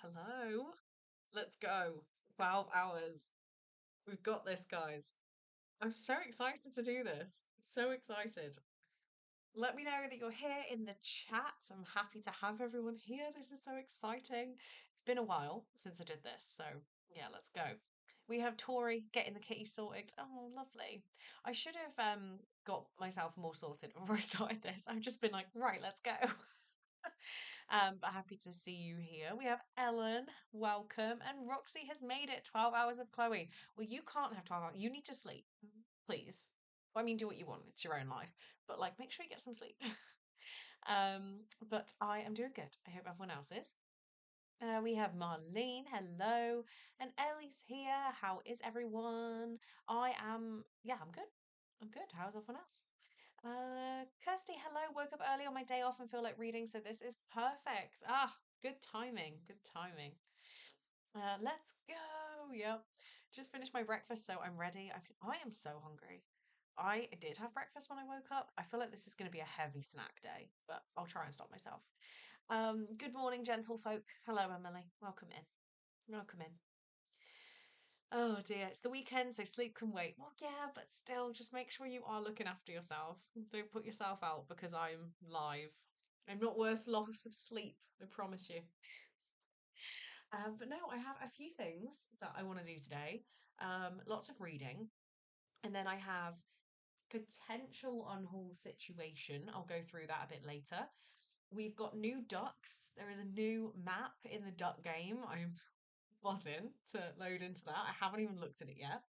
Hello. Let's go. 12 hours. We've got this, guys. I'm so excited to do this. So excited. Let me know that you're here in the chat. I'm happy to have everyone here. This is so exciting. It's been a while since I did this, so yeah, let's go. We have Tori getting the kitty sorted. Oh, lovely. I should have got myself more sorted before I started this. I've just been like, right, let's go. But happy to see you here. We have Ellen, welcome, and Roxy has made it 12 hours of Chloe. Well, you can't have 12 hours. You need to sleep, please. Well, I mean, do what you want. It's your own life, but like, make sure you get some sleep. But I am doing good. I hope everyone else is. We have Marlene, hello, and Ellie's here. How is everyone? I'm good. I'm good. How's everyone else? Kirsty, hello. Woke up early on my day off and feel like reading, so this is perfect. Ah, good timing. Good timing. Let's go. Yep. Just finished my breakfast, so I'm ready. I am so hungry. I did have breakfast when I woke up. I feel like this is going to be a heavy snack day, but I'll try and stop myself. Good morning, gentle folk. Hello, Emily. Welcome in. Welcome in. Oh dear, it's the weekend, so sleep can wait. Well, yeah, but still, just make sure you are looking after yourself. Don't put yourself out because I'm live. I'm not worth loss of sleep, I promise you. But no, I have a few things that I want to do today. Lots of reading, and then I have potential unhaul situation. I'll go through that a bit later. We've got new ducks. There is a new map in the duck game. I'm buzzing to load into that. I haven't even looked at it yet.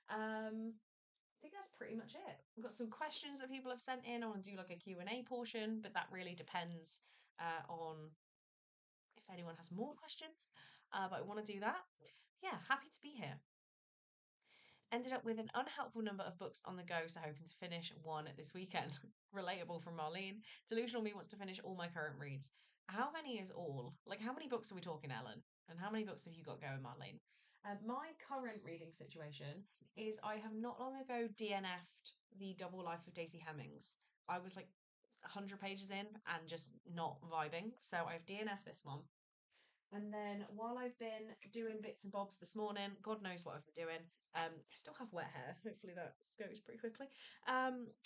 I think that's pretty much it. We've got some questions that people have sent in. I want to do like a Q&A portion, but that really depends on if anyone has more questions. But I want to do that. Yeah, happy to be here. Ended up with an unhelpful number of books on the go, so hoping to finish one this weekend. Relatable from Marlene. Delusional me wants to finish all my current reads. How many is all? Like, how many books are we talking, Ellen? And how many books have you got going, Marlene? My current reading situation is I have not long ago DNF'd The Double Life of Daisy Hemmings. I was like 100 pages in and just not vibing. So I've DNF'd this one. And then while I've been doing bits and bobs this morning, God knows what I've been doing. I still have wet hair. Hopefully that goes pretty quickly.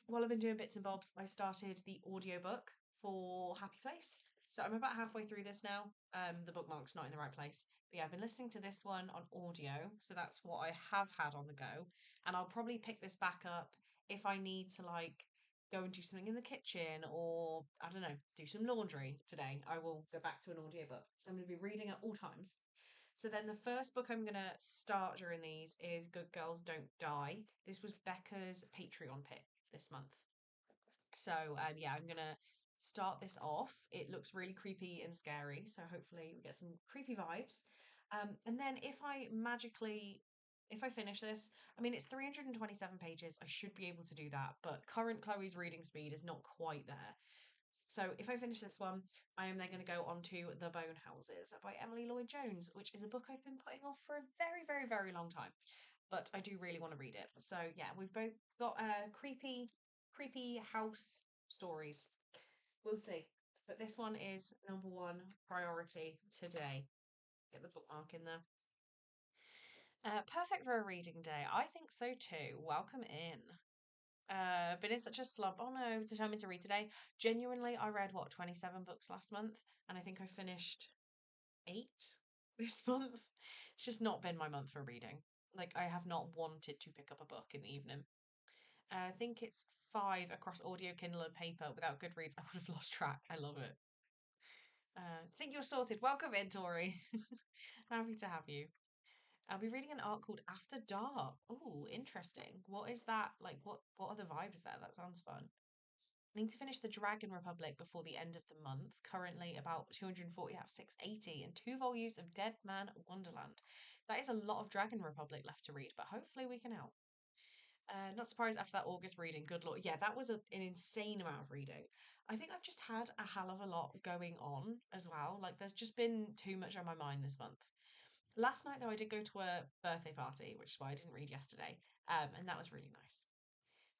While I've been doing bits and bobs, I started the audiobook for Happy Place. So I'm about halfway through this now. The bookmark's not in the right place. But yeah, I've been listening to this one on audio. So that's what I have had on the go. And I'll probably pick this back up if I need to like go and do something in the kitchen or I don't know, do some laundry today, I will go back to an audiobook. So I'm going to be reading at all times. So then the first book I'm going to start during these is Good Girls Don't Die. This was Becca's Patreon pick this month. So yeah, I'm going to start this off. It looks really creepy and scary, so hopefully we get some creepy vibes. And then if I finish this, I mean, it's 327 pages. I should be able to do that, but current Chloe's reading speed is not quite there. So if I finish this one, I am then going to go on to The Bone Houses by Emily Lloyd Jones, which is a book I've been putting off for a very, very, very long time. But I do really want to read it. So yeah, we've both got creepy house stories. We'll see. But this one is number one priority today. Get the bookmark in there. Perfect for a reading day. I think so too. Welcome in. Been in such a slump. Oh no, determined to read today. Genuinely, I read what, 27 books last month, and I think I finished 8 this month. It's just not been my month for reading. Like, I have not wanted to pick up a book in the evening. I think it's 5 across audio, Kindle, and paper. Without Goodreads, I would have lost track. I love it. Think you're sorted. Welcome in, Tori. Happy to have you. I'll be reading an art called After Dark. Oh, interesting. What is that? Like, what are the vibes there? That sounds fun. I need to finish the Dragon Republic before the end of the month. Currently about 240 out of 680 and 2 volumes of Dead Man Wonderland. That is a lot of Dragon Republic left to read, but hopefully we can help. Not surprised after that August reading. Good lord. Yeah, that was an insane amount of reading. I think I've just had a hell of a lot going on as well. Like, there's just been too much on my mind this month. Last night, though, I did go to a birthday party, which is why I didn't read yesterday. And that was really nice.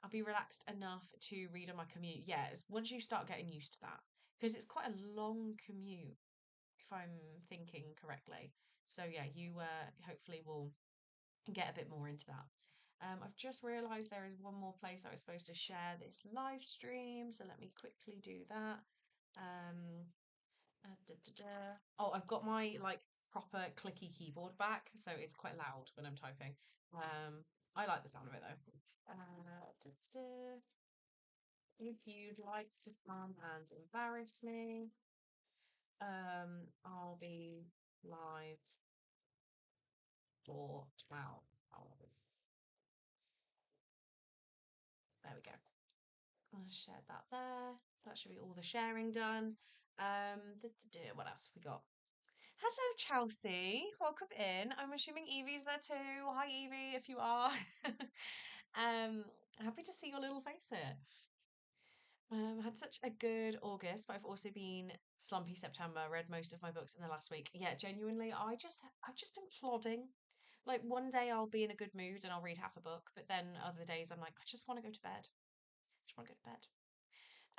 I'll be relaxed enough to read on my commute. Yeah, once you start getting used to that, because it's quite a long commute. I if I'm thinking correctly. So yeah, you hopefully will get a bit more into that. I've just realised there is one more place I was supposed to share this live stream, so let me quickly do that. Um, Oh, I've got my like proper clicky keyboard back, so it's quite loud when I'm typing. I like the sound of it though. If you'd like to come and embarrass me, I'll be live for 12 hours. There we go. I'm gonna share that there. So that should be all the sharing done. What else have we got? Hello, Chelsea. Welcome in. I'm assuming Evie's there too. Hi, Evie, if you are. um, Happy to see your little face here. Had such a good August, but I've also been slumpy September. Read most of my books in the last week. Yeah, genuinely, I've just been plodding. Like one day I'll be in a good mood and I'll read half a book, but then other days I'm like, I just want to go to bed. I just want to go to bed.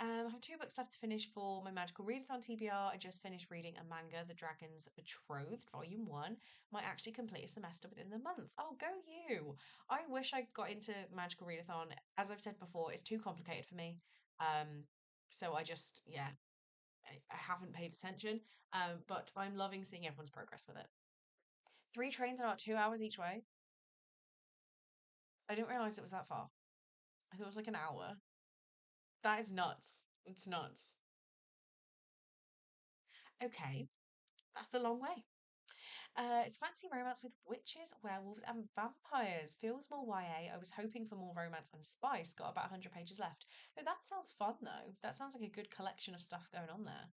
I have two books left to finish for my magical readathon TBR. I just finished reading a manga, The Dragon's Betrothed, Volume 1. Might actually complete a semester within the month. Oh, go you! I wish I got into magical readathon. As I've said before, it's too complicated for me. Um, so I just, yeah, I haven't paid attention. But I'm loving seeing everyone's progress with it. Three trains are about 2 hours each way. I didn't realize it was that far. I thought it was like an hour. That is nuts. It's nuts. Okay, that's a long way. It's fancy romance with witches, werewolves, and vampires. Feels more YA. I was hoping for more romance and spice. Got about 100 pages left. No, that sounds fun though. That sounds like a good collection of stuff going on there.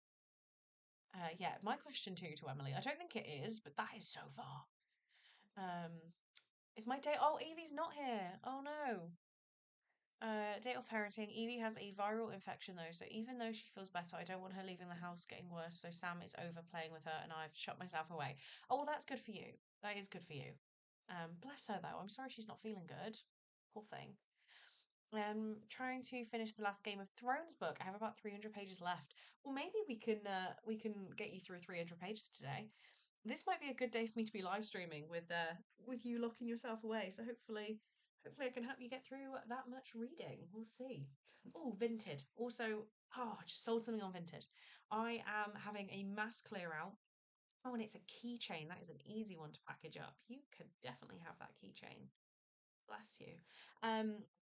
Yeah, my question too to Emily. I don't think it is, but that is so far. Um, is my date? Oh, Evie's not here. Oh no. Date of parenting. Evie has a viral infection though, so even though she feels better, I don't want her leaving the house getting worse. So Sam is over playing with her, and I've shut myself away. Oh well, that's good for you. That is good for you. Bless her though. I'm sorry she's not feeling good. Poor thing. Trying to finish the last Game of Thrones book. I have about 300 pages left. Well, maybe we can get you through 300 pages today. This might be a good day for me to be live streaming with you locking yourself away. So hopefully I can help you get through that much reading. We'll see. Oh, Vinted. Also, oh, I just sold something on Vinted. I am having a mass clear out. Oh, and it's a keychain. That is an easy one to package up. You could definitely have that keychain. Bless you.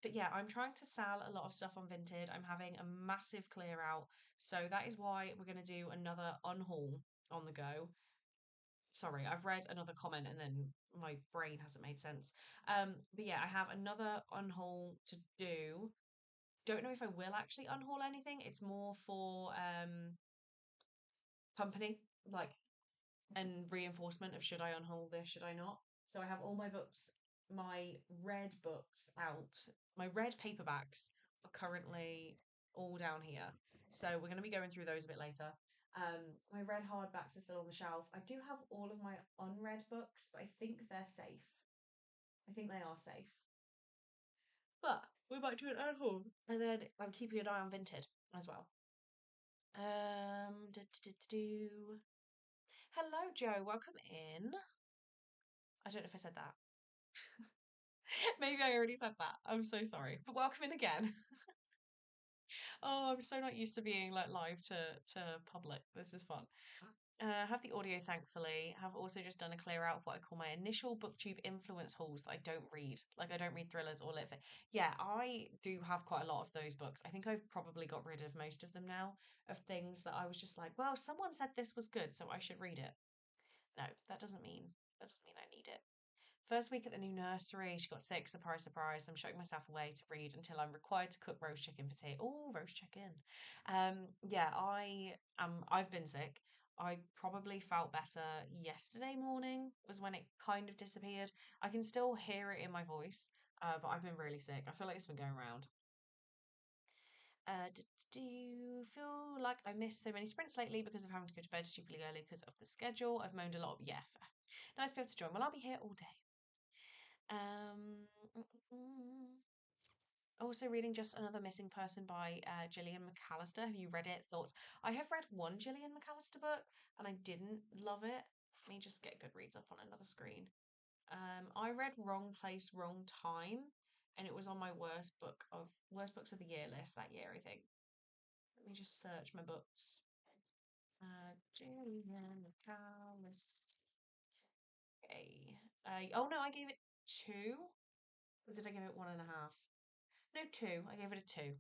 But yeah, I'm trying to sell a lot of stuff on Vinted. I'm having a massive clear out. So that is why we're going to do another unhaul on the go. Sorry, I've read another comment and then my brain hasn't made sense. But yeah, I have another unhaul to do. Don't know if I will actually unhaul anything. It's more for company, like and reinforcement of should I unhaul this, should I not? So I have all my books, my red books out. My red paperbacks are currently all down here. So we're going to be going through those a bit later. My red hardbacks are still on the shelf. I do have all of my unread books, but I think they're safe. I think they are safe. But we might do an unhaul, and then I'm keeping an eye on Vinted as well. Do, do, do, do. Hello, Joe. Welcome in. I don't know if I said that. Maybe I already said that. I'm so sorry. But welcome in again. Oh, I'm so not used to being like live to public. This is fun. Have the audio, thankfully. Have also just done a clear out of what I call my initial BookTube influence hauls that I don't read. Like I don't read thrillers or lit. Yeah, I do have quite a lot of those books. I think I've probably got rid of most of them now. Of things that I was just like, well, someone said this was good, so I should read it. No, that doesn't mean I need it. First week at the new nursery, she got sick. Surprise, surprise. I'm shutting myself away to read until I'm required to cook roast chicken for tea. Oh, roast chicken. Yeah, I've been sick. I probably felt better yesterday morning was when it kind of disappeared. I can still hear it in my voice, but I've been really sick. I feel like it's been going around. Do you feel like I missed so many sprints lately because of having to go to bed stupidly early because of the schedule? I've moaned a lot. Yeah, fair. Nice to be able to join. Well, I'll be here all day. Um, mm, mm, mm. Also reading Just Another Missing Person by Gillian McAllister. Have you read it? Thoughts? I have read one Gillian McAllister book and I didn't love it. Let me just get Goodreads up on another screen. I read Wrong Place, Wrong Time, and it was on my worst books of the year list that year, I think. Let me just search my books. Gillian McAllister. Oh no, I gave it two. Or did I give it one and a half? No, two. I gave it a two.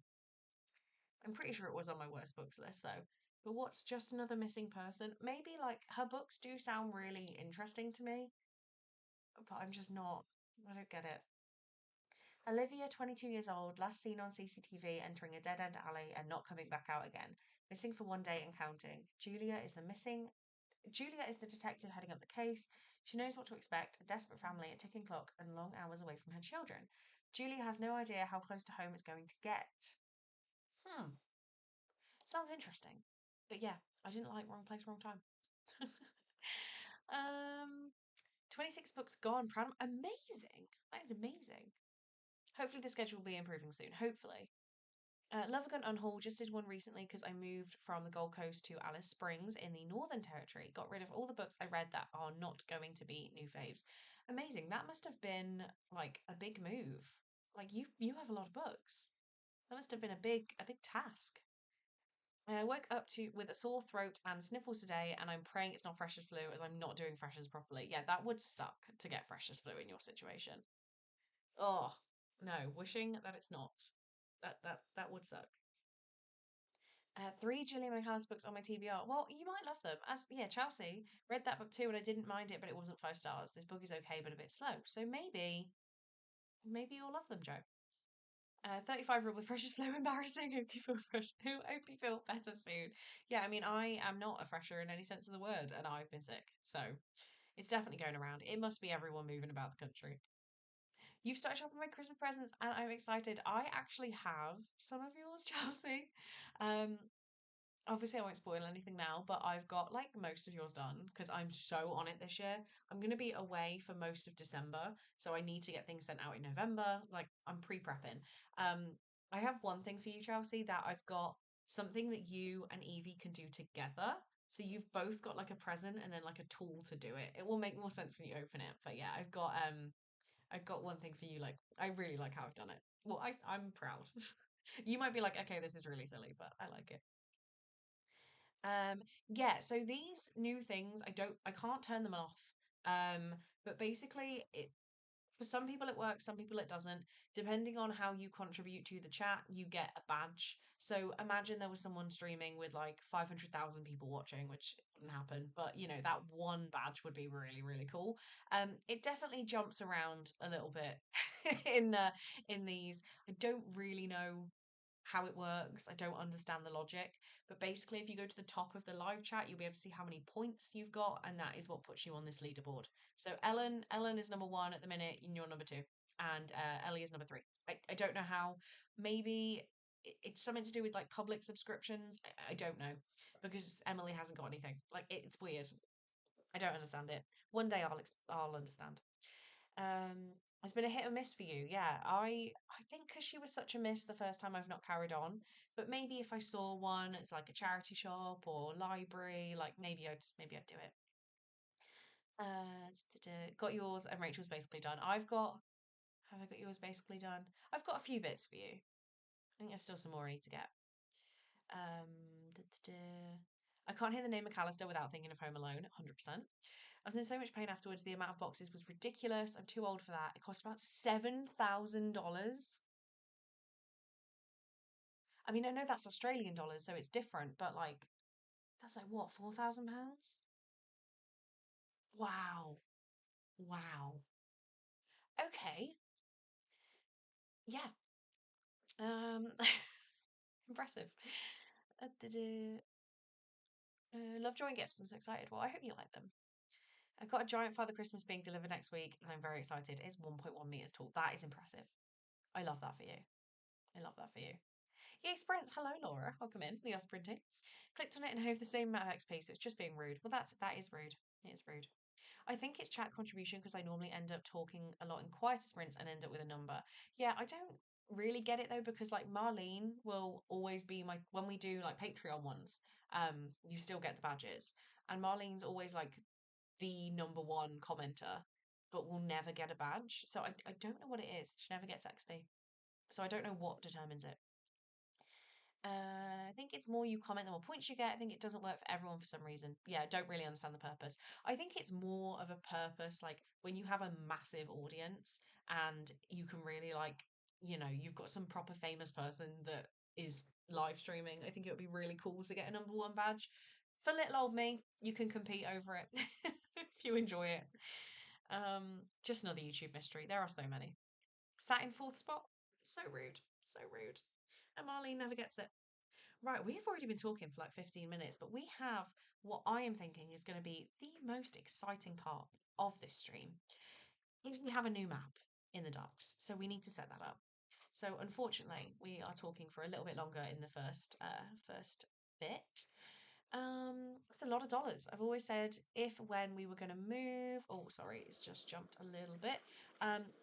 I'm pretty sure it was on my worst books list though. But what's Just Another Missing Person? Maybe like her books do sound really interesting to me, but I'm just not. I don't get it. Olivia, 22 years old, last seen on CCTV entering a dead end alley and not coming back out again. Missing for one day and counting. Julia is the detective heading up the case. She knows what to expect: a desperate family, a ticking clock, and long hours away from her children. Julia has no idea how close to home it's going to get. Hmm. Sounds interesting. But yeah, I didn't like Wrong Place, Wrong Time. um 26 books gone. Proud of amazing. That is amazing. Hopefully the schedule will be improving soon. Hopefully. Love Gun Unhaul just did one recently because I moved from the Gold Coast to Alice Springs in the Northern Territory. Got rid of all the books I read that are not going to be new faves. Amazing. That must have been like a big move. Like you have a lot of books. That must have been a big task. I woke up to with a sore throat and sniffles today, and I'm praying it's not Freshers flu as I'm not doing Freshers properly. Yeah, that would suck to get Freshers flu in your situation. Oh no, wishing that it's not. That would suck. Three Gillian McCall's books on my TBR. Well, you might love them. As yeah, Chelsea read that book too, and I didn't mind it, but it wasn't 5 stars. This book is okay, but a bit slow. So maybe you'll love them, Joe. 35 Rule with Freshers Flow embarrassing. Hope you feel fresh. Hope you feel better soon. Yeah, I mean, I am not a fresher in any sense of the word, and I've been sick, so it's definitely going around. It must be everyone moving about the country. You've started shopping my Christmas presents, and I'm excited. I actually have some of yours, Chelsea. Um, Obviously I won't spoil anything now, but I've got like most of yours done because I'm so on it this year. I'm going to be away for most of December, so I need to get things sent out in November. Like I'm pre-prepping. Um, I have one thing for you, Chelsea, that I've got something that you and Evie can do together. So you've both got like a present and then like a tool to do it. It will make more sense when you open it. But yeah, I've got one thing for you. Like I really like how I've done it. Well, I'm proud. You might be like, okay, this is really silly, but I like it. Yeah, so these new things, I can't turn them off. But basically for some people it works, some people it doesn't. Depending on how you contribute to the chat, you get a badge. So imagine there was someone streaming with like 500,000 people watching, which wouldn't happen, but you know, that one badge would be really, really cool. It definitely jumps around a little bit in these. I don't really know how it works. I don't understand the logic. But basically, if you go to the top of the live chat, you'll be able to see how many points you've got, and that is what puts you on this leaderboard. So Ellen is number one at the minute, and you're number two. And Ellie is number three. I don't know how. Maybe it's something to do with like public subscriptions. I don't know because Emily hasn't got anything. Like it's weird. I don't understand it. One day I'll understand. Um, it's been a hit or miss for you. Yeah, I think because she was such a miss the first time, I've not carried on. But maybe if I saw one, it's like a charity shop or library, like maybe I'd do it. Got yours and Rachel's basically done. Have I got yours basically done? I've got a few bits for you. I think there's still some more I need to get. Da, da, da. I can't hear the name McAllister without thinking of Home Alone, 100%. I was in so much pain afterwards. The amount of boxes was ridiculous. I'm too old for that. It cost about $7,000. I mean, I know that's Australian dollars, so it's different, but like, that's like what, £4,000? Wow. Wow. Okay. Yeah. Um, impressive. Love drawing gifts. I'm so excited. Well, I hope you like them. I got a giant Father Christmas being delivered next week, and I'm very excited. It's 1.1 meters tall. That is impressive. I love that for you. I love that for you. Yay, sprints. Hello, Laura. Welcome in. We are sprinting. Clicked on it and have the same amount of XP, so it's just being rude. Well, that is rude. It is rude. I think it's chat contribution because I normally end up talking a lot in quieter sprints and end up with a number. Yeah, I don't. really get it though, because like Marlene will always be when we do like Patreon ones, you still get the badges. And Marlene's always like the number one commenter, but will never get a badge. So I don't know what it is. She never gets XP. So I don't know what determines it. I think it's more you comment, the more points you get. I think it doesn't work for everyone for some reason. Yeah, I don't really understand the purpose. I think it's more of a purpose like when you have a massive audience and you can really like, you've got some proper famous person that is live streaming. I think it would be really cool to get a number one badge. For little old me, you can compete over it if you enjoy it. Just another YouTube mystery. There are so many. Sat in fourth spot. So rude. So rude. And Marlene never gets it. Right, we have already been talking for like 15 minutes, but we have what I am thinking is going to be the most exciting part of this stream. Is we have a new map in the docks, so we need to set that up. So unfortunately, we are talking for a little bit longer in the first bit. It's a lot of dollars. I've always said if when we were going to move, oh sorry, it's just jumped a little bit.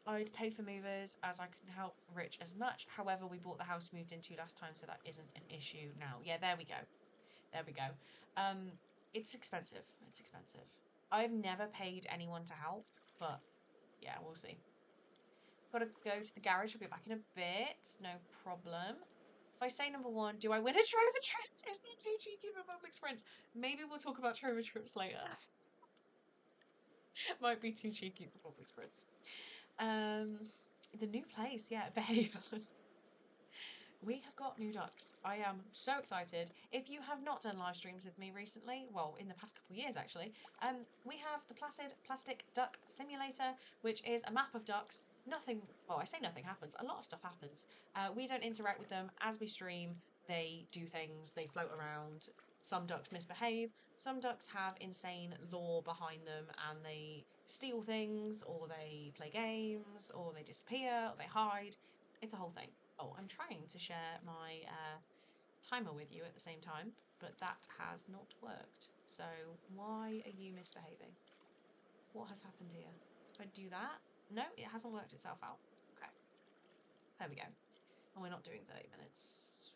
I'd pay for movers as I can help Rich as much. However, we bought the house we moved into last time, so that isn't an issue now. Yeah, there we go. There we go. It's expensive. It's expensive. I've never paid anyone to help, but yeah, we'll see. Gotta go to the garage. I'll be back in a bit. No problem. If I say number one, do I win a Trover trip? Is that too cheeky for public sprints? Maybe we'll talk about Trover trips later. Might be too cheeky for public sprints. The new place, yeah, behave. We have got new ducks. I am so excited. If you have not done live streams with me recently, well, in the past couple of years actually, we have the Placid Plastic Duck Simulator, which is a map of ducks. Nothing, well, I say nothing happens. A lot of stuff happens. We don't interact with them as we stream. They do things, they float around. Some ducks misbehave. Some ducks have insane lore behind them and they steal things, or they play games, or they disappear, or they hide. It's a whole thing. Oh, I'm trying to share my timer with you at the same time, but that has not worked. So why are you misbehaving? What has happened here? If I do that? No, it hasn't worked itself out. Okay, there we go. And we're not doing 30 minutes.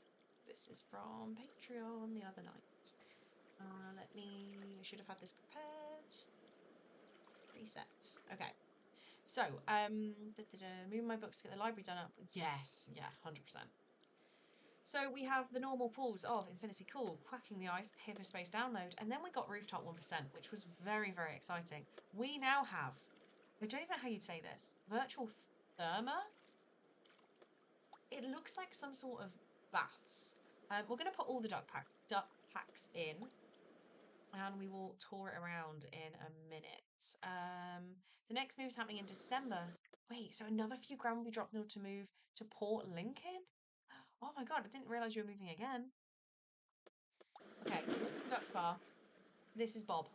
This is from Patreon the other night. I should have had this prepared. Reset. Okay. So, moving my books to get the library done up. Yes, yeah, 100%. So we have the normal pools of Infinity Cool, Quacking the Ice, Hyperspace Download, and then we got Rooftop 1%, which was very, very exciting. We now have, I don't even know how you'd say this, Virtual Therma? It looks like some sort of baths. We're going to put all the duck packs in, and we will tour it around in a minute. The next move is happening in December. Wait, so another few grand will be dropped in order to move to Port Lincoln? Oh my god, I didn't realise you were moving again. Okay, this is the duck spa. This is Bob.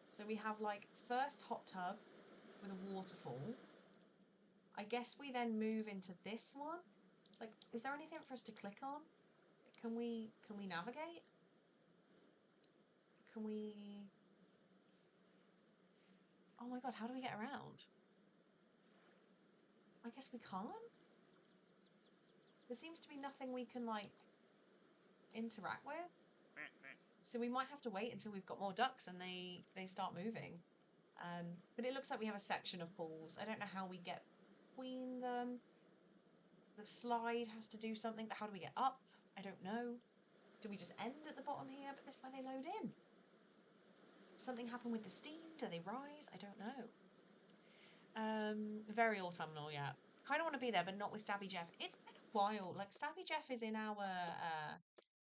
So we have like first hot tub with a waterfall. I guess we then move into this one. Like, is there anything for us to click on? Can we navigate? Can we... Oh my god, how do we get around? I guess we can't? There seems to be nothing we can, like, interact with. So we might have to wait until we've got more ducks and they start moving. But it looks like we have a section of pools. I don't know how we get between them. The slide has to do something. How do we get up? I don't know. Do we just end at the bottom here? But this is where they load in. Something happen with the steam? Do they rise? I don't know. Very autumnal, yeah. Kind of want to be there, but not with Stabby Jeff. It's been a while. Like, Stabby Jeff is in our...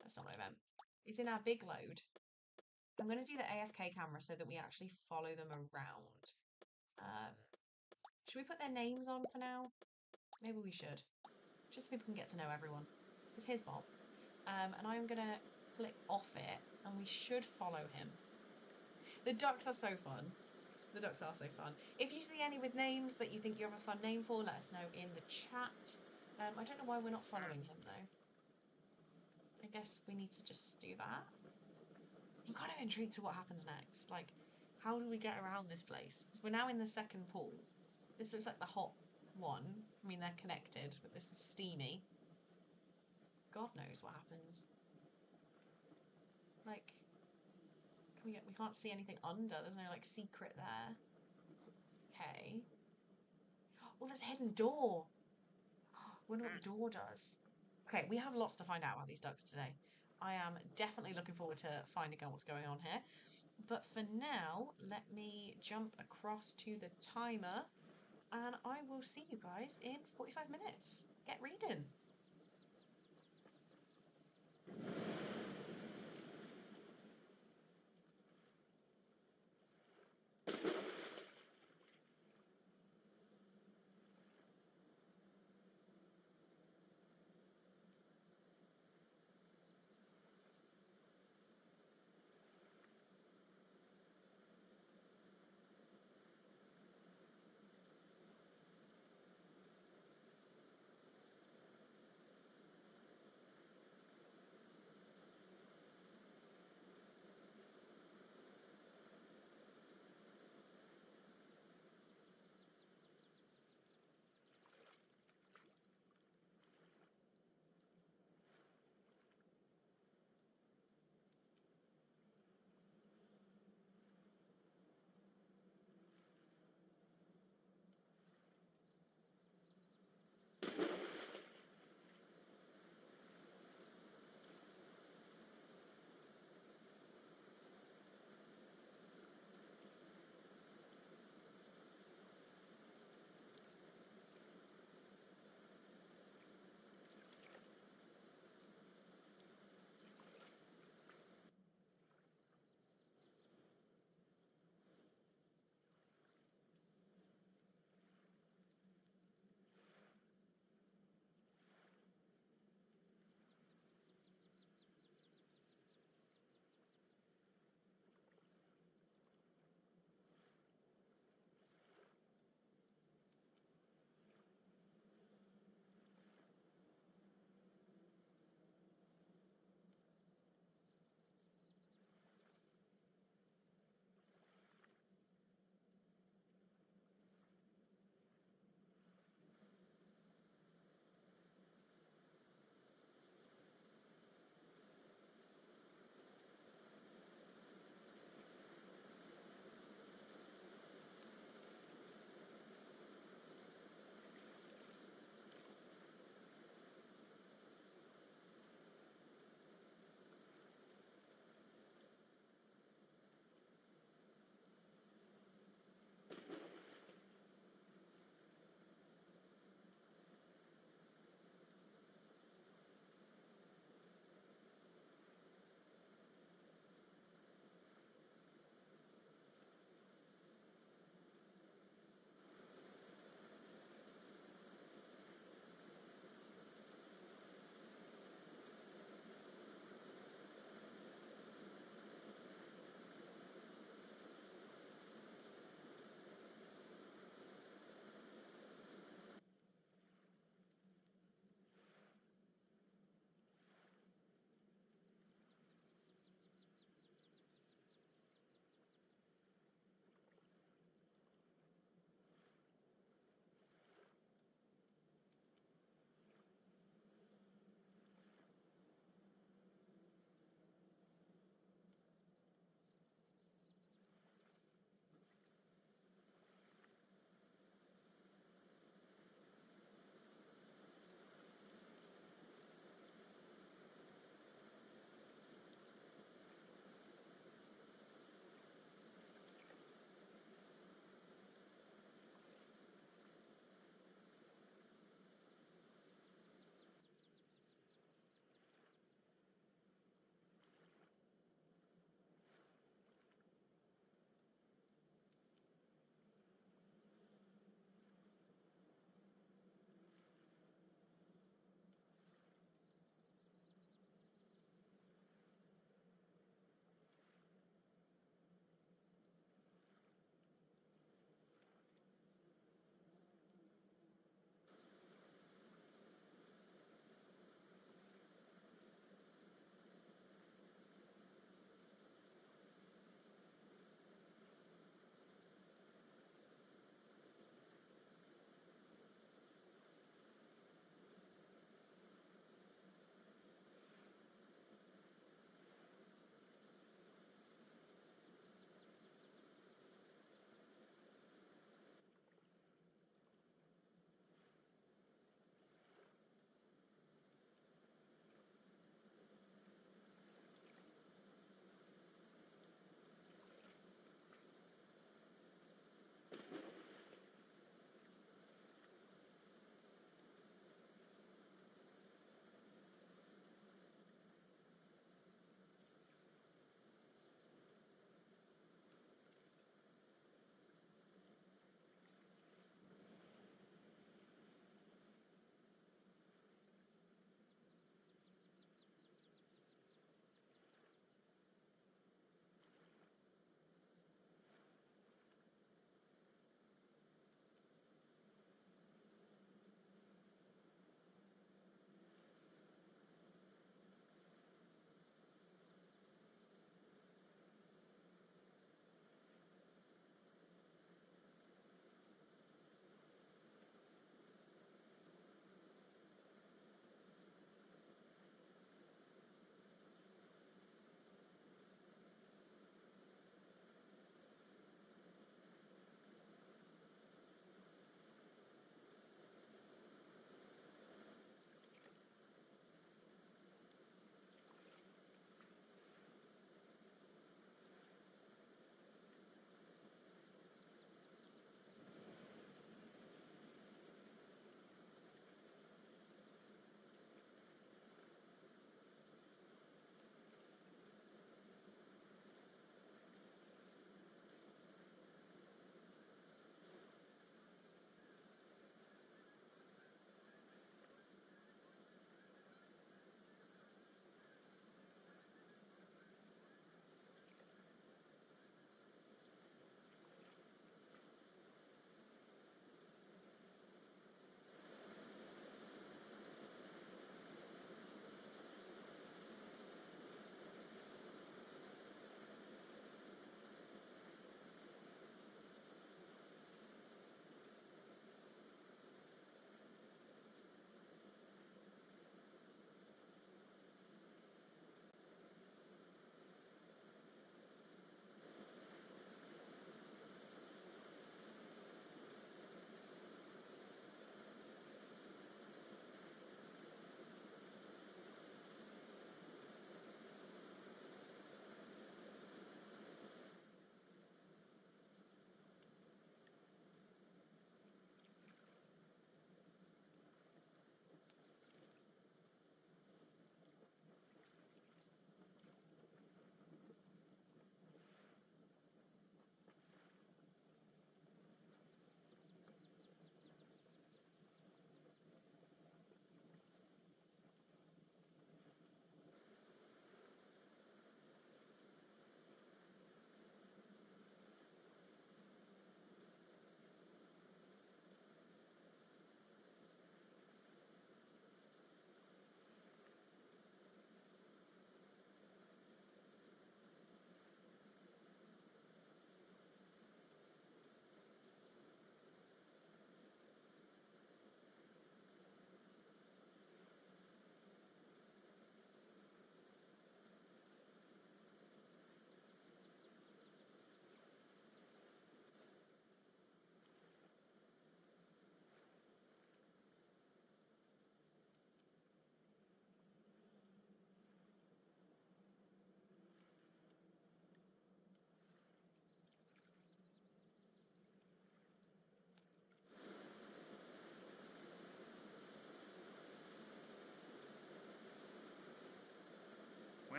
that's not what I meant. It's in our big load. I'm going to do the AFK camera so that we actually follow them around. Should we put their names on for now? Maybe we should. Just so people can get to know everyone. Because here's Bob. And I'm going to click off it, and we should follow him. The ducks are so fun. The ducks are so fun. If you see any with names that you think you have a fun name for, let us know in the chat. I don't know why we're not following him, though. I guess we need to just do that. I'm kind of intrigued to what happens next. Like, how do we get around this place? So we're now in the second pool. This looks like the hot one. I mean, they're connected, but this is steamy. God knows what happens. Like, we can't see anything under. There's no like secret there. Okay. Well, there's a hidden door. Wonder what the door does. Okay, we have lots to find out about these ducks today. I am definitely looking forward to finding out what's going on here. But for now, let me jump across to the timer and I will see you guys in 45 minutes. Get reading.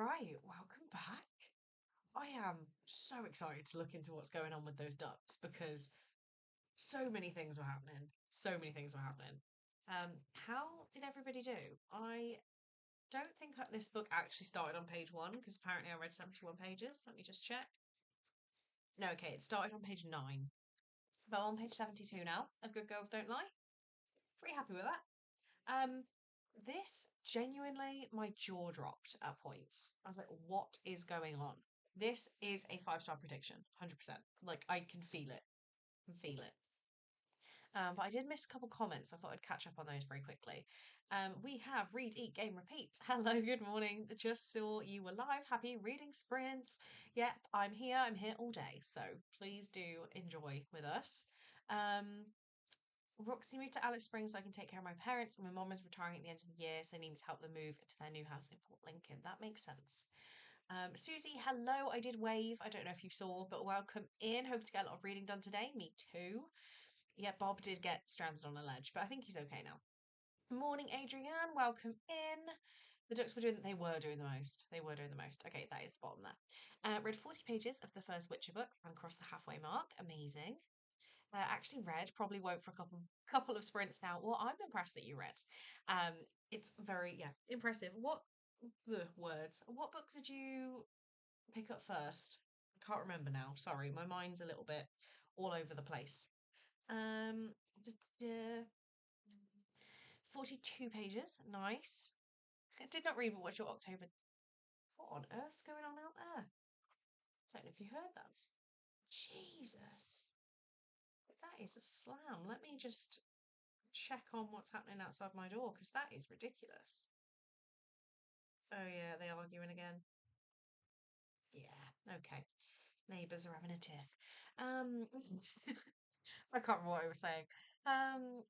Right, welcome back. I am so excited to look into what's going on with those ducks because so many things were happening. So many things were happening. How did everybody do? I don't think this book actually started on page 1 because apparently I read 71 pages. Let me just check. No, okay, it started on page 9. But I'm on page 72 now of Good Girls Don't Lie. Pretty happy with that. Um, this genuinely, my jaw dropped at points. I was like, what is going on? This is a 5-star prediction, 100%. Like, I can feel it. I can feel it. But I did miss a couple comments. So I thought I'd catch up on those very quickly. We have Read, Eat, Game, Repeat. Hello, good morning. Just saw you were live. Happy reading sprints. Yep, I'm here. I'm here all day. So please do enjoy with us. Roxy moved to Alice Springs so I can take care of my parents, and my mom is retiring at the end of the year, so they need me to help them move into their new house in Port Lincoln. That makes sense. Susie, hello. I did wave. I don't know if you saw, but welcome in. Hope to get a lot of reading done today. Me too. Yeah, Bob did get stranded on a ledge, but I think he's okay now. Morning, Adrienne. Welcome in. The ducks were doing the most. They were doing the most. Okay, that is the bottom there. Read 40 pages of the first Witcher book and crossed the halfway mark. Amazing. Actually read, probably won't for a couple of sprints now. Well, I'm impressed that you read. It's very, yeah, impressive. What the words? What book did you pick up first? I can't remember now. Sorry, my mind's a little bit all over the place. Um, 42 pages. Nice. I did not read, but what's your October? What on earth's going on out there? Don't know if you heard that. Jesus. That is a slam. Let me just check on what's happening outside my door because that is ridiculous. Oh, yeah, they arguing again. Yeah, okay. Neighbours are having a tiff. I can't remember what I was saying.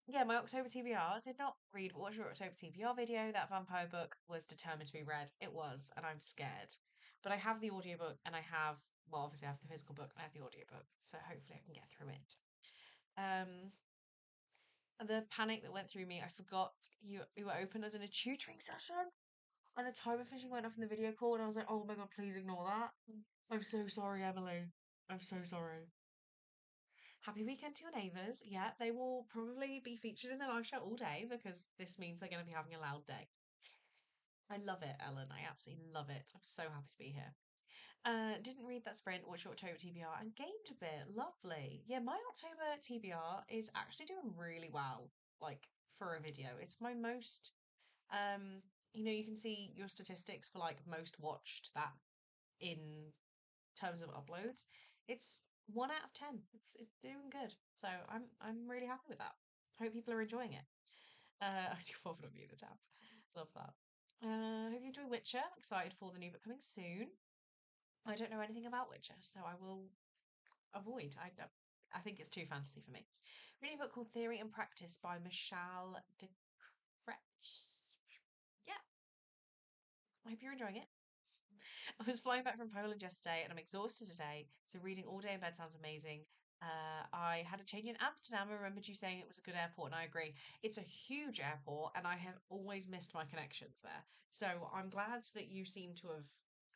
Yeah, my October TBR did not read What's Your October TBR video. That vampire book was determined to be read. It was, and I'm scared. But I have the audiobook and I have, well, obviously I have the physical book and I have the audiobook. So hopefully I can get through it. The panic that went through me, I forgot you were open as in a tutoring session. And the timer fishing went off in the video call, and I was like, oh my god, please ignore that. I'm so sorry, Emily. I'm so sorry. Happy weekend to your neighbours. Yeah, they will probably be featured in the live show all day because this means they're going to be having a loud day. I love it, Ellen. I absolutely love it. I'm so happy to be here. Didn't read that sprint, watched your October TBR, and gamed a bit. Lovely. Yeah, my October TBR is actually doing really well, like for a video. It's my most, you can see your statistics for like most watched that in terms of uploads. It's 1 out of 10. It's doing good. So I'm really happy with that. Hope people are enjoying it. I was forward on me the tab. Love that. Hope you enjoy Witcher. Excited for the new book coming soon. I don't know anything about Witcher, so I will avoid. I think it's too fantasy for me. Reading a book called Theory and Practice by Michelle de Kretsch. Yeah, I hope you're enjoying it. I was flying back from Poland yesterday and I'm exhausted today, so reading all day in bed sounds amazing. I had a change in Amsterdam. I remembered you saying it was a good airport, and I agree. It's a huge airport, and I have always missed my connections there. So I'm glad that you seem to have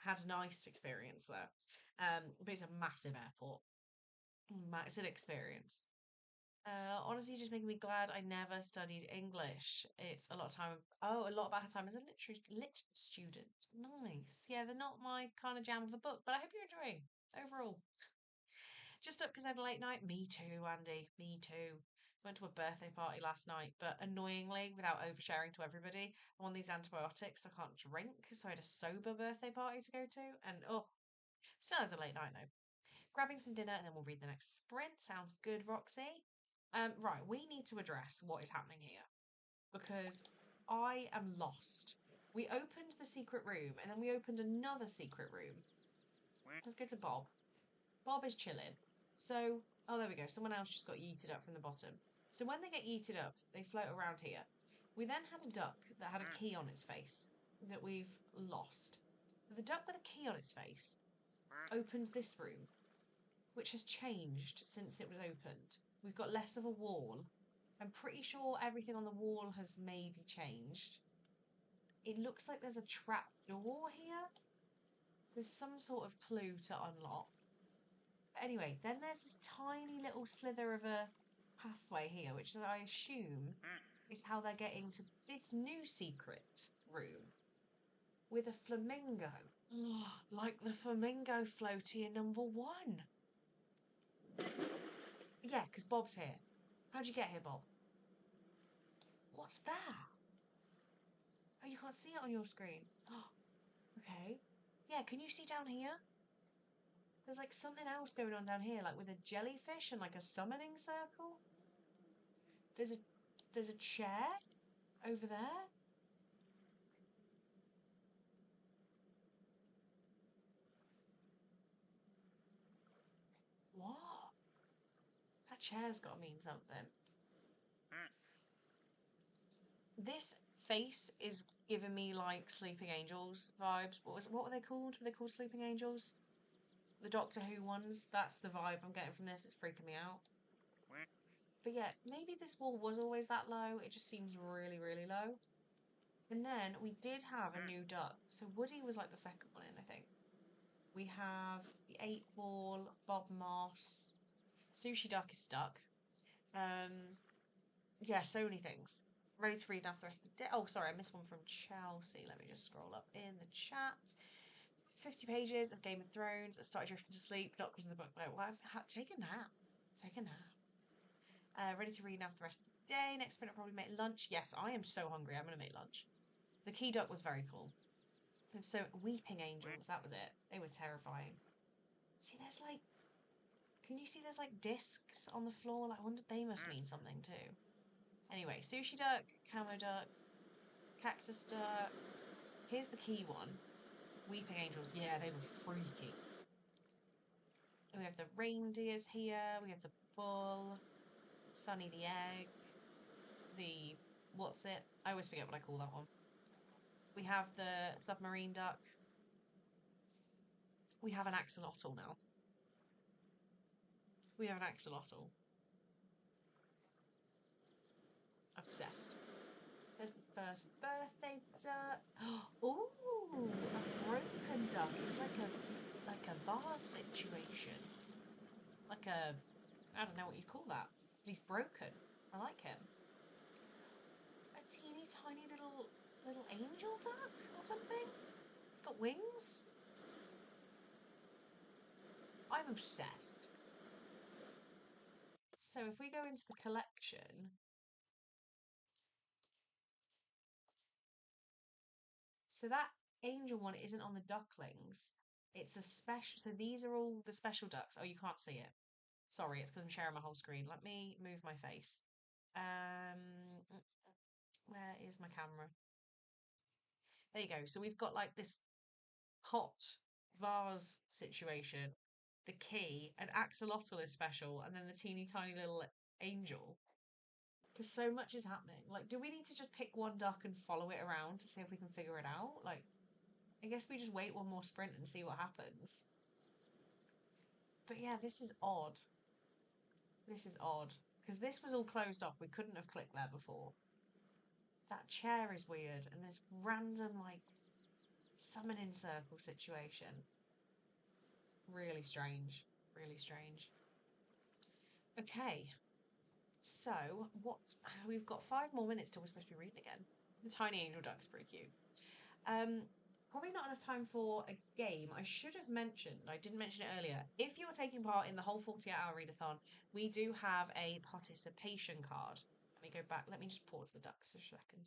had a nice experience there. But it's a massive airport. It's an experience. Honestly, just making me glad I never studied English. It's a lot of time. Oh, a lot about her time as a lit student. Nice. Yeah, they're not my kind of jam of a book, but I hope you're enjoying overall. Just up because I had a late night. Me too, Andy. Me too. Went to a birthday party last night, but annoyingly, without oversharing to everybody, I'm on these antibiotics. I can't drink, so I had a sober birthday party to go to, and still has a late night though. Grabbing some dinner and then we'll read the next sprint. Sounds good, Roxy. Right, we need to address what is happening here because I am lost. We opened the secret room and then we opened another secret room. Let's go to Bob. Bob is chilling. So, oh, there we go. Someone else just got yeeted up from the bottom. So when they get yeeted up, they float around here. We then had a duck that had a key on its face that we've lost. The duck with a key on its face opened this room, which has changed since it was opened. We've got less of a wall. I'm pretty sure everything on the wall has maybe changed. It looks like there's a trap door here. There's some sort of clue to unlock. Anyway, then there's this tiny little slither of a pathway here, which I assume is how they're getting to this new secret room with a flamingo. Like the flamingo floaty in number 1. Yeah, because Bob's here. How'd you get here, Bob? What's that? Oh, you can't see it on your screen. Oh, okay. Yeah, can you see down here? There's like something else going on down here, like with a jellyfish and like a summoning circle. There's a chair over there. What? That chair's got to mean something. This face is giving me like Sleeping Angels vibes. What were they called? Were they called Sleeping Angels? The Doctor Who ones. That's the vibe I'm getting from this. It's freaking me out. But yeah, maybe this wall was always that low. It just seems really, really low. And then we did have a new duck. So Woody was like the second one in, I think. We have the 8 Ball, Bob Moss. Sushi Duck is stuck. Yeah, so many things. Ready to read now for the rest of the day. Oh, sorry, I missed one from Chelsea. Let me just scroll up in the chat. 50 pages of Game of Thrones. I started drifting to sleep, not because of the book, but take a nap. Take a nap. Ready to read now for the rest of the day. Next minute, probably make lunch. Yes, I am so hungry. I'm going to make lunch. The key duck was very cool. And so, weeping angels, that was it. They were terrifying. See, there's like, can you see there's like discs on the floor? Like, I wonder they must mean something too. Anyway, sushi duck, camo duck, cactus duck. Here's the key one. Weeping angels. Yeah, they were freaky. And we have the reindeers here. We have the bull, Sunny the egg, the what's it? I always forget what I call that one. We have the submarine duck. We have an axolotl now. We have an axolotl. Obsessed. There's the first birthday duck. Oh, a broken duck. It's like a vase situation. Like a, I don't know what you call that. He's broken. I like him. A teeny tiny little angel duck or something. It's got wings. I'm obsessed. So if we go into the collection, so that angel one isn't on the ducklings. It's a special. So these are all the special ducks. Oh, you can't see it. Sorry, it's because I'm sharing my whole screen. Let me move my face. Where is my camera? There you go. So we've got like this hot vase situation, the key, an axolotl is special, and then the teeny tiny little angel. Because so much is happening. Like, do we need to just pick one duck and follow it around to see if we can figure it out? Like, I guess we just wait one more sprint and see what happens. But yeah, this is odd. This is odd. Because this was all closed off. We couldn't have clicked there before. That chair is weird, and this random, like, summoning circle situation. Really strange. Really strange. Okay, so what? We've got 5 more minutes till we're supposed to be reading again. The tiny angel duck's pretty cute. Probably not enough time for a game. I should have mentioned, I didn't mention it earlier. If you're taking part in the whole 48-hour readathon, we do have a participation card. Let me go back. Let me just pause the ducks for a second.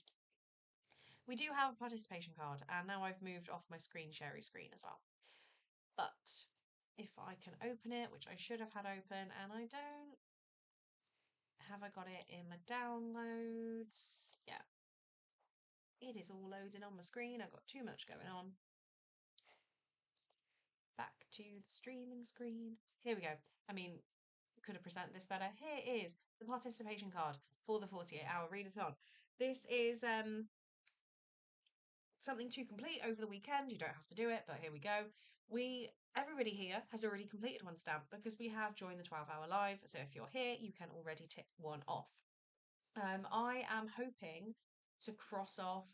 We do have a participation card, and now I've moved off my screen sharing screen as well. But if I can open it, which I should have had open, and I don't, have I got it in my downloads? Yeah. It is all loading on my screen. I've got too much going on. Back to the streaming screen. Here we go. I mean, could have presented this better. Here is the participation card for the 48-hour readathon. This is something to complete over the weekend. You don't have to do it, but here we go. Everybody here has already completed one stamp because we have joined the 12-hour live. So if you're here, you can already tick one off. I am hoping to cross off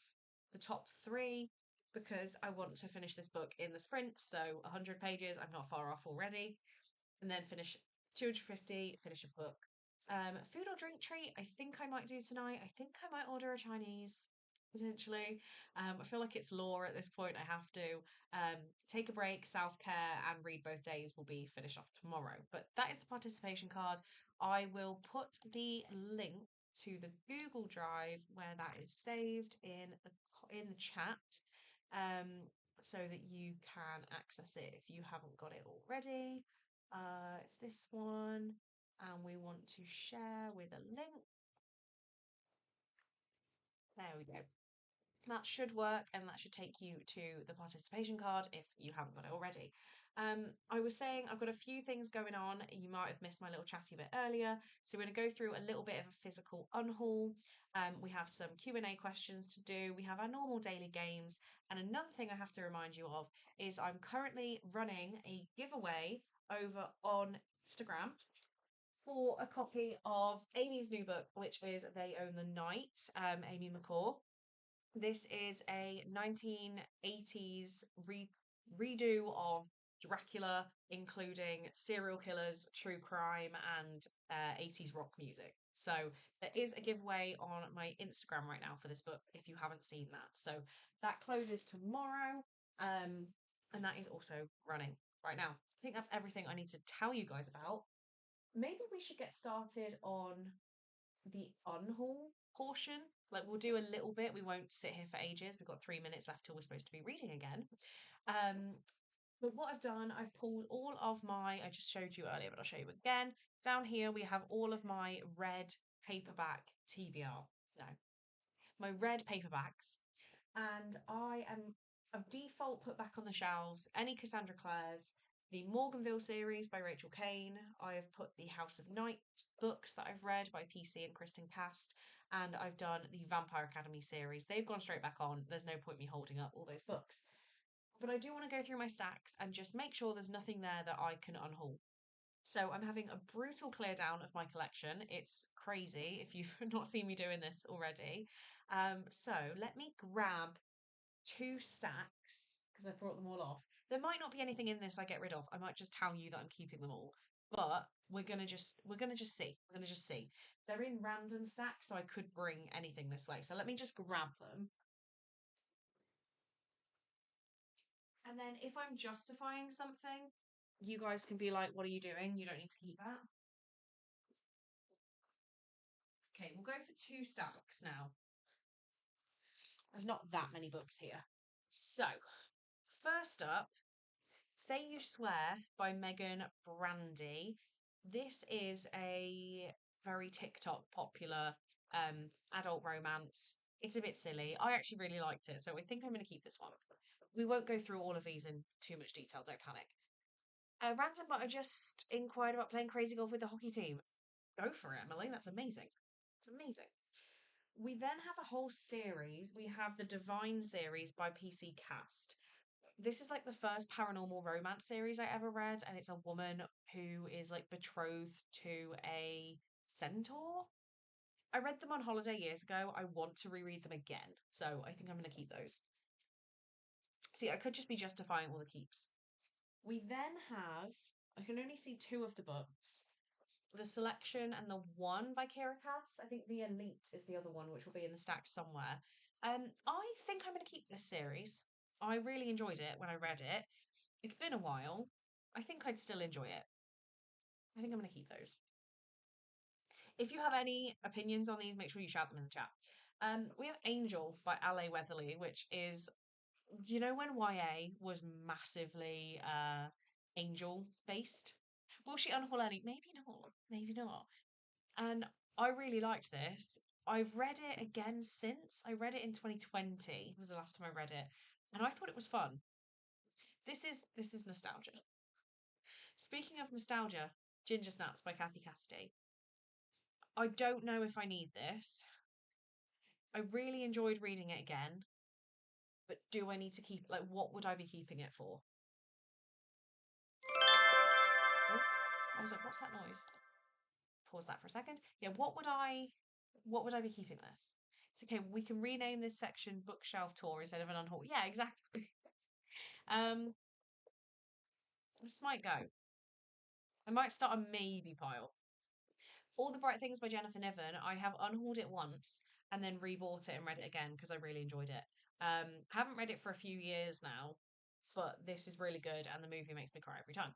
the top 3 because I want to finish this book in the sprint. So 100 pages, I'm not far off already. And then finish 250, finish a book. Food or drink treat, I think I might do tonight. I think I might order a Chinese, potentially. I feel like it's law at this point. I have to take a break, self-care, and read both days will be finished off tomorrow. But that is the participation card. I will put the link to the Google Drive where that is saved in the chat. So that you can access it if you haven't got it already. It's this one, and we want to share with a link. There we go. That should work, and that should take you to the participation card if you haven't got it already. I was saying I've got a few things going on. You might have missed my little chatty bit earlier, so we're going to go through a little bit of a physical unhaul. We have some Q&A questions to do. We have our normal daily games, and another thing I have to remind you of is I'm currently running a giveaway over on Instagram for a copy of Amy's new book, which is They Own the Night, Amy McCaw. This is a 1980s redo of Dracula, including serial killers, true crime, and 80s rock music. So there is a giveaway on my Instagram right now for this book if you haven't seen that. So that closes tomorrow, and that is also running right now. I think that's everything I need to tell you guys about. Maybe we should get started on the unhaul portion. Like we'll do a little bit. We won't sit here for ages. We've got 3 minutes left till we're supposed to be reading again. But what I've done, I've pulled all of my, I just showed you earlier, but I'll show you again. Down here, we have all of my red paperback TBR. No, my red paperbacks. And I've default put back on the shelves any Cassandra Clare's, the Morganville series by Rachel Kane. I have put the House of Night books that I've read by PC and Kristen Cast, and I've done the Vampire Academy series. They've gone straight back on. There's no point me holding up all those books. But I do want to go through my stacks and just make sure there's nothing there that I can unhaul. So I'm having a brutal clear down of my collection. It's crazy if you've not seen me doing this already. So let me grab 2 stacks because I brought them all off. There might not be anything in this I get rid of. I might just tell you that I'm keeping them all. But we're gonna just see. We're gonna just see. They're in random stacks, so I could bring anything this way. So let me just grab them. And then if I'm justifying something, you guys can be like, what are you doing? You don't need to keep that. Okay, we'll go for 2 stacks now. There's not that many books here. So, first up, Say You Swear by Megan Brandy. This is a very TikTok popular adult romance. It's a bit silly. I actually really liked it, so I think I'm going to keep this one. We won't go through all of these in too much detail, don't panic. Random, but I just inquired about playing crazy golf with the hockey team. Go for it, Emily. That's amazing. It's amazing. We then have a whole series. We have the Divine series by PC Cast. This is like the first paranormal romance series I ever read, and it's a woman who is like betrothed to a centaur. I read them on holiday years ago. I want to reread them again, so I think I'm going to keep those. See, I could just be justifying all the keeps. We then have, I can only see 2 of the books. The Selection and the One by Kira Cass. I think the Elite is the other one, which will be in the stack somewhere. I think I'm going to keep this series. I really enjoyed it when I read it. It's been a while. I think I'd still enjoy it. I think I'm going to keep those. If you have any opinions on these, make sure you shout them in the chat. We have Angel by Ale Weatherly, which is, you know, when YA was massively angel based. Will she unhaul any? Maybe not. Maybe not. And I really liked this. I've read it again since. I read it in 2020 was the last time I read it, and I thought it was fun. This is nostalgia. Speaking of nostalgia, Ginger Snaps by Kathy Cassidy. I don't know if I need this. I really enjoyed reading it again, but do I need to keep, like, what would I be keeping it for? Oh, I was like, what's that noise? Pause that for a second. Yeah, what would I be keeping this? It's okay. We can rename this section bookshelf tour instead of an unhaul. Yeah, exactly. Um, this might go. I might start a maybe pile. All the Bright Things by Jennifer Niven. I have unhauled it once and then rebought it and read it again because I really enjoyed it. Haven't read it for a few years now, but this is really good and the movie makes me cry every time.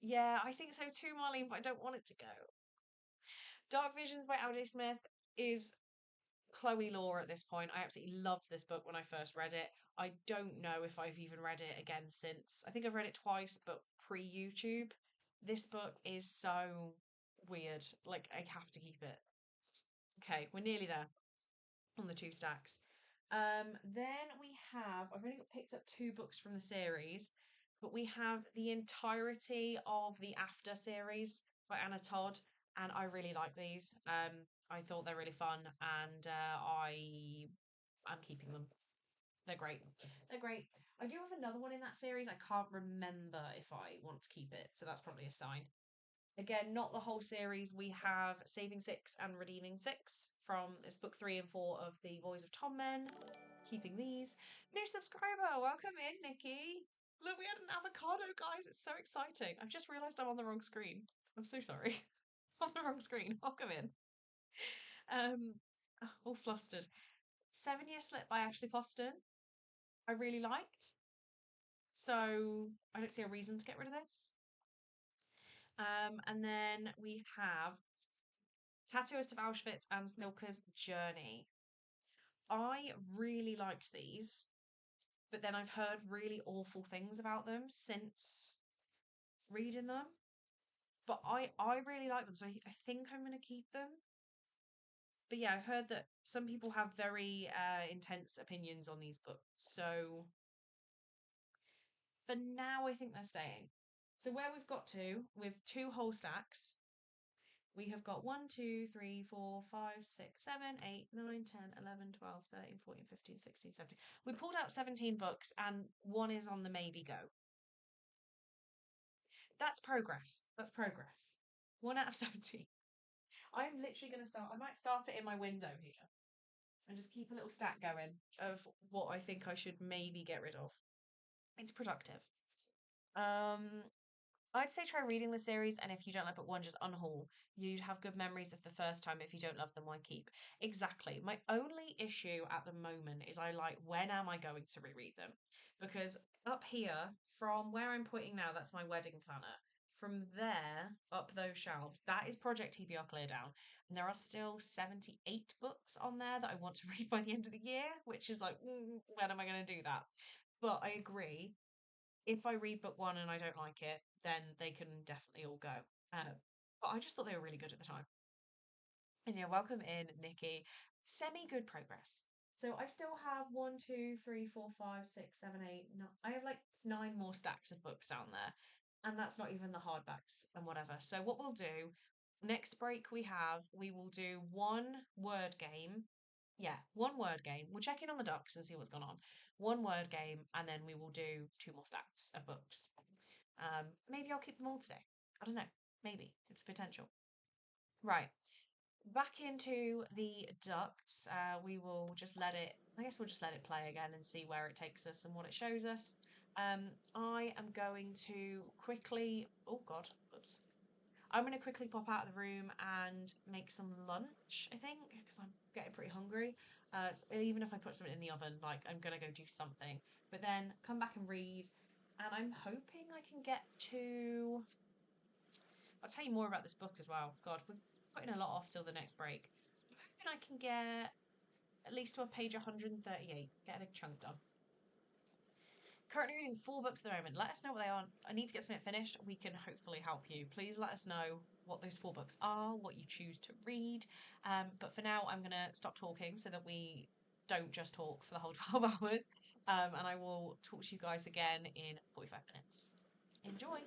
Yeah, I think so too, Marlene, but I don't want it to go. Dark Visions by LJ Smith is Chloe Law at this point. I absolutely loved this book when I first read it. I don't know if I've even read it again since. I think I've read it twice, but pre YouTube. This book is so weird. Like, I have to keep it. Okay, we're nearly there on the two stacks. Then we have, I've only picked up two books from the series, but we have the entirety of the After series by Anna Todd, and I really like these. I thought they're really fun, and I'm keeping them. They're great. They're great. I do have another one in that series. I can't remember if I want to keep it, so that's probably a sign. Again, not the whole series. We have Saving Six and Redeeming Six from it's book 3 and 4 of the Boys of Tom Men. Keeping these. New subscriber, welcome in, Nikki. Look, we had an avocado, guys. It's so exciting. I've just realised I'm on the wrong screen. I'm so sorry. On the wrong screen. Welcome in. All flustered. 7 Year Slip by Ashley Poston. I really liked. So I don't see a reason to get rid of this. And then we have Tattooist of Auschwitz and Snilka's Journey. I really liked these, but then I've heard really awful things about them since reading them. But I really like them, so I think I'm going to keep them. But yeah, I've heard that some people have very intense opinions on these books. So for now, I think they're staying. So where we've got to with two whole stacks, we have got 1, 2, 3, 4, 5, 6, 7, 8, 9, 10, 11, 12, 13, 14, 15, 16, 17. We pulled out 17 books and one is on the maybe go. That's progress. That's progress. 1 out of 17. I'm literally going to start, I might start it in my window here and just keep a little stack going of what I think I should maybe get rid of. It's productive. Um, I'd say try reading the series, and if you don't like book one, just unhaul. You'd have good memories of the first time. If you don't love them, why keep? Exactly. My only issue at the moment is I like, when am I going to reread them? Because up here, from where I'm pointing now, that's my wedding planner. From there, up those shelves, that is Project TBR Clear Down. And there are still 78 books on there that I want to read by the end of the year, which is like, when am I going to do that? But I agree if I read book one and I don't like it, then they can definitely all go. But I just thought they were really good at the time. And yeah, welcome in, Nikki. Semi good progress. So I still have 1, 2, 3, 4, 5, 6, 7, 8, 9. I have like 9 more stacks of books down there. And that's not even the hardbacks and whatever. So what we'll do, next break we will do one word game. Yeah, one word game. We'll check in on the ducks and see what's gone on. One word game, and then we will do 2 more stacks of books. Maybe I'll keep them all today. I don't know. Maybe. It's a potential. Right. Back into the ducts. We will just let it, I guess we'll just let it play again and see where it takes us and what it shows us. I am going to quickly, oh God, oops. I'm going to quickly pop out of the room and make some lunch, I think, because I'm getting pretty hungry. So even if I put something in the oven, like I'm going to go do something, but then come back and read. And I'm hoping I can get to, I'll tell you more about this book as well. God, we're putting a lot off till the next break. I'm hoping I can get at least to a page 138, get a big chunk done. Currently reading 4 books at the moment. Let us know what they are. I need to get something finished. We can hopefully help you. Please let us know what those 4 books are, what you choose to read. But for now, I'm going to stop talking so that we don't just talk for the whole 12 hours. And I will talk to you guys again in 45 minutes. Enjoy.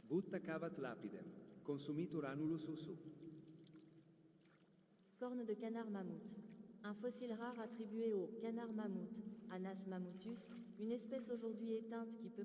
Butta cavat lapidem. Consumitur annulus usu. Corne de canard mammouth. Un fossile rare attribué au canard mammouth, Anas mammutus, une espèce aujourd'hui éteinte qui peut...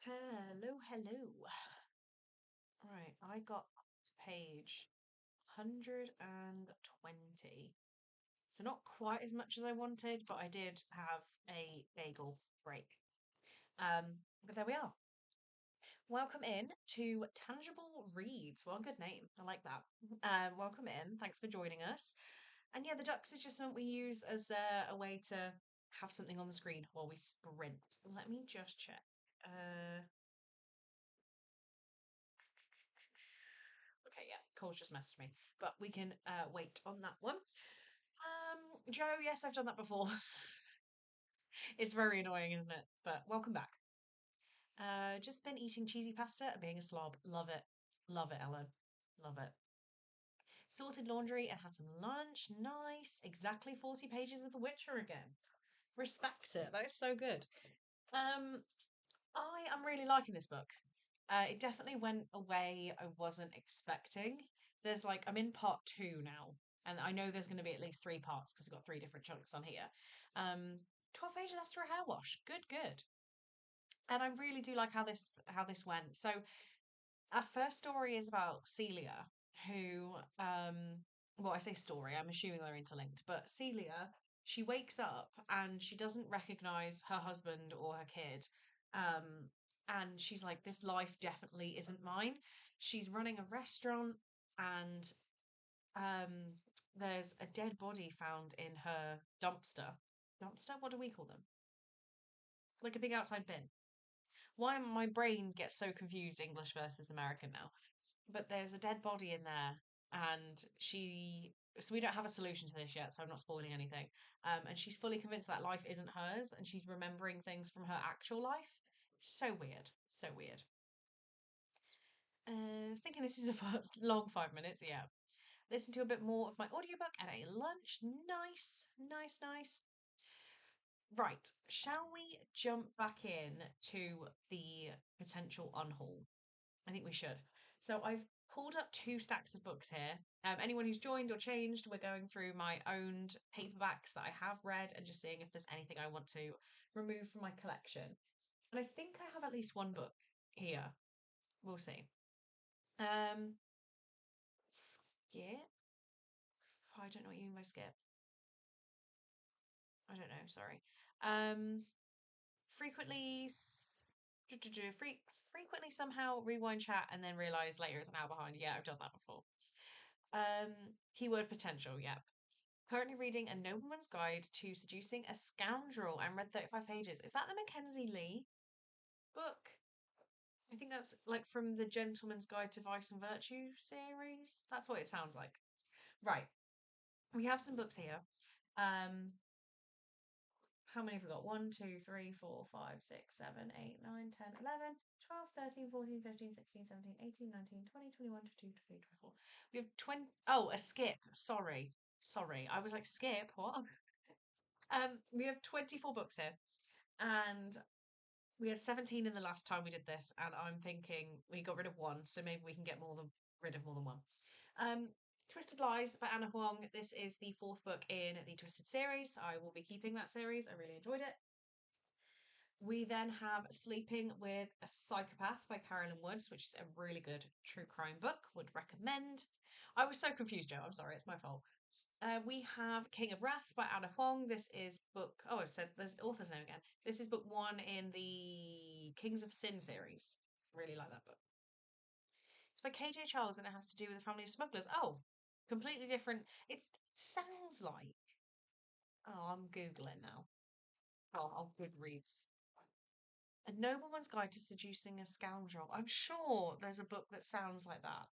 Hello, hello. Right, I got to page 120. So not quite as much as I wanted, but I did have a bagel break. But there we are. Welcome in to Tangible Reads. Well, good name. I like that. Welcome in. Thanks for joining us. And yeah, the ducks is just something we use as a way to have something on the screen while we sprint. Let me just check. Okay, yeah, Cole's just messaged me, but we can wait on that one. Joe, yes, I've done that before. It's very annoying, isn't it? But welcome back. Just been eating cheesy pasta and being a slob. Love it. Love it, Ellen. Love it. Sorted laundry and had some lunch. Nice. Exactly 40 pages of The Witcher again. Respect it. That is so good. I am really liking this book. It definitely went a way I wasn't expecting. There's like, I'm in part 2 now, and I know there's going to be at least 3 parts because we've got 3 different chunks on here. 12 pages after a hair wash. Good, good. And I really do like how this went. So our first story is about Celia, who well, I say story, I'm assuming they're interlinked, but Celia, she wakes up and she doesn't recognize her husband or her kid. And she's like, this life definitely isn't mine. She's running a restaurant and um there's a dead body found in her dumpster. Dumpster? What do we call them? Like a big outside bin. Why my brain gets so confused English versus American now? But there's a dead body in there, and so we don't have a solution to this yet, so I'm not spoiling anything. And she's fully convinced that life isn't hers, and she's remembering things from her actual life. So weird, so weird. Thinking this is a long 5 minutes. Yeah, listen to a bit more of my audiobook at a lunch. Nice, nice, nice. Right, shall we jump back in to the potential unhaul? I think we should. So I've pulled up 2 stacks of books here. Anyone who's joined or changed, we're going through my owned paperbacks that I have read and just seeing if there's anything I want to remove from my collection. And I think I have at least one book here. We'll see. Skip. I don't know what you mean by skip. I don't know. Sorry. Um, frequently. Frequently somehow rewind chat and then realize later it's an hour behind. Yeah, I've done that before. Keyword potential, yep. Currently reading A Nobleman's Guide to Seducing a Scoundrel and read 35 pages. Is that the Mackenzie Lee book? I think that's like from the Gentleman's Guide to Vice and Virtue series. That's what it sounds like. Right. We have some books here. How many have we got? 1, 2, 3, 4, 5, 6, 7, 8, 9, 10, 11, 12, 13, 14, 15, 16, 17, 18, 19, 20, 21, 22, 23, 24. We have 20. Oh, a skip. Sorry. Sorry. I was like, skip? What? We have 24 books here. And we had 17 in the last time we did this. And I'm thinking we got rid of one. So maybe we can get rid of more than one. Twisted Lies by Anna Huang. This is the 4th book in the Twisted series. I will be keeping that series. I really enjoyed it. We then have Sleeping with a Psychopath by Carolyn Woods, which is a really good true crime book. Would recommend. I was so confused, Joe. I'm sorry. It's my fault. We have King of Wrath by Anna Huang. This is book. Oh, I've said there's author's name again. This is book 1 in the Kings of Sin series. Really like that book. It's by KJ Charles and it has to do with a family of smugglers. Oh, completely different. It sounds like. Oh, I'm Googling now. Oh, I'll Goodreads. A Nobleman's Guide to Seducing a Scoundrel. I'm sure there's a book that sounds like that.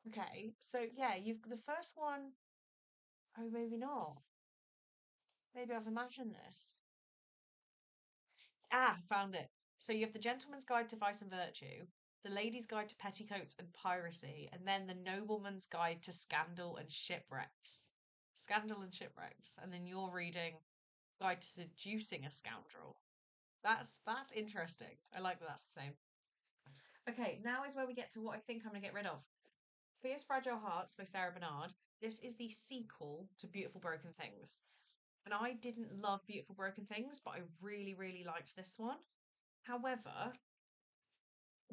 Okay, so yeah, you've the first one. Oh, maybe not. Maybe I've imagined this. Ah, found it. So you have the Gentleman's Guide to Vice and Virtue, the Lady's Guide to Petticoats and Piracy, and then the Nobleman's Guide to Scandal and Shipwrecks. Scandal and Shipwrecks, and then you're reading Guide to Seducing a Scoundrel. That's interesting. I like that that's the same. Okay, now is where we get to what I think I'm gonna get rid of. Fierce Fragile Hearts by Sarah Bernard. This is the sequel to Beautiful Broken Things. And I didn't love Beautiful Broken Things, but I really, really liked this one. However,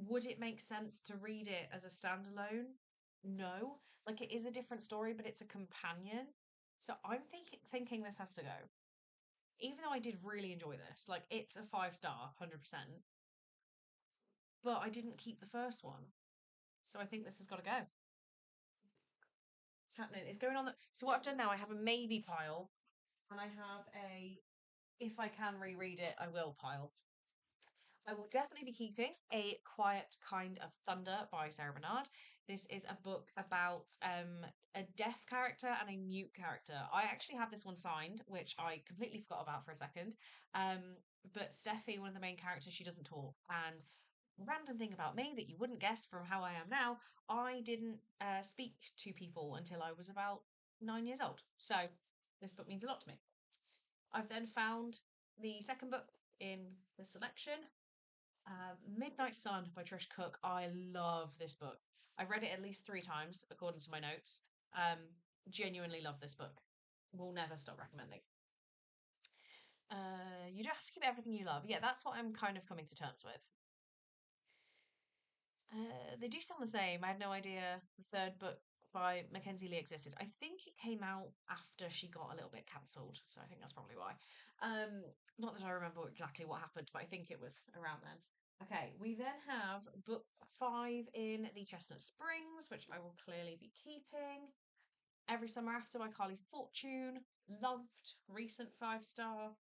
would it make sense to read it as a standalone? No. Like it is a different story, but it's a companion. So I'm thinking this has to go. Even though I did really enjoy this, like it's a 5-star, 100%, but I didn't keep the first one. So I think this has got to go. It's happening. It's going on the. So what I've done now, I have a maybe pile, and I have a if I can reread it, I will pile. I will definitely be keeping A Quiet Kind of Thunder by Sarah Bernard. This is a book about a deaf character and a mute character. I actually have this one signed, which I completely forgot about for a second. But Steffi, one of the main characters, she doesn't talk. And random thing about me that you wouldn't guess from how I am now, I didn't speak to people until I was about 9 years old. So this book means a lot to me. I've then found the second book in the selection, Midnight Sun by Trish Cook. I love this book. I've read it at least 3 times, according to my notes. Um, Genuinely love this book. Will never stop recommending. You don't have to keep everything you love. Yeah, that's what I'm kind of coming to terms with. They do sound the same. I had no idea the third book by Mackenzie Lee existed. I think it came out after she got a little bit cancelled, so I think that's probably why. Not that I remember exactly what happened, but I think it was around then. Okay, we then have book 5 in the Chestnut Springs, which I will clearly be keeping. Every Summer After by Carly Fortune. Loved, recent 5-star.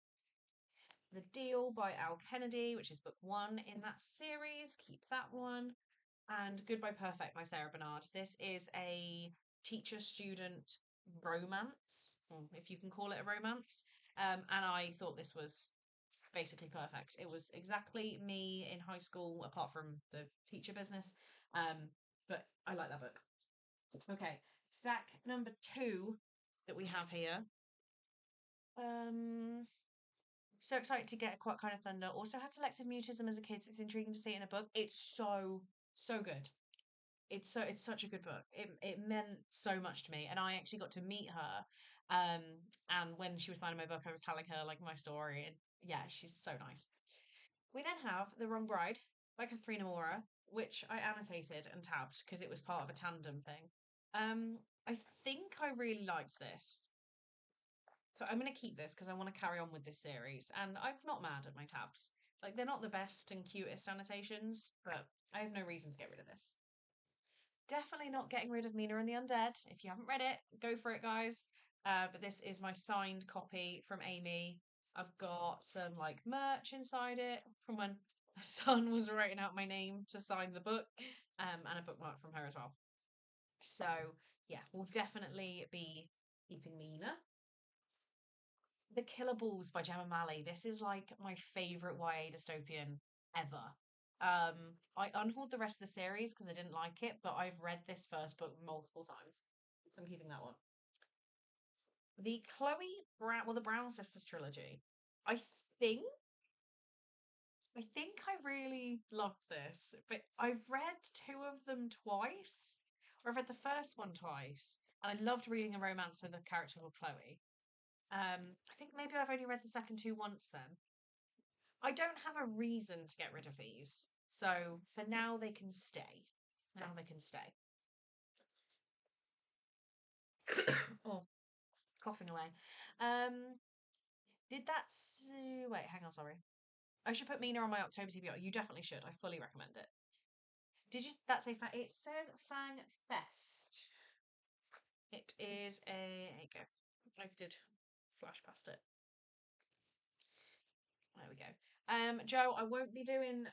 The Deal by Al Kennedy, which is book 1 in that series. Keep that one. And Goodbye Perfect by Sarah Bernard. This is a teacher student romance, if you can call it a romance. And I thought this was basically perfect. It was exactly me in high school, apart from the teacher business. But I like that book. Okay, stack number 2 that we have here. So excited to get Quite Kind of Thunder. Also had selective mutism as a kid. So it's intriguing to see it in a book. It's so good. It's such a good book. It meant so much to me, and I actually got to meet her. And when she was signing my book, I was telling her like my story, and yeah, she's so nice. We then have The Wrong Bride by Katharina Mora, which I annotated and tabbed because it was part of a tandem thing. I think I really liked this. So I'm going to keep this because I want to carry on with this series, and I'm not mad at my tabs. Like they're not the best and cutest annotations, but I have no reason to get rid of this. Definitely not getting rid of Mina and the Undead. If you haven't read it, go for it, guys. But this is my signed copy from Amy. I've got some like merch inside it from when my son was writing out my name to sign the book, and a bookmark from her as well. So yeah, we'll definitely be keeping Mina. The Killer Balls by Gemma Malley. This is like my favourite YA dystopian ever. I unhauled the rest of the series because I didn't like it, but I've read this first book multiple times, so I'm keeping that one. The Chloe Brown, well, the Brown Sisters trilogy. I think, I think I really loved this, but I've read 2 of them twice, or I've read the first one twice, and I loved reading a romance with a character called Chloe. I think maybe I've only read the second 2 once then. I don't have a reason to get rid of these. So for now, they can stay. Now they can stay. Oh, coughing away. Did that. Wait, hang on, sorry. I should put Mina on my October TBR. You definitely should. I fully recommend it. Did you. That say. It says Fang Fest. It is a. There you go. I did flash past it. There we go. Joe, I won't be doing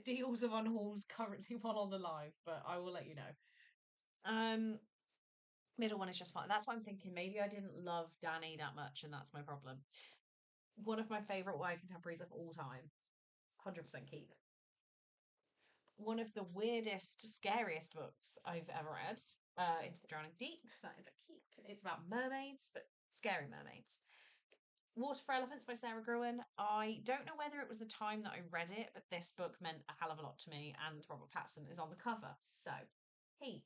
deals of unhauls currently while on the live, but I will let you know. Middle one is just fine. That's why I'm thinking maybe I didn't love Danny that much, and that's my problem. One of my favourite YA contemporaries of all time. 100% keep. One of the weirdest, scariest books I've ever read. Into the Drowning Deep. That is a keep. It's about mermaids, but scary mermaids. Water for Elephants by Sarah Gruen. I don't know whether it was the time that I read it, but this book meant a hell of a lot to me, and Robert Pattinson is on the cover. So, keep.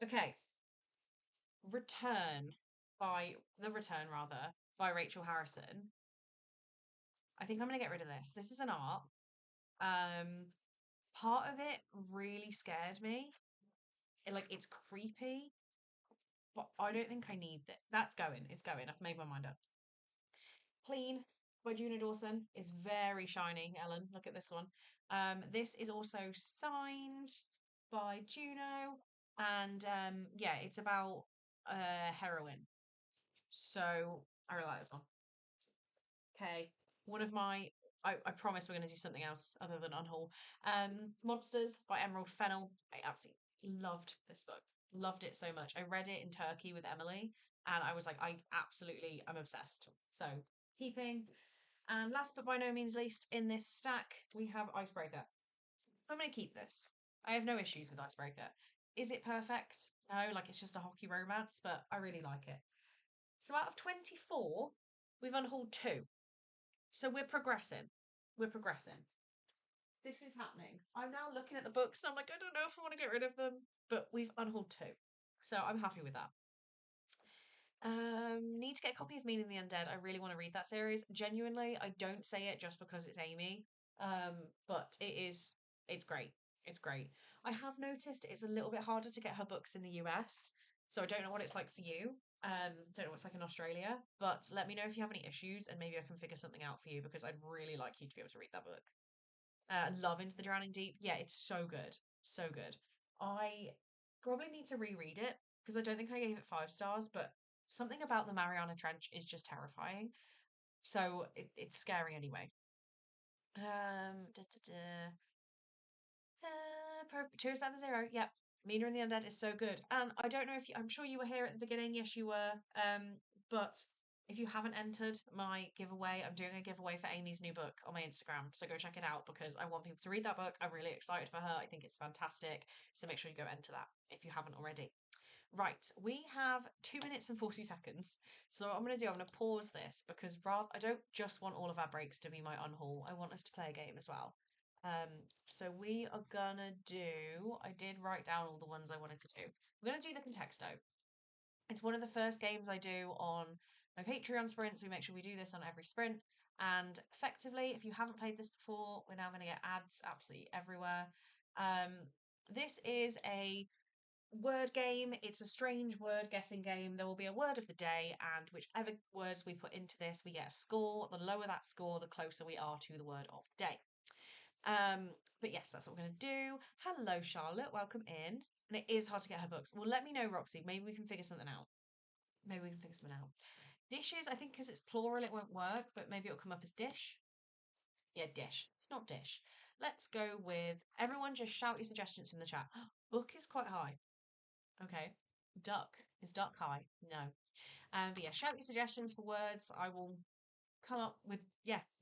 Okay. Return by The Return rather by Rachel Harrison. I think I'm gonna get rid of this. This is an art. Part of it really scared me. It's creepy, but I don't think I need that. That's going. It's going. I've made my mind up. Clean by Juno Dawson is very shiny, Ellen. Look at this one. This is also signed by Juno, and yeah, it's about heroin. So I really like this one. Okay, one of my I promise we're going to do something else other than unhaul. Monsters by Emerald Fennell. I absolutely loved this book. Loved it so much. I read it in Turkey with Emily, and I was like, I'm obsessed. So keeping. And last but by no means least, in this stack, we have Icebreaker. I'm going to keep this. I have no issues with Icebreaker. Is it perfect? No, like it's just a hockey romance, but I really like it. So out of 24, we've unhauled 2. So we're progressing. We're progressing. This is happening. I'm now looking at the books and I'm like, I don't know if I want to get rid of them, but we've unhauled 2. So I'm happy with that. Need to get a copy of Meaning the Undead. I really want to read that series. Genuinely, I don't say it just because it's Amy. But it's great. It's great. I have noticed it's a little bit harder to get her books in the US. So I don't know what it's like for you. Don't know what it's like in Australia, but let me know if you have any issues and maybe I can figure something out for you because I'd really like you to be able to read that book. Love Into the Drowning Deep. Yeah, it's so good. So good. I probably need to reread it because I don't think I gave it 5 stars, but something about the Mariana Trench is just terrifying. So it's scary anyway. Da, da, da. Cheers by the Zero. Yep. Mina and the Undead is so good. And I don't know if I'm sure you were here at the beginning. Yes, you were. But if you haven't entered my giveaway, I'm doing a giveaway for Amy's new book on my Instagram. So go check it out because I want people to read that book. I'm really excited for her. I think it's fantastic. So make sure you go enter that if you haven't already. Right, we have 2 minutes and 40 seconds. So what I'm going to do, I'm going to pause this because I don't just want all of our breaks to be my unhaul. I want us to play a game as well. So we are gonna do. I did write down all the ones I wanted to do. We're gonna do the Contexto. It's one of the first games I do on my Patreon sprints. We make sure we do this on every sprint. And effectively, if you haven't played this before, we're now going to get ads absolutely everywhere. This is a word game. It's a strange word guessing game. There will be a word of the day, and whichever words we put into this, we get a score. The lower that score, the closer we are to the word of the day. But yes, that's what we're going to do. Hello, Charlotte. Welcome in. And it is hard to get her books. Well, let me know, Roxy. Maybe we can figure something out. Maybe we can figure something out. Dishes, I think because it's plural, it won't work, but maybe it'll come up as dish. Yeah, dish. It's not dish. Let's go with everyone just shout your suggestions in the chat. Book is quite high. Okay. Duck. Is duck high? No. But yeah, shout your suggestions for words. I will come up with,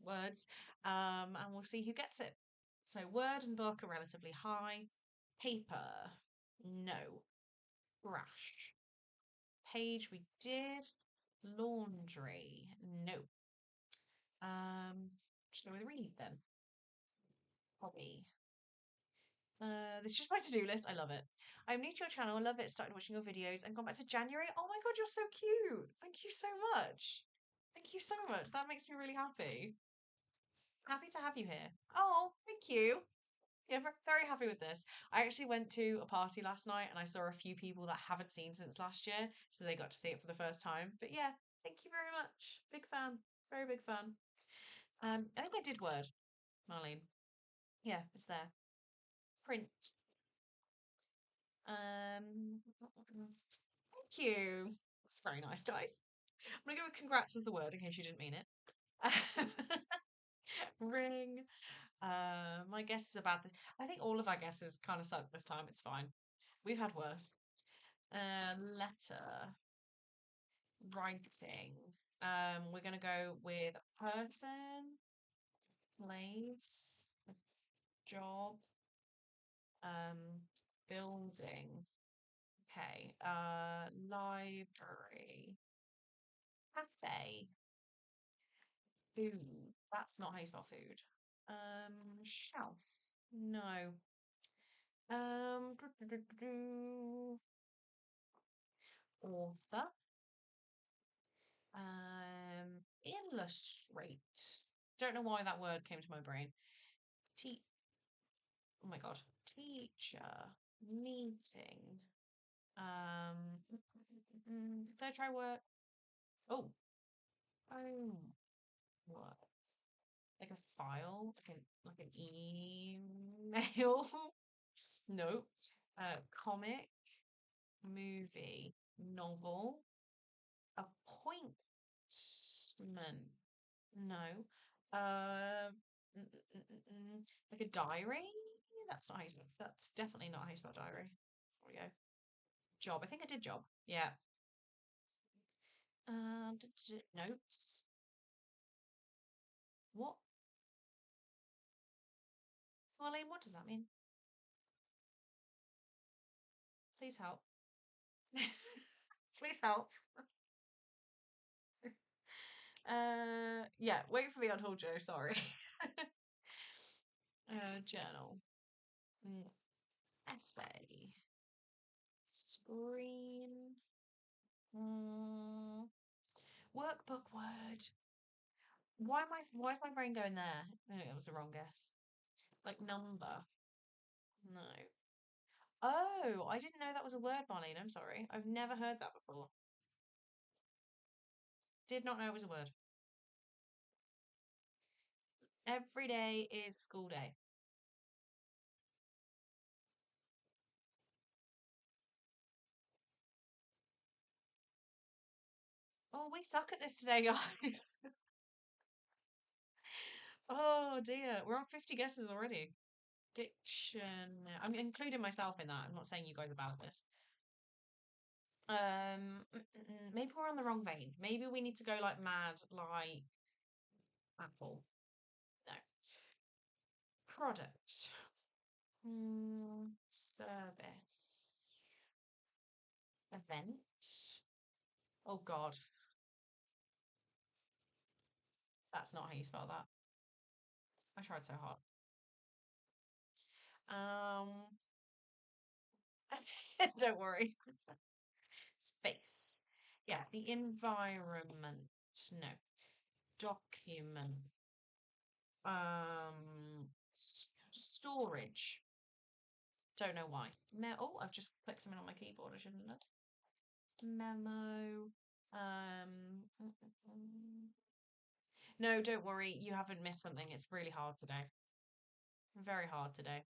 words. And we'll see who gets it. So word and book are relatively high. Paper. No. Brush. Page we did. Laundry. No. Should I go with read then? Hobby. This is just my to-do list. I love it. I'm new to your channel. I love it. Started watching your videos and gone back to January. Oh my god, you're so cute. Thank you so much. Thank you so much. That makes me really happy. Happy to have you here. Oh, thank you. Yeah, very happy with this. I actually went to a party last night and I saw a few people that I haven't seen since last year, so they got to see it for the first time. But yeah, thank you very much. Big fan. Very big fan. I think I did word, Marlene. Yeah, it's there. Print. Thank you. It's very nice, guys. I'm gonna go with congrats as the word in case you didn't mean it. Ring. My guess is about this. I think all of our guesses kind of suck this time. It's fine. We've had worse. Letter. Writing. We're gonna go with person, place, job, building. Okay. Library. Cafe. Food. That's not how you spell food. Shelf. No. Do, do, do, do, do. Author. Illustrate. Don't know why that word came to my brain. Oh my god. Teacher meeting. Third try work. Oh. Oh. What? Like a file? Like an email? No. Comic, movie, novel, appointment. No. Like a diary? That's not how you spell. That's definitely not how you spell diary. There we go. Job. I think I did job. Yeah. Notes. What? Marlene, what does that mean? Please help. Please help. Yeah, wait for the unhaul Joe, sorry. Journal. Essay. Screen. Workbook word. Why is my brain going there? No, it was a wrong guess. Like number. No. Oh, I didn't know that was a word, Marlene. I'm sorry. I've never heard that before. Did not know it was a word. Every day is school day. Oh, we suck at this today, guys. Oh dear. We're on 50 guesses already. Diction. I'm including myself in that. I'm not saying you guys are bad at this. Maybe we're on the wrong vein. Maybe we need to go like mad, like Apple. No. Product. Service. Event. Oh God, that's not how you spell that. I tried so hard. Um, don't worry. Space. Yeah, the environment. No. Document. Storage. Don't know why. Oh, I've just clicked something on my keyboard. I shouldn't have. Memo. No, don't worry. You haven't missed something. It's really hard today. Very hard today.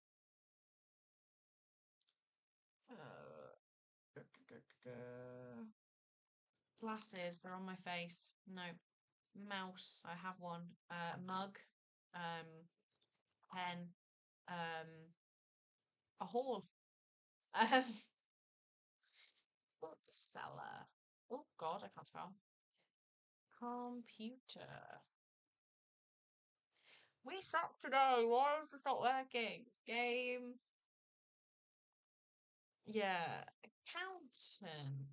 Glasses, they're on my face. No. Mouse, I have one. Mug, um, pen, a haul. Um, bookseller. Oh God, I can't spell. Computer. We suck today. Why is this not working? Game. Yeah. Accountant.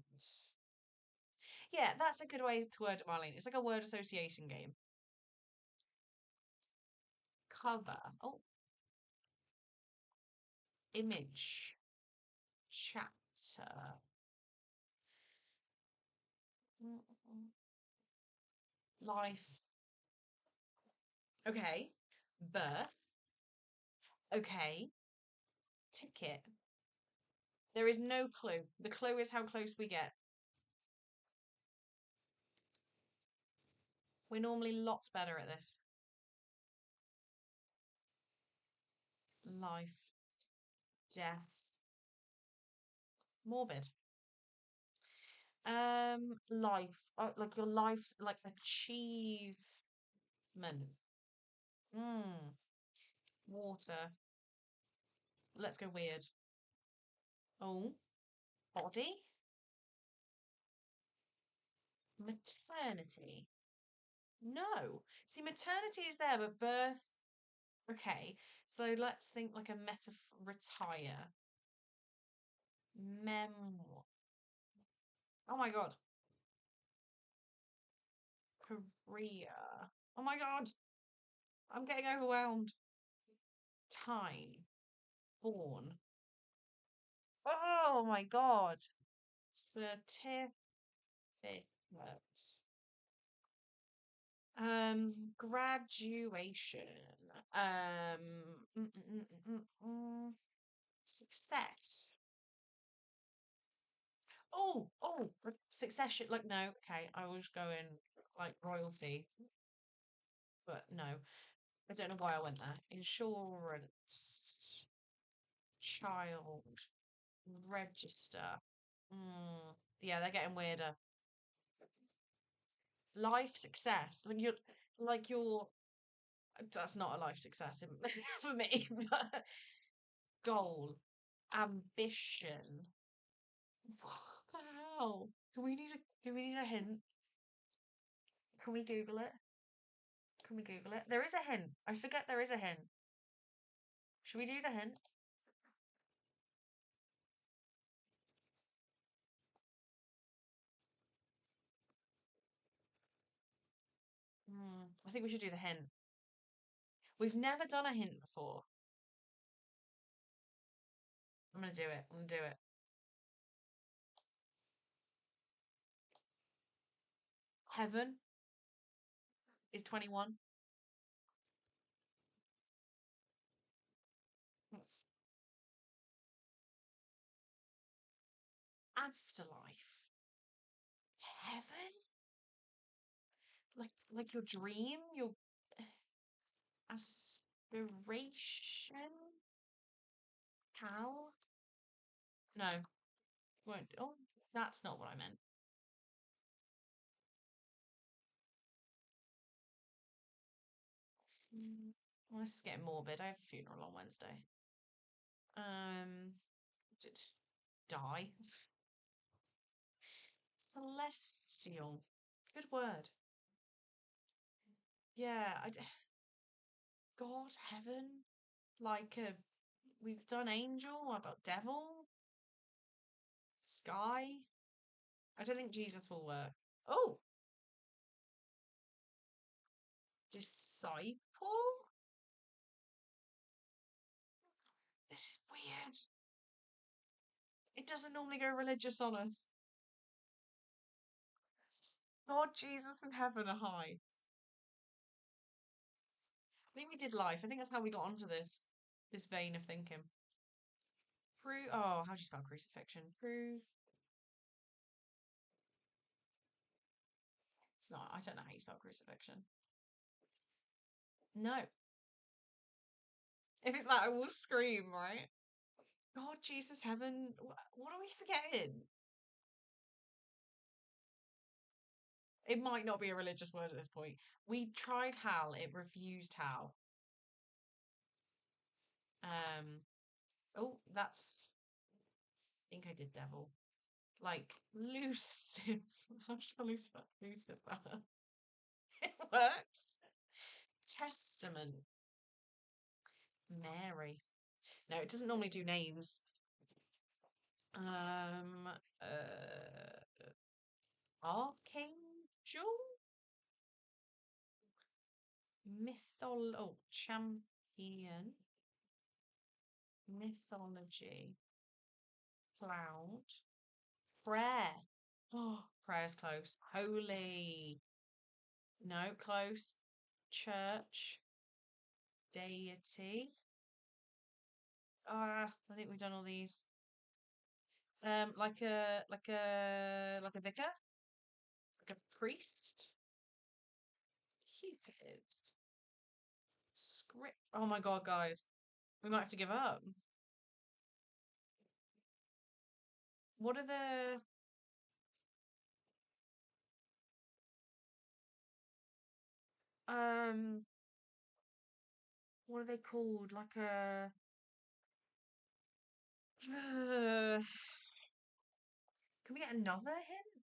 Yeah, that's a good way to word it, Marlene. It's like a word association game. Cover. Oh, image. Chapter. Life. Okay. Birth. Okay. Ticket. There is no clue. The clue is how close we get. We're normally lots better at this. Life. Death. Morbid. Life. Like your life's like achievement. Water. Let's go weird. Oh, body. Maternity. No. See, maternity is there, but birth. Okay. So let's think like a metaphor. Retire. Memoir. Oh my God. Career. Oh my God. I'm getting overwhelmed. Time. Born. Oh my God. Certificate. Graduation. Um, mm, mm, mm, mm, mm. Success. Succession. Like, no, okay, I was going like royalty, but no, I don't know why I went there. Insurance, child, register. Mm, yeah, they're getting weirder. Life success. Like you're. That's not a life success for me, but goal, ambition. What the hell? Do we need a hint? Can we Google it? Can we Google it? There is a hint. I forget there is a hint. Should we do the hint? I think we should do the hint. We've never done a hint before. I'm gonna do it. I'm gonna do it. Heaven is 21. That's afterlife. Heaven? Like your dream? Your aspiration? Hal? No, won't. Oh, that's not what I meant. Well, this is getting morbid. I have a funeral on Wednesday. Did die. Celestial. Good word. Yeah, God, heaven. Like we've done angel. What about devil? Sky. I don't think Jesus will work. Oh, disciple. This is weird. It doesn't normally go religious on us. God, Jesus, and heaven are high. I think we did life. I think that's how we got onto this vein of thinking. How do you spell crucifixion? It's not. I don't know how you spell crucifixion. No. If it's that, I will scream, right? God, Jesus, heaven. What are we forgetting? It might not be a religious word at this point. We tried Hal. It refused Hal. Um. Oh, that's. I think I did devil. Like Lucifer. How spell Lucifer? Lucifer. It works. Testament. Mary. No, it doesn't normally do names. Um, Archangel? Champion. Mythology. Cloud. Prayer. Oh, prayer's close. Holy. No, close. Church. Deity. I think we've done all these. Like a vicar? Like a priest? Cupid. Script. Oh my god, guys. We might have to give up. What are um what are they called? Like a can we get another hint?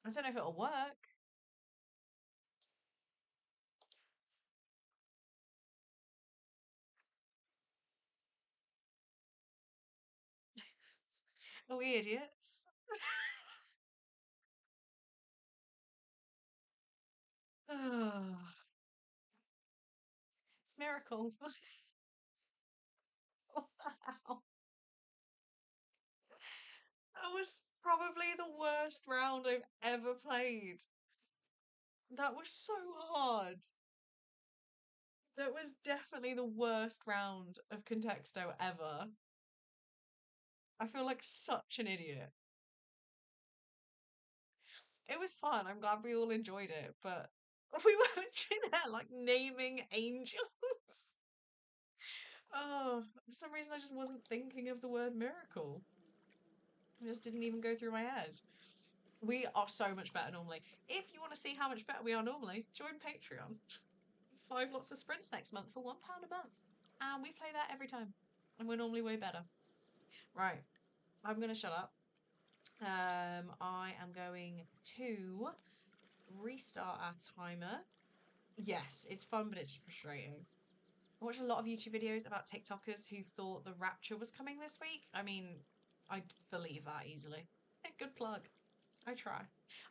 I don't know if it'll work. Are we idiots? It's miracle. What the hell? That was probably the worst round I've ever played. That was so hard. That was definitely the worst round of Contexto ever. I feel like such an idiot. It was fun. I'm glad we all enjoyed it, but we were literally there like naming angels. Oh, for some reason I just wasn't thinking of the word miracle. It just didn't even go through my head. We are so much better normally. If you want to see how much better we are normally, join Patreon. 5 lots of sprints next month for £1 a month. And we play that every time. And we're normally way better. Right. I'm going to shut up. I am going to restart our timer. Yes, it's fun, but it's frustrating. I watched a lot of YouTube videos about TikTokers who thought the rapture was coming this week. I mean, I'd believe that easily. Good plug. I try.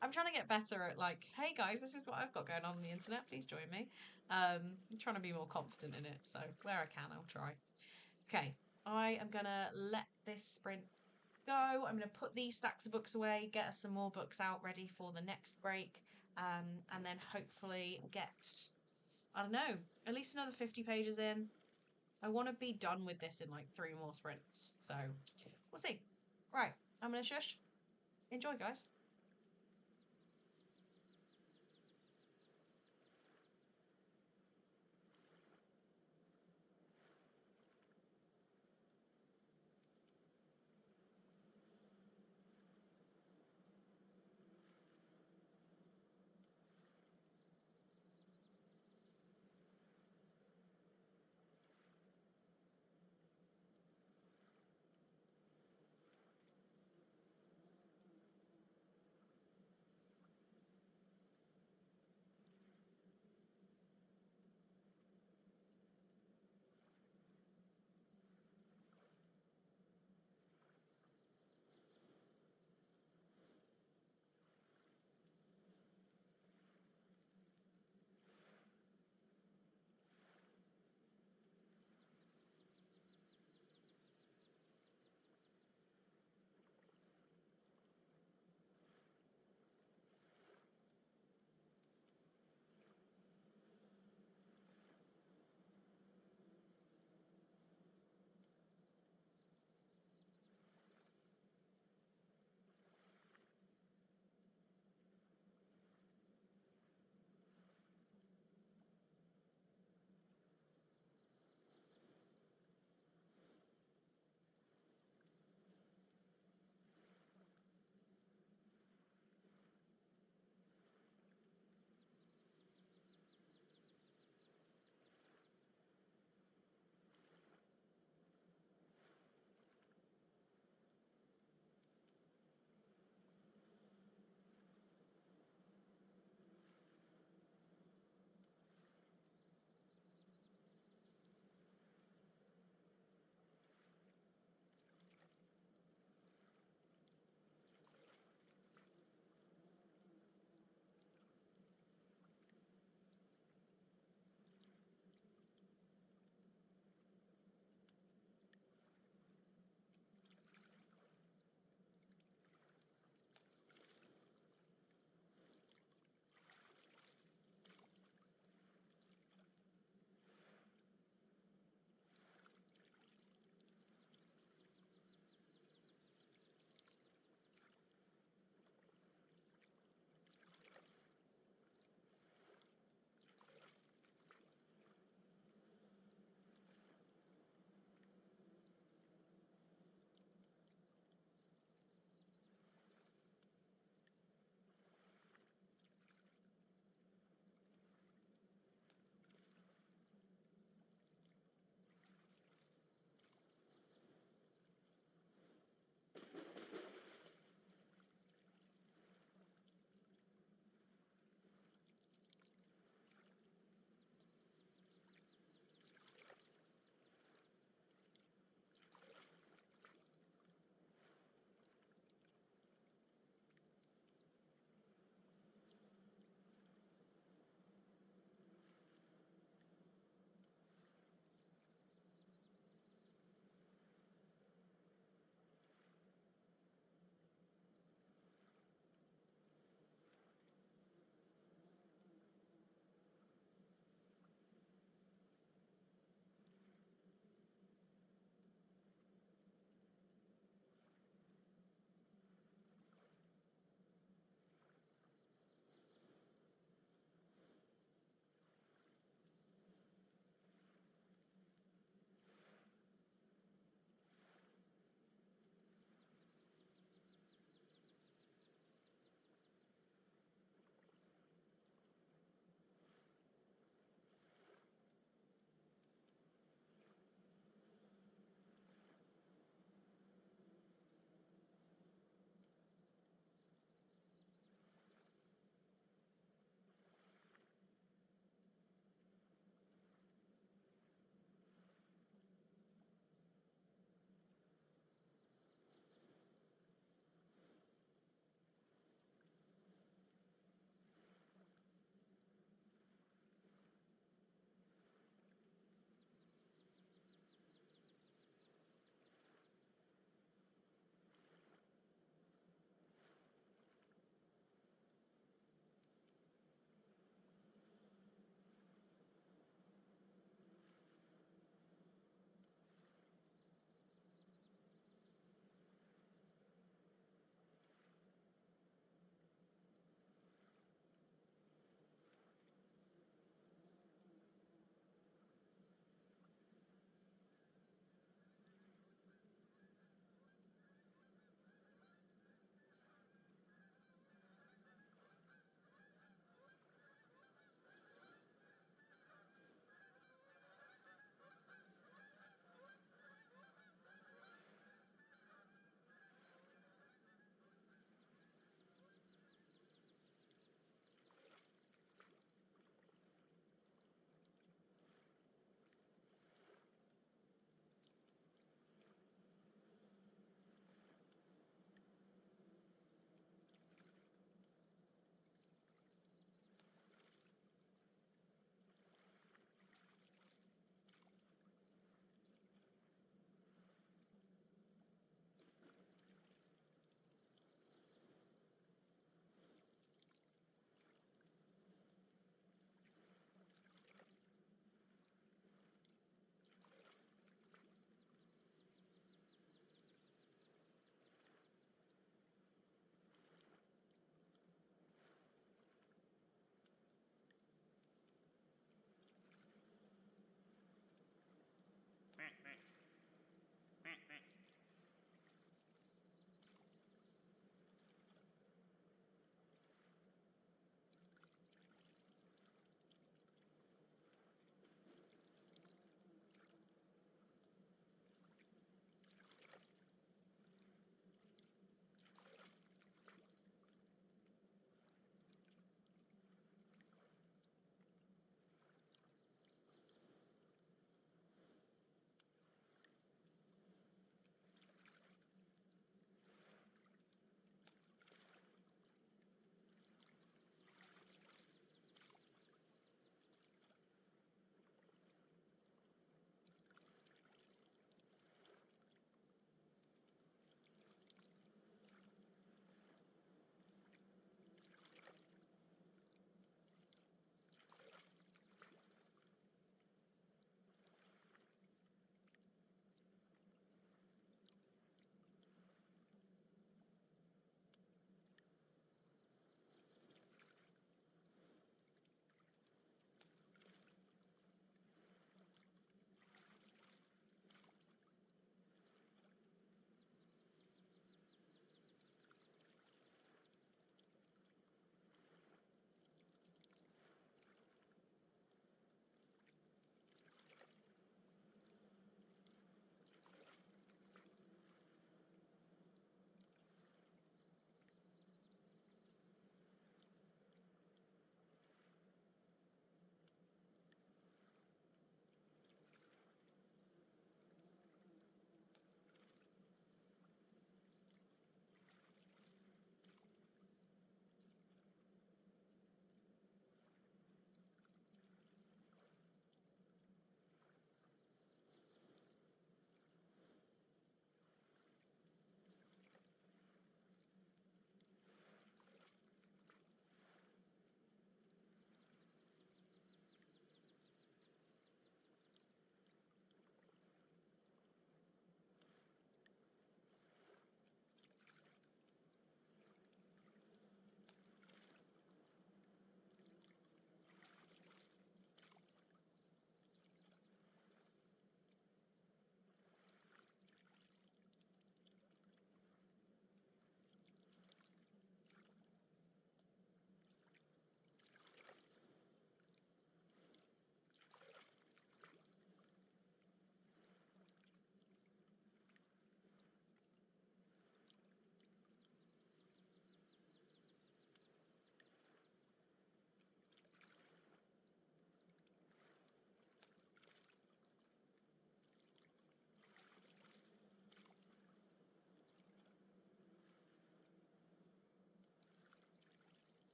I'm trying to get better at like, hey guys, this is what I've got going on the internet. Please join me. I'm trying to be more confident in it. So where I can, I'll try. Okay, I am gonna let this sprint go. I'm gonna put these stacks of books away, get us some more books out ready for the next break, and then hopefully get, I don't know, at least another 50 pages in. I want to be done with this in like 3 more sprints. So we'll see. Right, I'm gonna shush. Enjoy, guys.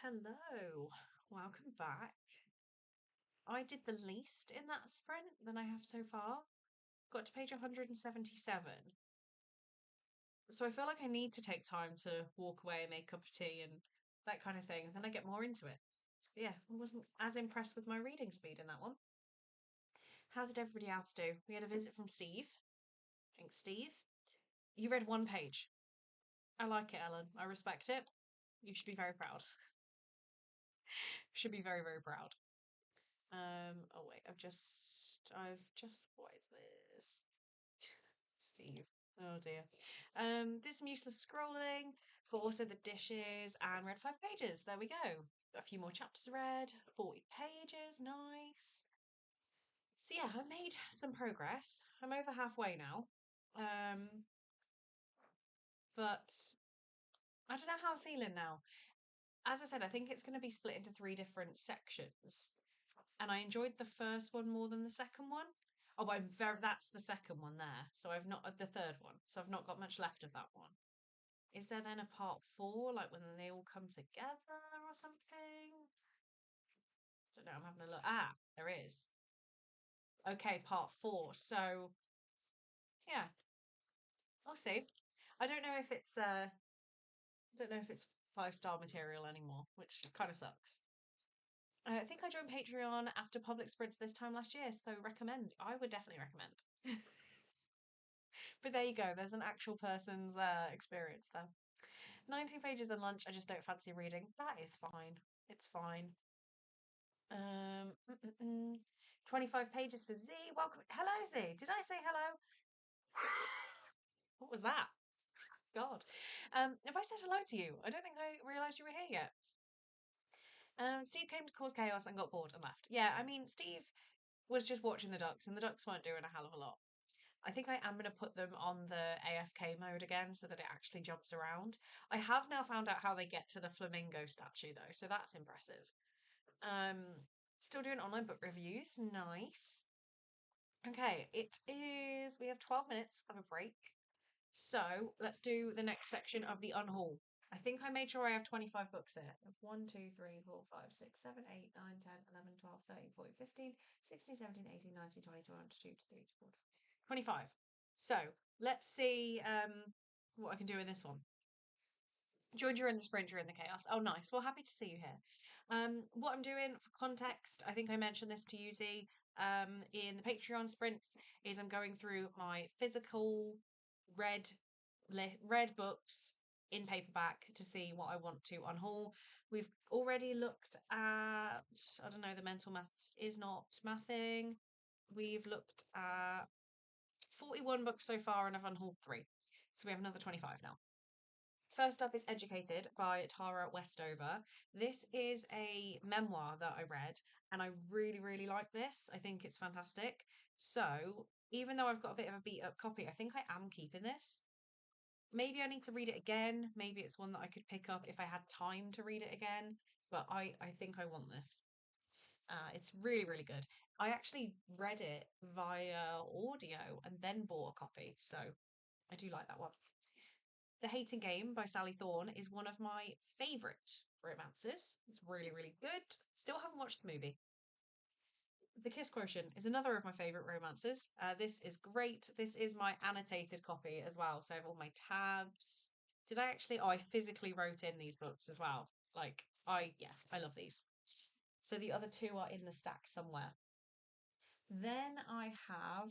Hello, welcome back. I did the least in that sprint than I have so far. Got to page 177. So I feel like I need to take time to walk away, make a cup of tea, and that kind of thing. And then I get more into it. But yeah, I wasn't as impressed with my reading speed in that one. How did everybody else do? We had a visit from Steve. Thanks, Steve. You read one page. I like it, Ellen. I respect it. You should be very proud. Should be very, very proud. Oh wait, I've just, what is this? Steve. Oh dear. Did some useless scrolling, but also the dishes and read 5 pages. There we go. Got a few more chapters read, 40 pages, nice. So yeah, I've made some progress. I'm over halfway now. But I don't know how I'm feeling now. As I said, I think it's going to be split into 3 different sections. And I enjoyed the first one more than the second one. Oh, but that's the second one there. So I've not the third one. So I've not got much left of that one. Is there then a part 4, like when they all come together or something? Don't know. I'm having a look. Ah, there is. Okay, part 4. So yeah, I'll see. I don't know if it's 5-star material anymore, which kind of sucks. I think I joined Patreon after public sprints this time last year, so recommend. I would definitely recommend. But there you go. There's an actual person's experience there. 19 pages and lunch. I just don't fancy reading. That is fine. It's fine. 25 pages for Z. Welcome. Hello, Z. Did I say hello? What was that? God. If I said hello to you, I don't think I realised you were here yet. Steve came to cause chaos and got bored and left. Yeah, I mean, Steve was just watching the ducks, and the ducks weren't doing a hell of a lot. I think I am going to put them on the AFK mode again so that it actually jumps around. I have now found out how they get to the flamingo statue though, so that's impressive. Still doing online book reviews. Nice. Okay, we have 12 minutes of a break. So let's do the next section of the unhaul. I think I made sure I have 25 books here. 1, 2, 3, 4, 5, 6, 7, 8, 9, 10, 11, 12, 13, 14, 15, 16, 17, 18, 19, 20, 21, 22, 23, 24, 25. So let's see what I can do in this one. Joined you in the sprint during the chaos. Oh, nice. Well, happy to see you here. What I'm doing for context, I think I mentioned this to you, Z, in the Patreon sprints, is I'm going through my physical read books in paperback to see what I want to unhaul. We've already looked at, I don't know, the mental maths is not mathing. We've looked at 41 books so far and I've unhauled 3. So we have another 25 now. First up is Educated by Tara Westover. This is a memoir that I read, and I really, really like this. I think it's fantastic. So, even though I've got a bit of a beat up copy, I think I am keeping this. Maybe I need to read it again. Maybe it's one that I could pick up if I had time to read it again. But I think I want this. It's really, really good. I actually read it via audio and then bought a copy. So, I do like that one. The Hating Game by Sally Thorne is one of my favourite romances. It's really, really good. Still haven't watched the movie. The Kiss Quotient is another of my favourite romances. This is great. This is my annotated copy as well. So I have all my tabs. Did I actually? Oh, I physically wrote in these books as well. I love these. So the other 2 are in the stack somewhere. Then I have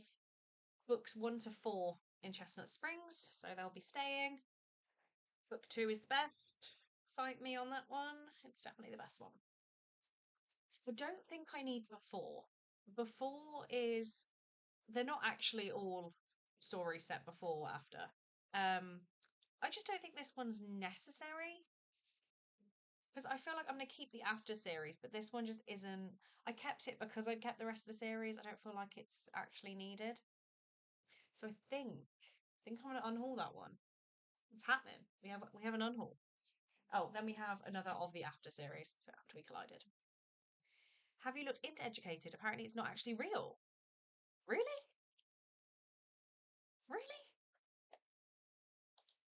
books 1 to 4 in Chestnut Springs. So they'll be staying. Book 2 is the best. Fight me on that one. It's definitely the best one. I don't think I need before. Before is they're not actually all stories set before or after. I just don't think this one's necessary because I feel like I'm going to keep the after series, but this one just isn't. I kept it because I kept the rest of the series. I don't feel like it's actually needed. So I think I'm going to unhaul that one. It's happening. We have an unhaul. Oh, then we have another of the After series, so After We Collided. Have you looked into Educated? Apparently it's not actually real. Really? Really?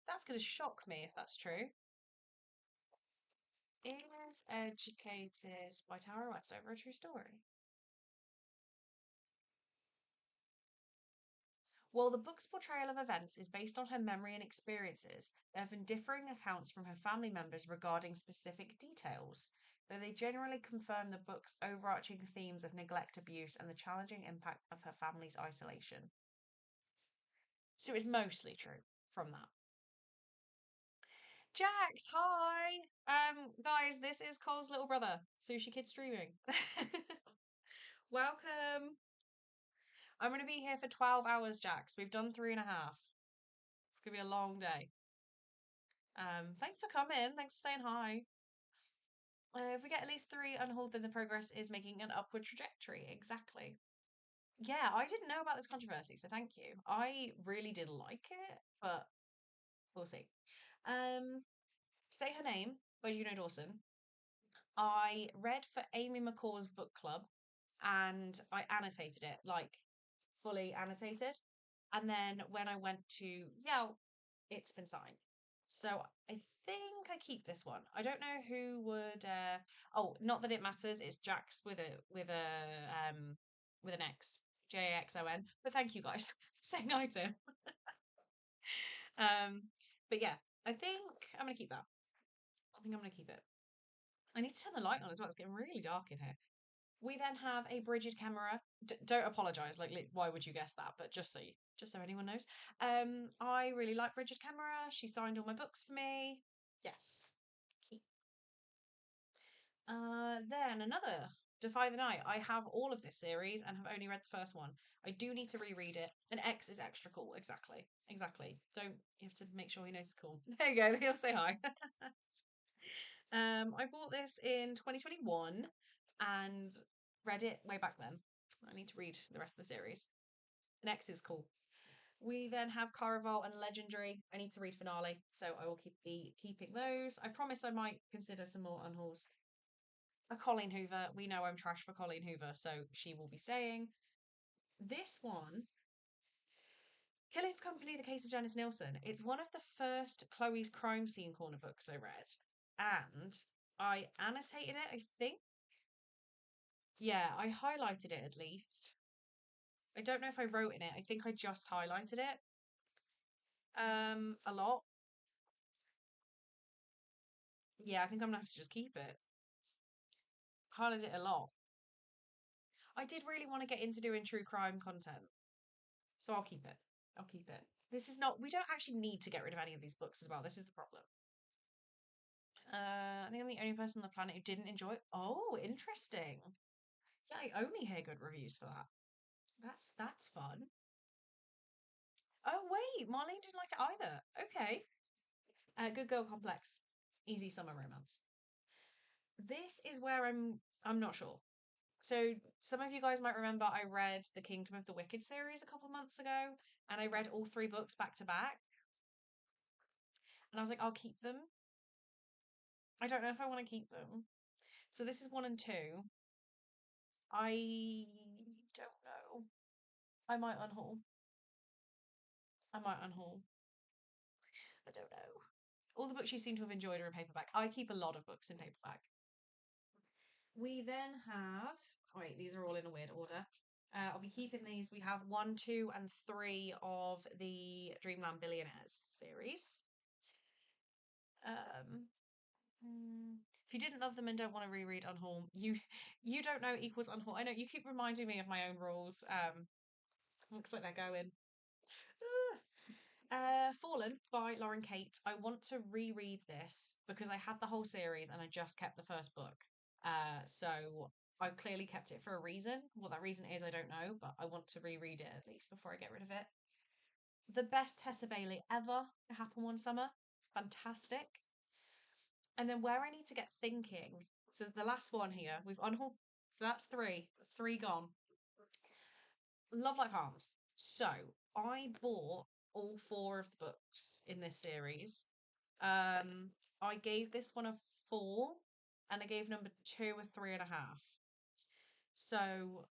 That's going to shock me if that's true. Parents educated by Tara Westover, a true story. While the book's portrayal of events is based on her memory and experiences, there have been differing accounts from her family members regarding specific details, though they generally confirm the book's overarching themes of neglect, abuse, and the challenging impact of her family's isolation. So it's mostly true from that. Jax, hi! Guys, this is Cole's little brother, Sushi Kid streaming. Welcome. I'm going to be here for 12 hours, Jax. We've done 3.5. It's going to be a long day. Thanks for coming. Thanks for saying hi. If we get at least 3 unhauled, then the progress is making an upward trajectory. Exactly. Yeah, I didn't know about this controversy, so thank you. I really did like it, but we'll see. Say Her Name by Juno Dawson. I read for Amy McCaw's book club and I annotated it, like fully annotated. And then when I went to Yelp, it's been signed. So I think I keep this one. I don't know who would oh, not that it matters, it's Jax with an X. JAXON. But thank you guys for saying hi to him. But yeah, I think I'm gonna keep that. I think I'm gonna keep it. I need to turn the light on as well. It's getting really dark in here. We then have a Bridget camera. Don't apologize. Like, why would you guess that? But just so anyone knows, I really like Bridget camera. She signed all my books for me. Yes. Keep. Then another Defy the Night. I have all of this series and have only read the first one. I do need to reread it. And X is extra cool. Exactly. Exactly. Don't you have to make sure he knows it's cool. There you go. He'll say hi. I bought this in 2021 and read it way back then. I need to read the rest of the series. Next is cool. We then have Caraval and Legendary. I need to read Finale, so I will be keeping those. I promise I might consider some more unhauls. A Colleen Hoover. We know I'm trash for Colleen Hoover, so she will be staying. This one, Killing for Company, The Case of Janice Nilsson. It's one of the first Chloe's crime scene corner books I read. And I annotated it, I think. Yeah, I highlighted it at least. I don't know if I wrote in it. I think I just highlighted it. A lot. Yeah, I think I'm gonna have to just keep it. Highlighted it a lot. I did really want to get into doing true crime content, so I'll keep it. I'll keep it. This is not. We don't actually need to get rid of any of these books as well. This is the problem. I think I'm the only person on the planet who didn't enjoy it. Oh, interesting. Yeah, I only hear good reviews for that. That's fun. Oh wait, Marlene didn't like it either. Okay. Good Girl Complex, easy summer romance. This is where I'm not sure. So some of you guys might remember I read the Kingdom of the Wicked series a couple months ago, and I read all 3 books back to back. And I was like, I'll keep them. I don't know if I want to keep them. So this is 1 and 2. I don't know. I might unhaul. I might unhaul. I don't know. All the books you seem to have enjoyed are in paperback. I keep a lot of books in paperback. We then have. Oh, wait, these are all in a weird order. I'll be keeping these. We have 1, 2, and 3 of the Dreamland Billionaires series. If you didn't love them and don't want to reread Unhaul, you don't know equals Unhaul. I know you keep reminding me of my own rules. Looks like they're going. Fallen by Lauren Kate. I want to reread this because I had the whole series and I just kept the first book. So I've clearly kept it for a reason. What that reason is, I don't know, but I want to reread it at least before I get rid of it. The best Tessa Bailey ever. It happened one summer. Fantastic. And then where I need to get thinking. So the last one here, we've unhauled. So that's 3. That's 3 gone. Love Like Farms. So I bought all 4 of the books in this series. I gave this one a 4, and I gave number 2 a 3.5. So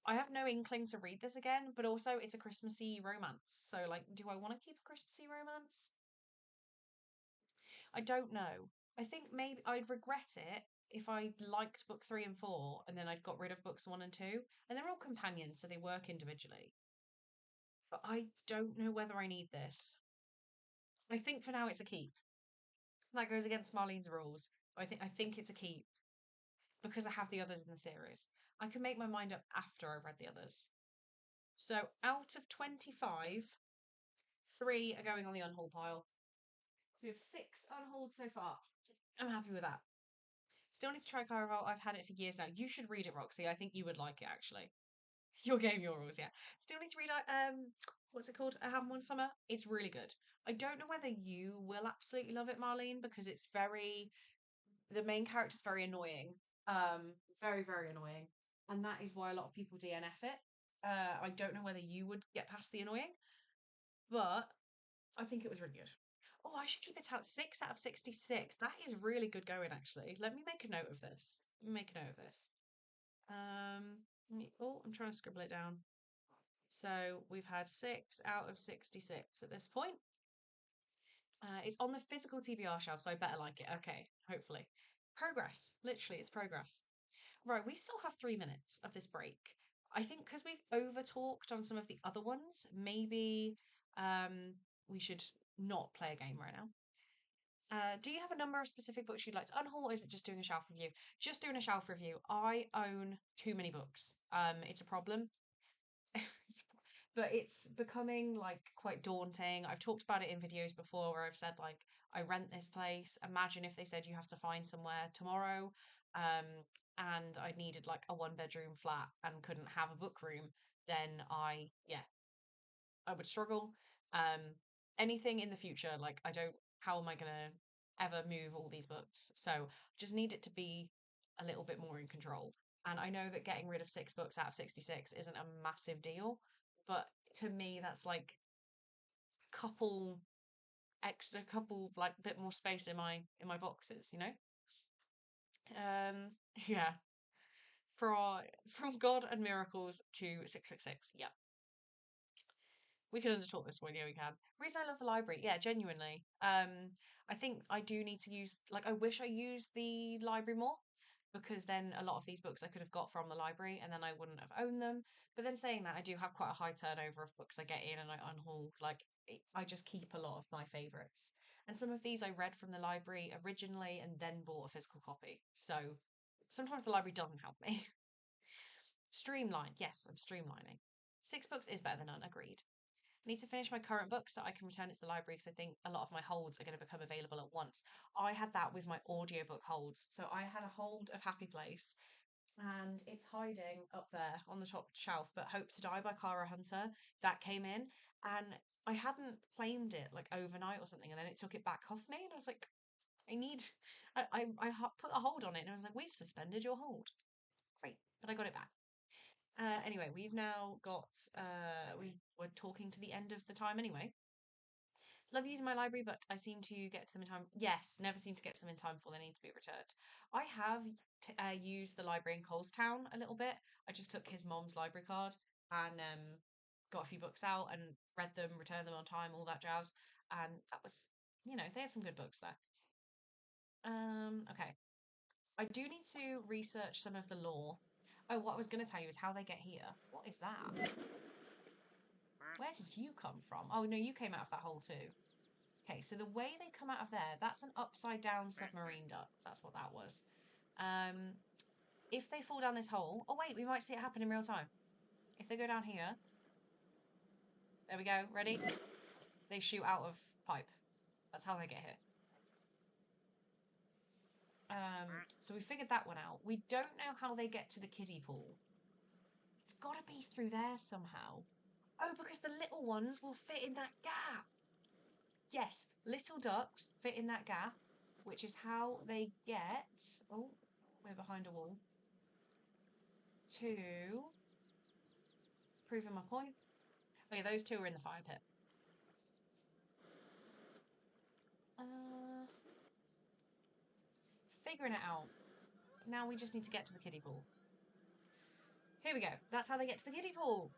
I have no inkling to read this again, but also it's a Christmassy romance. So like, do I want to keep a Christmassy romance? I don't know. I think maybe I'd regret it if I liked book 3 and 4 and then I'd got rid of books 1 and 2. And they're all companions, so they work individually. But I don't know whether I need this. I think for now it's a keep. That goes against Marlene's rules. I think it's a keep because I have the others in the series. I can make my mind up after I've read the others. So out of 25, 3 are going on the unhaul pile. So we have 6 unhauled so far. I'm happy with that. Still need to try Caraval. I've had it for years now. You should read it, Roxy. I think you would like it actually. Your game, your rules, yeah. Still need to read what's it called? I Have One Summer. It's really good. I don't know whether you will absolutely love it, Marlene, because it's the main character's very annoying. Very, very annoying. And that is why a lot of people DNF it. I don't know whether you would get past the annoying, but I think it was really good. Oh, I should keep it out 6 out of 66. That is really good going, actually. Let me make a note of this. Make a note of this. I'm trying to scribble it down. So we've had 6 out of 66 at this point. It's on the physical TBR shelf, so I better like it. Okay, hopefully. Progress. Literally, it's progress. Right, we still have 3 minutes of this break. I think because we've over talked on some of the other ones, maybe we should not play a game right now. Do you have a number of specific books you'd like to unhaul, or is it just doing a shelf review? Just doing a shelf review. I own too many books. It's a problem. But it's becoming like quite daunting. I've talked about it in videos before where I've said like I rent this place. Imagine if they said you have to find somewhere tomorrow, and I needed like a 1 bedroom flat and couldn't have a book room, then I would struggle. Um, Anything in the future, like how am I gonna ever move all these books? So just need it to be a little bit more in control. And I know that getting rid of 6 books out of 66 isn't a massive deal, but to me that's like couple couple like bit more space in my boxes, you know? Um yeah. From God and Miracles to 666. Yeah. We can undertalk this one, yeah, we can. Reason I love the library, yeah, genuinely. I think I do need to use I wish I used the library more because then a lot of these books I could have got from the library and then I wouldn't have owned them. But then saying that, I do have quite a high turnover of books I get in and I unhaul. I just keep a lot of my favourites. And some of these I read from the library originally and then bought a physical copy. So sometimes the library doesn't help me. Streamline, yes, I'm streamlining. 6 books is better than none, agreed. I need to finish my current book so I can return it to the library because I think a lot of my holds are going to become available at once. I had that with my audiobook holds. So I had a hold of Happy Place and it's hiding up there on the top shelf, but Hope to Die by Cara Hunter, that came in and I hadn't claimed it like overnight or something and then it took it back off me and I was like, I put a hold on it and I was like, we've suspended your hold. Great, but I got it back. Anyway, we've now got we were talking to the end of the time anyway. Love using my library, but I seem to get some in time. Yes, never seem to get some in time before they need to be returned. I have used the library in Colestown a little bit. I just took his mom's library card and got a few books out and read them, returned them on time, all that jazz. And that was, they had some good books there. Okay. I do need to research some of the lore. Oh, what I was going to tell you is how they get here. What is that? Where did you come from? Oh, no, you came out of that hole too. Okay, so the way they come out of there, that's an upside down submarine duct. That's what that was. If they fall down this hole, oh wait, we might see it happen in real time. If they go down here, there we go, ready? They shoot out of pipe. That's how they get here. So we figured that one out. We don't know how they get to the kiddie pool. It's got to be through there somehow. Oh, because the little ones will fit in that gap. Yes, little ducks fit in that gap, which is how they get. Oh, we're behind a wall. To proving my point. Oh yeah, those two are in the fire pit. Figuring it out. Now we just need to get to the kiddie pool. Here we go. That's how they get to the kiddie pool.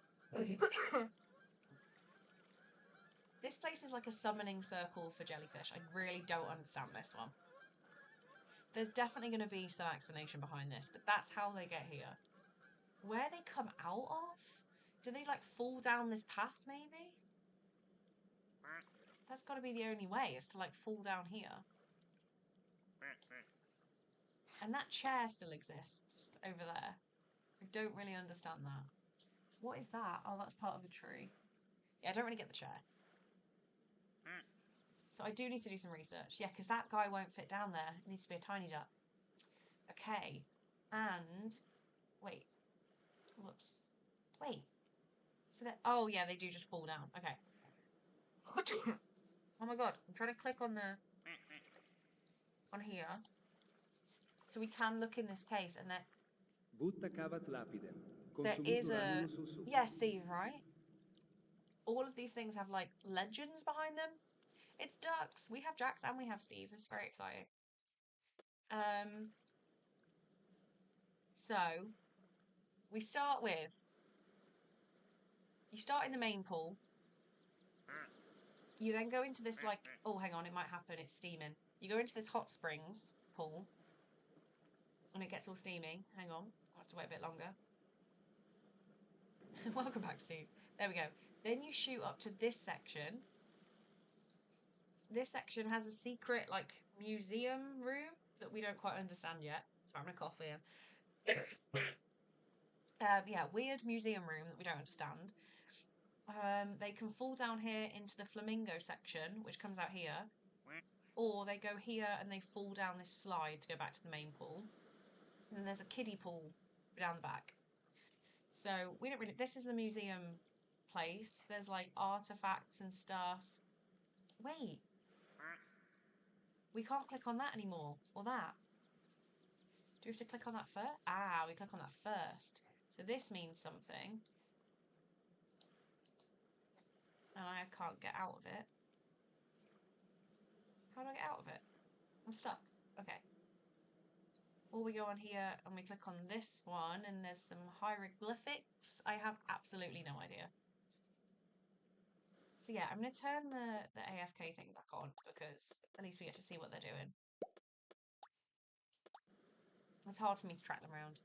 This place is like a summoning circle for jellyfish. I really don't understand this one. There's definitely going to be some explanation behind this, but that's how they get here. Where they come out of? Do they like fall down this path maybe? That's got to be the only way, is to like fall down here. And that chair still exists over there. I don't really understand that. What is that? Oh, that's part of a tree. Yeah, I don't really get the chair. So I do need to do some research. Yeah, because that guy won't fit down there. It needs to be a tiny duck. Okay. And... Wait. Whoops. Wait. So that... Oh, yeah, they do just fall down. Okay. Oh my god. I'm trying to click on the... On here. So we can look in this case and Butta cavat lapidem. there is Consumitur a... annulus usum. Yeah, Steve, right? All of these things have, like, legends behind them. It's ducks. We have Jax and we have Steve. This is very exciting. So, we start with... You start in the main pool. You then go into this, like... Oh, hang on, it might happen. It's steaming. You go into this hot springs pool. And it gets all steamy. Hang on. I'll have to wait a bit longer. Welcome back, Steve. There we go. Then you shoot up to this section. This section has a secret, like, museum room that we don't quite understand yet. Sorry, I'm gonna cough here. Yeah, weird museum room that we don't understand. They can fall down here into the flamingo section, which comes out here. Or they go here and they fall down this slide to go back to the main pool. And then there's a kiddie pool down the back. So we don't really... This is the museum place. There's like artifacts and stuff. Wait. We can't click on that anymore. Or that. Do we have to click on that first? Ah, we click on that first. So this means something. And I can't get out of it. How do I get out of it? I'm stuck. Okay. Or we go on here and we click on this one and there's some hieroglyphics. I have absolutely no idea. So yeah, I'm going to turn the AFK thing back on because at least we get to see what they're doing. It's hard for me to track them around.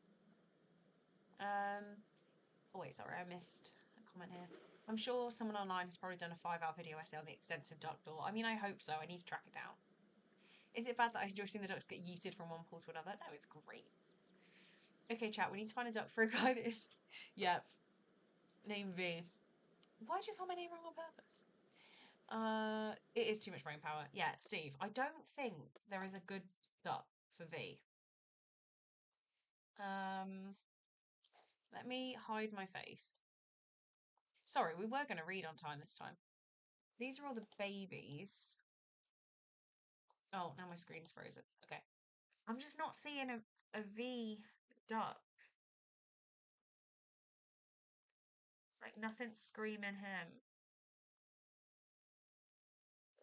Oh wait, sorry, I missed a comment here. I'm sure someone online has probably done a 5-hour video essay on the extensive duck door. I mean, I hope so. I need to track it down. Is it bad that I enjoy seeing the ducks get yeeted from one pool to another? No, it's great. Okay, chat, we need to find a duck for a guy that is... Yep. Name V. Why did you spell my name wrong on purpose? It is too much brain power. Yeah, Steve, I don't think there is a good duck for V. Let me hide my face. Sorry, we were going to read on time this time. These are all the babies. Oh, now my screen's frozen. Okay. I'm just not seeing a V duck. Like, nothing's screaming him.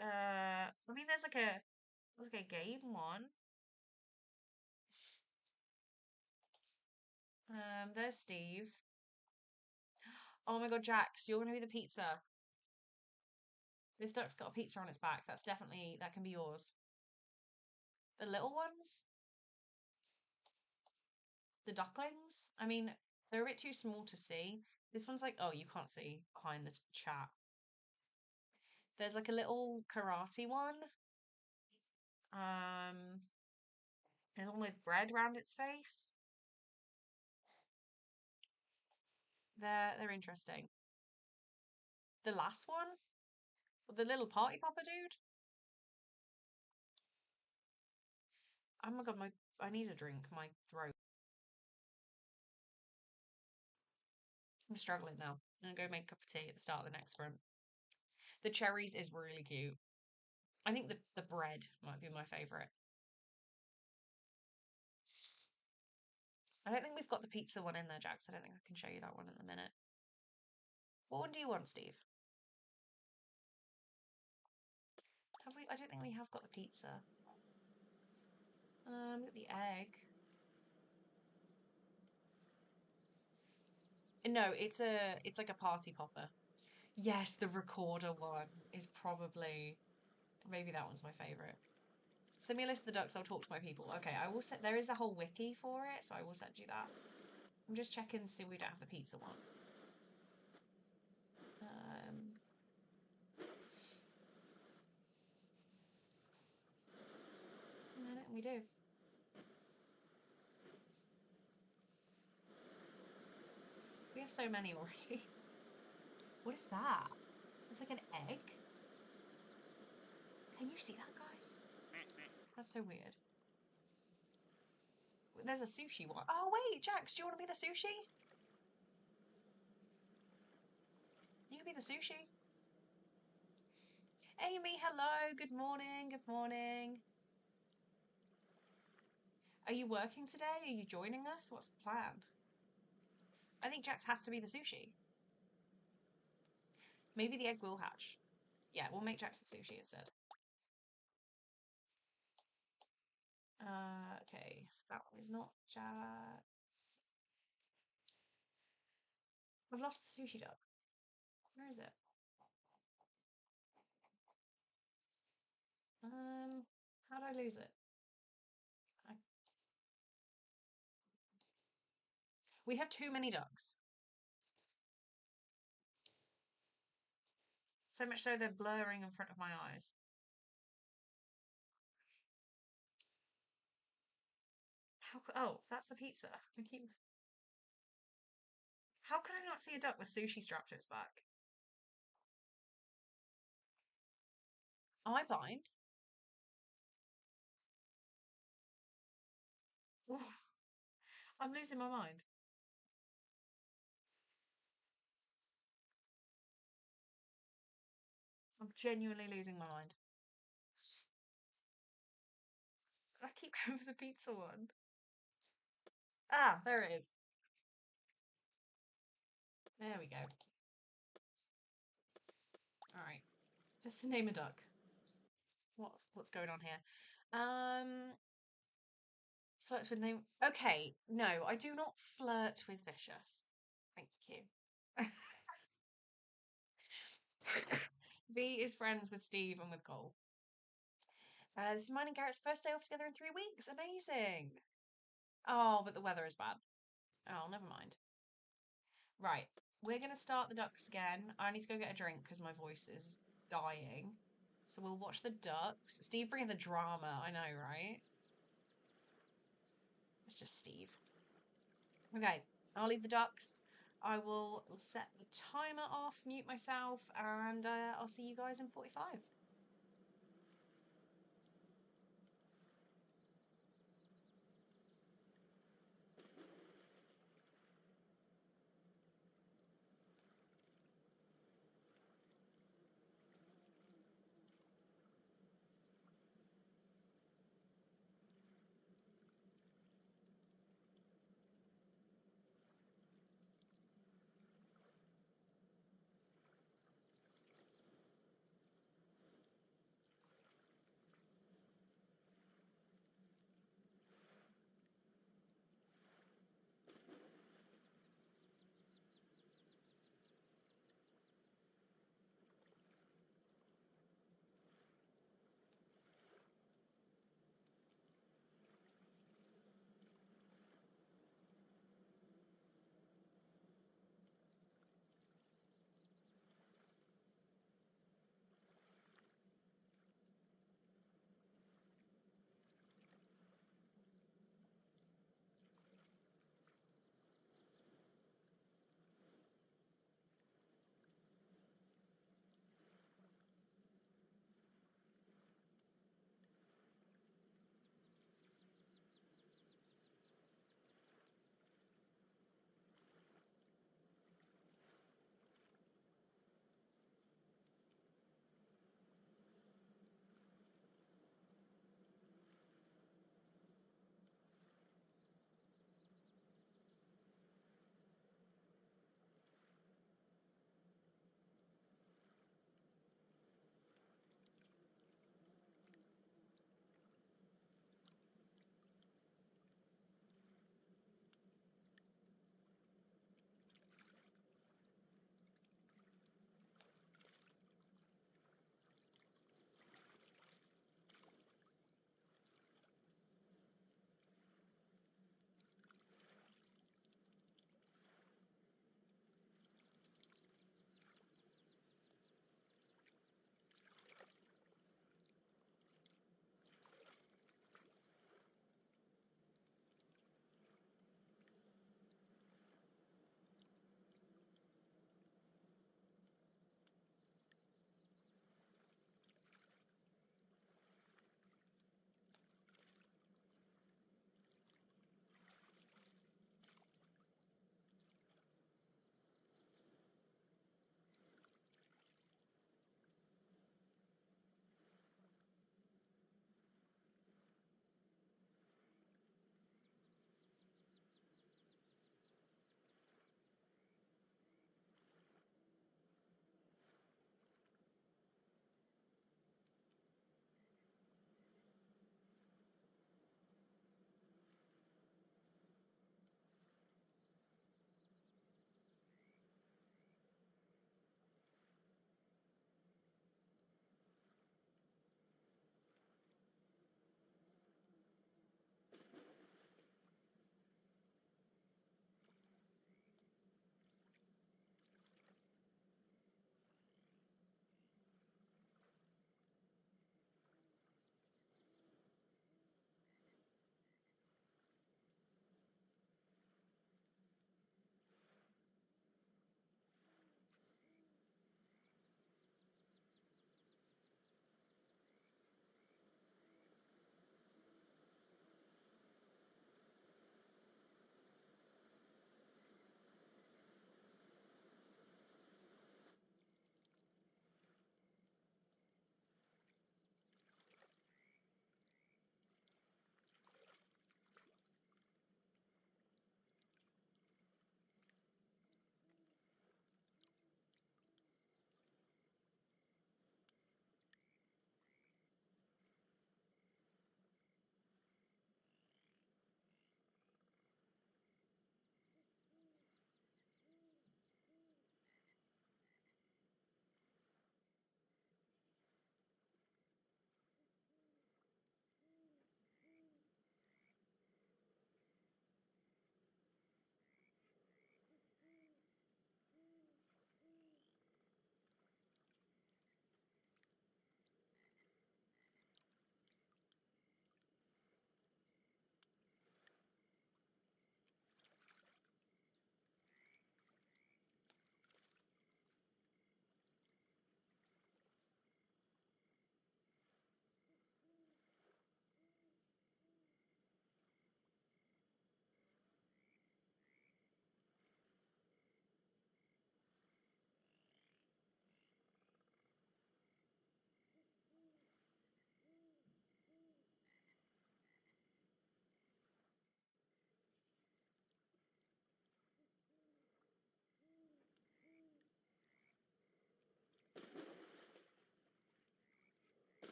I mean, there's like a game one. There's Steve. Oh my god, Jax, you're gonna be the pizza. This duck's got a pizza on its back. That's definitely, that can be yours. The little ones? The ducklings? I mean, they're a bit too small to see. This one's like, oh, you can't see behind the chat. There's like a little karate one. There's one with bread around its face. They're interesting. The last one? The little party popper dude? Oh my god, I need a drink. My throat. I'm struggling now. I'm gonna go make a cup of tea at the start of the next sprint. The cherries is really cute. I think the bread might be my favourite. I don't think we've got the pizza one in there, Jax. I don't think I can show you that one in a minute. What one do you want, Steve? Have we? I don't think we have got the pizza. The egg. No, it's like a party popper. Yes, the recorder one is probably, maybe that one's my favourite. Send me a list of the ducks. I'll talk to my people. Okay, I will set. There is a whole wiki for it, so I will send you that. I'm just checking to see if we don't have the pizza one. No, I don't think we do. We have so many already. What is that? It's like an egg. Can you see that, guys? That's so weird. There's a sushi one. Oh, wait, Jax, do you want to be the sushi? You can be the sushi. Amy, hello. Good morning. Good morning. Are you working today? Are you joining us? What's the plan? I think Jax has to be the sushi. Maybe the egg will hatch. Yeah, we'll make Jax the sushi instead. Okay, so that one is not Jax. I've lost the sushi duck. Where is it? How did I lose it? We have too many ducks. So much so they're blurring in front of my eyes. Oh, that's the pizza. How could I not see a duck with sushi strapped to its back? Am I blind? Oof. I'm losing my mind. I'm genuinely losing my mind. I keep going for the pizza one. Ah, there it is. There we go. Alright. Just to name a duck. What's going on here? Flirts with name. Okay, no, I do not flirt with Vicious. Thank you. V is friends with Steve and with Cole. This is mine and Garrett's first day off together in 3 weeks. Amazing. Oh, but the weather is bad. Oh, never mind. Right, we're going to start the ducks again. I need to go get a drink because my voice is dying. So we'll watch the ducks. Steve bringing the drama, I know, right? It's just Steve. Okay, I'll leave the ducks. I will set the timer off, mute myself, and I'll see you guys in 45.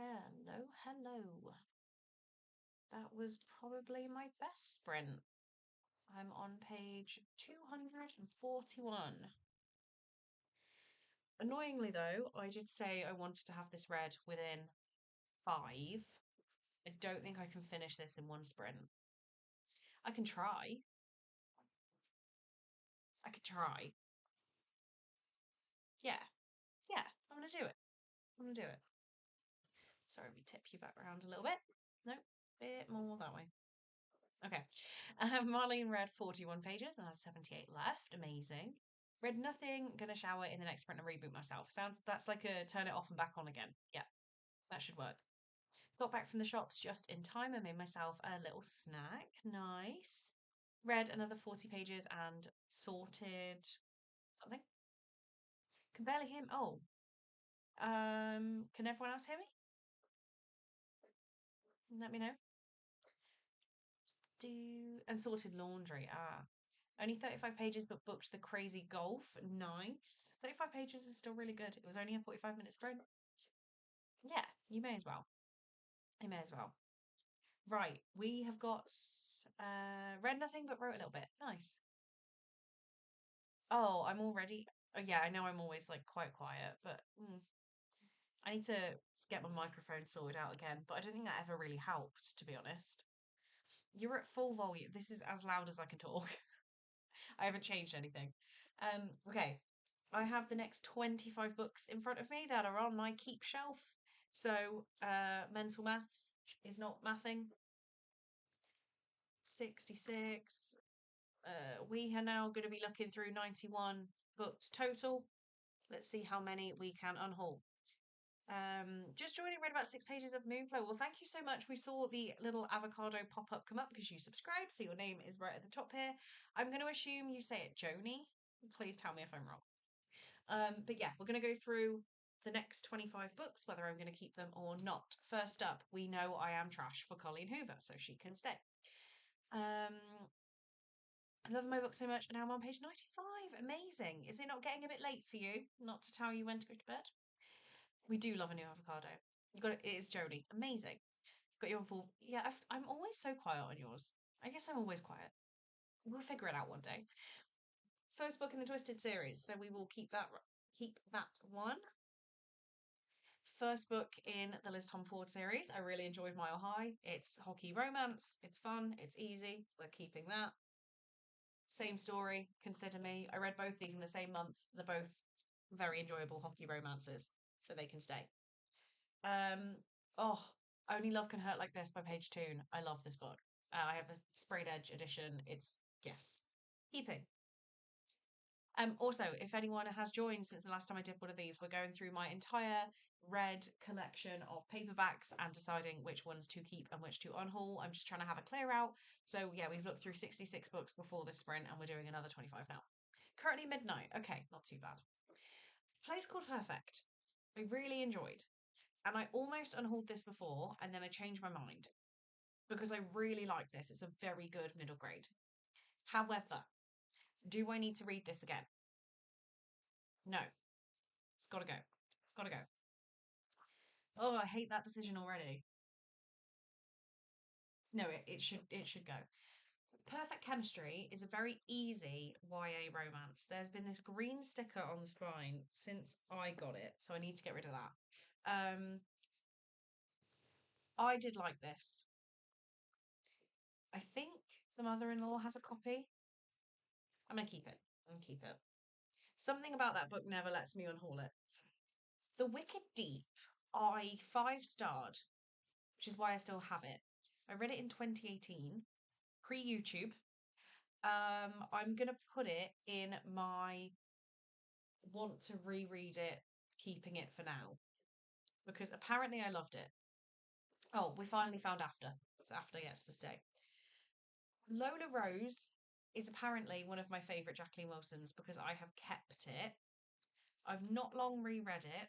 Hello, hello. That was probably my best sprint. I'm on page 241. Annoyingly, though, I did say I wanted to have this read within 5. I don't think I can finish this in one sprint. I can try. I could try. Yeah. Yeah, I'm gonna do it. I'm gonna do it. Sorry, we tip you back around a little bit. No, bit more that way. Okay. Marlene read 41 pages and has 78 left. Amazing. Read nothing. Gonna shower in the next sprint and reboot myself. That's like a turn it off and back on again. Yeah, that should work. Got back from the shops just in time and made myself a little snack. Nice. Read another 40 pages and sorted something. Can barely hear me. Oh. Can everyone else hear me? Let me know. And sorted laundry. Ah. Only 35 pages, but booked the crazy golf. Nice. 35 pages is still really good. It was only a 45-minute sprint. Yeah, you may as well. I may as well. Right, we have got read nothing but wrote a little bit. Nice. Oh, I'm already. Oh, yeah, I know I'm always like quite quiet, but I need to get my microphone sorted out again. But I don't think that ever really helped, to be honest. You're at full volume. This is as loud as I can talk. I haven't changed anything. Okay. I have the next 25 books in front of me that are on my keep shelf. So, mental maths is not mathing. 66. We are now going to be looking through 91 books total. Let's see how many we can unhaul. Just joining, read about 6 pages of Moonflow. Well, thank you so much. We saw the little avocado pop up come up because you subscribed, so your name is right at the top here. I'm going to assume you say it Joni. Please tell me if I'm wrong. But yeah, we're going to go through the next 25 books, whether I'm going to keep them or not. First up, we know I am trash for Colleen Hoover, so she can stay. I love my book so much, and now I'm on page 95. Amazing. Is it not getting a bit late for you? Not to tell you when to go to bed? We do love a new avocado. You got it. It is Jodie. Amazing. Got you on full. Yeah, I'm always so quiet on yours. I guess I'm always quiet. We'll figure it out one day. First book in the Twisted series, so we will keep that one. First book in the Liz Tom Ford series. I really enjoyed Mile High. It's hockey romance. It's fun. It's easy. We're keeping that. Same story. Consider me. I read both these in the same month. They're both very enjoyable hockey romances, so they can stay. Oh, Only Love Can Hurt Like This by Paige Toon. I love this book. I have a sprayed edge edition. It's yes, keeping. Also, if anyone has joined since the last time I did one of these, we're going through my entire red collection of paperbacks and deciding which ones to keep and which to unhaul. I'm just trying to have a clear out. So yeah, we've looked through 66 books before this sprint and we're doing another 25 now. Currently midnight. Okay, not too bad. Place Called Perfect. I really enjoyed. And I almost unhauled this before and then I changed my mind because I really like this. It's a very good middle grade. However, do I need to read this again? No. It's got to go. It's got to go. Oh, I hate that decision already. No, it should go. Perfect Chemistry is a very easy YA romance. There's been this green sticker on the spine since I got it, so I need to get rid of that. I did like this. I think the mother-in-law has a copy. I'm gonna keep it. I'm gonna keep it. Something about that book never lets me unhaul it. The Wicked Deep, I 5-starred, which is why I still have it. I read it in 2018, pre-YouTube. I'm gonna put it in my want to reread it, keeping it for now. Because apparently I loved it. Oh, we finally found After. So After gets to stay. Lola Rose is apparently one of my favourite Jacqueline Wilsons because I have kept it. I've not long reread it,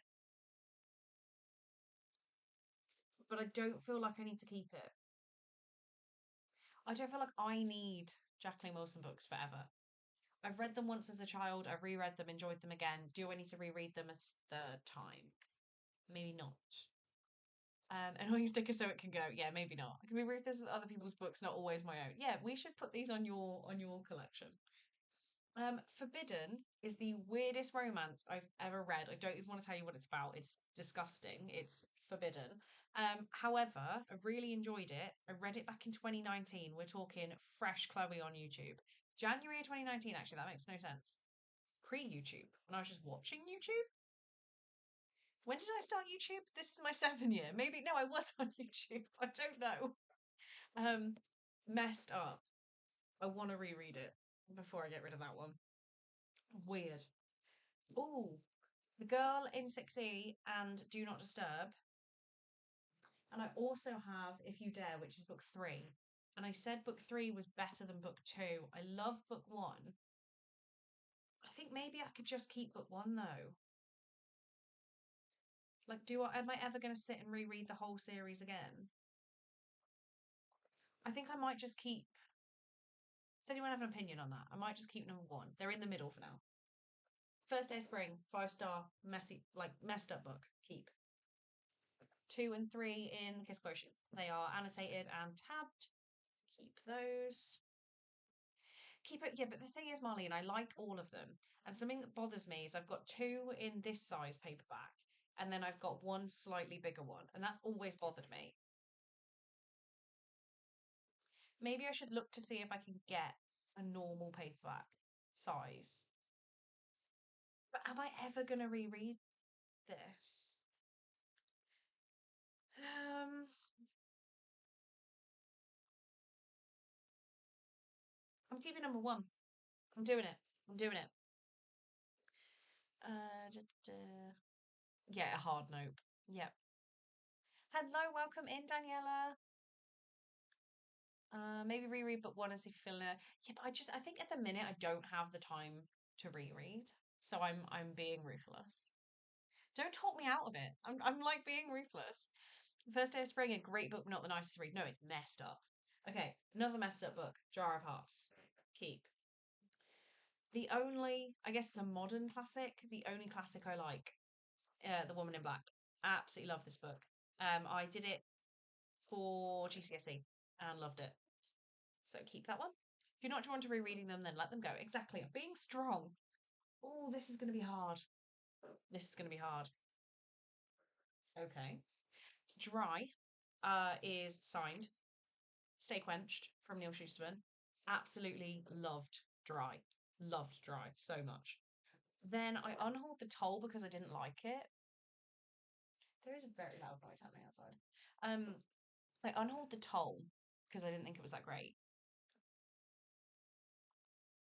but I don't feel like I need to keep it. I don't feel like I need Jacqueline Wilson books forever. I've read them once as a child, I've reread them, enjoyed them again. Do I need to reread them a third time? Maybe not. Annoying sticker so it can go. Yeah, maybe not. I can be ruthless with other people's books, not always my own. Yeah, we should put these on your collection. Forbidden is the weirdest romance I've ever read. I don't even want to tell you what it's about. It's disgusting. It's forbidden. However, I really enjoyed it. I read it back in 2019. We're talking fresh Chloe on YouTube. January of 2019, actually, that makes no sense. Pre-YouTube, when I was just watching YouTube. When did I start YouTube? This is my 7th year. Maybe no, I was on YouTube. I don't know. Messed up. I want to reread it before I get rid of that one. Weird. Oh, The Girl in 6E and Do Not Disturb. And I also have If You Dare, which is book 3. And I said book 3 was better than book 2. I love book 1. I think maybe I could just keep book 1 though. Like, am I ever going to sit and reread the whole series again? I think I might just keep. Does anyone have an opinion on that? I might just keep number 1. They're in the middle for now. First Day of Spring, 5-star, messed up book. Keep. 2 and 3 in Kiss Quotient. They are annotated and tabbed. Keep those. Keep it. Yeah, but the thing is, Marlene, I like all of them. And something that bothers me is I've got 2 in this size paperback, and then I've got 1 slightly bigger one, and that's always bothered me. Maybe I should look to see if I can get a normal paperback size. But am I ever going to reread this? I'm keeping number 1. I'm doing it. I'm doing it. Yeah, a hard nope. Yep. Hello, welcome in, Daniela. Maybe reread book 1 and see if you feel it. Yeah, but I think at the minute I don't have the time to reread, so I'm being ruthless. Don't talk me out of it. I'm like being ruthless. First Day of Spring, a great book, but not the nicest to read. No, it's messed up. Okay, another messed up book, Jar of Hearts. Keep. I guess it's a modern classic. The only classic I like, The Woman in Black. Absolutely love this book. I did it for GCSE and loved it. So keep that one. If you're not drawn to rereading them, then let them go. Exactly. I'm being strong. Oh, this is going to be hard. This is going to be hard. Okay. Dry is signed. Stay Quenched from Neil Shusterman. Absolutely loved Dry. Loved Dry so much. Then I unhauled The Toll because I didn't like it. There is a very loud noise happening outside. I unhauled The Toll because I didn't think it was that great.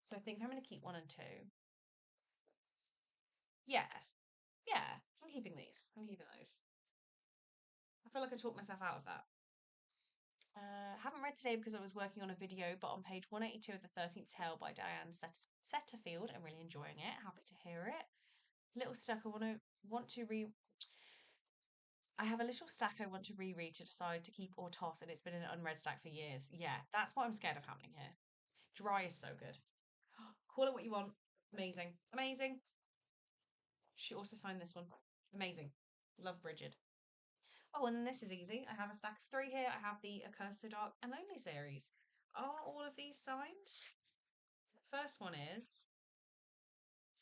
So I think I'm going to keep 1 and 2. Yeah. Yeah. I'm keeping these. I'm keeping those. I feel like I talked myself out of that. Haven't read today because I was working on a video, but on page 182 of The 13th Tale by Diane Setterfield, I'm really enjoying it. Happy to hear it. Little stack I have a little stack I want to reread to decide to keep or toss, and it's been an unread stack for years. Yeah, that's what I'm scared of happening here. Dry is so good. Call it what you want. Amazing. Amazing. She also signed this one. Amazing. Love Bridget. Oh, and then this is easy. I have a stack of 3 here. I have the A Curse So Dark and Lonely series. Are all of these signed? First one is.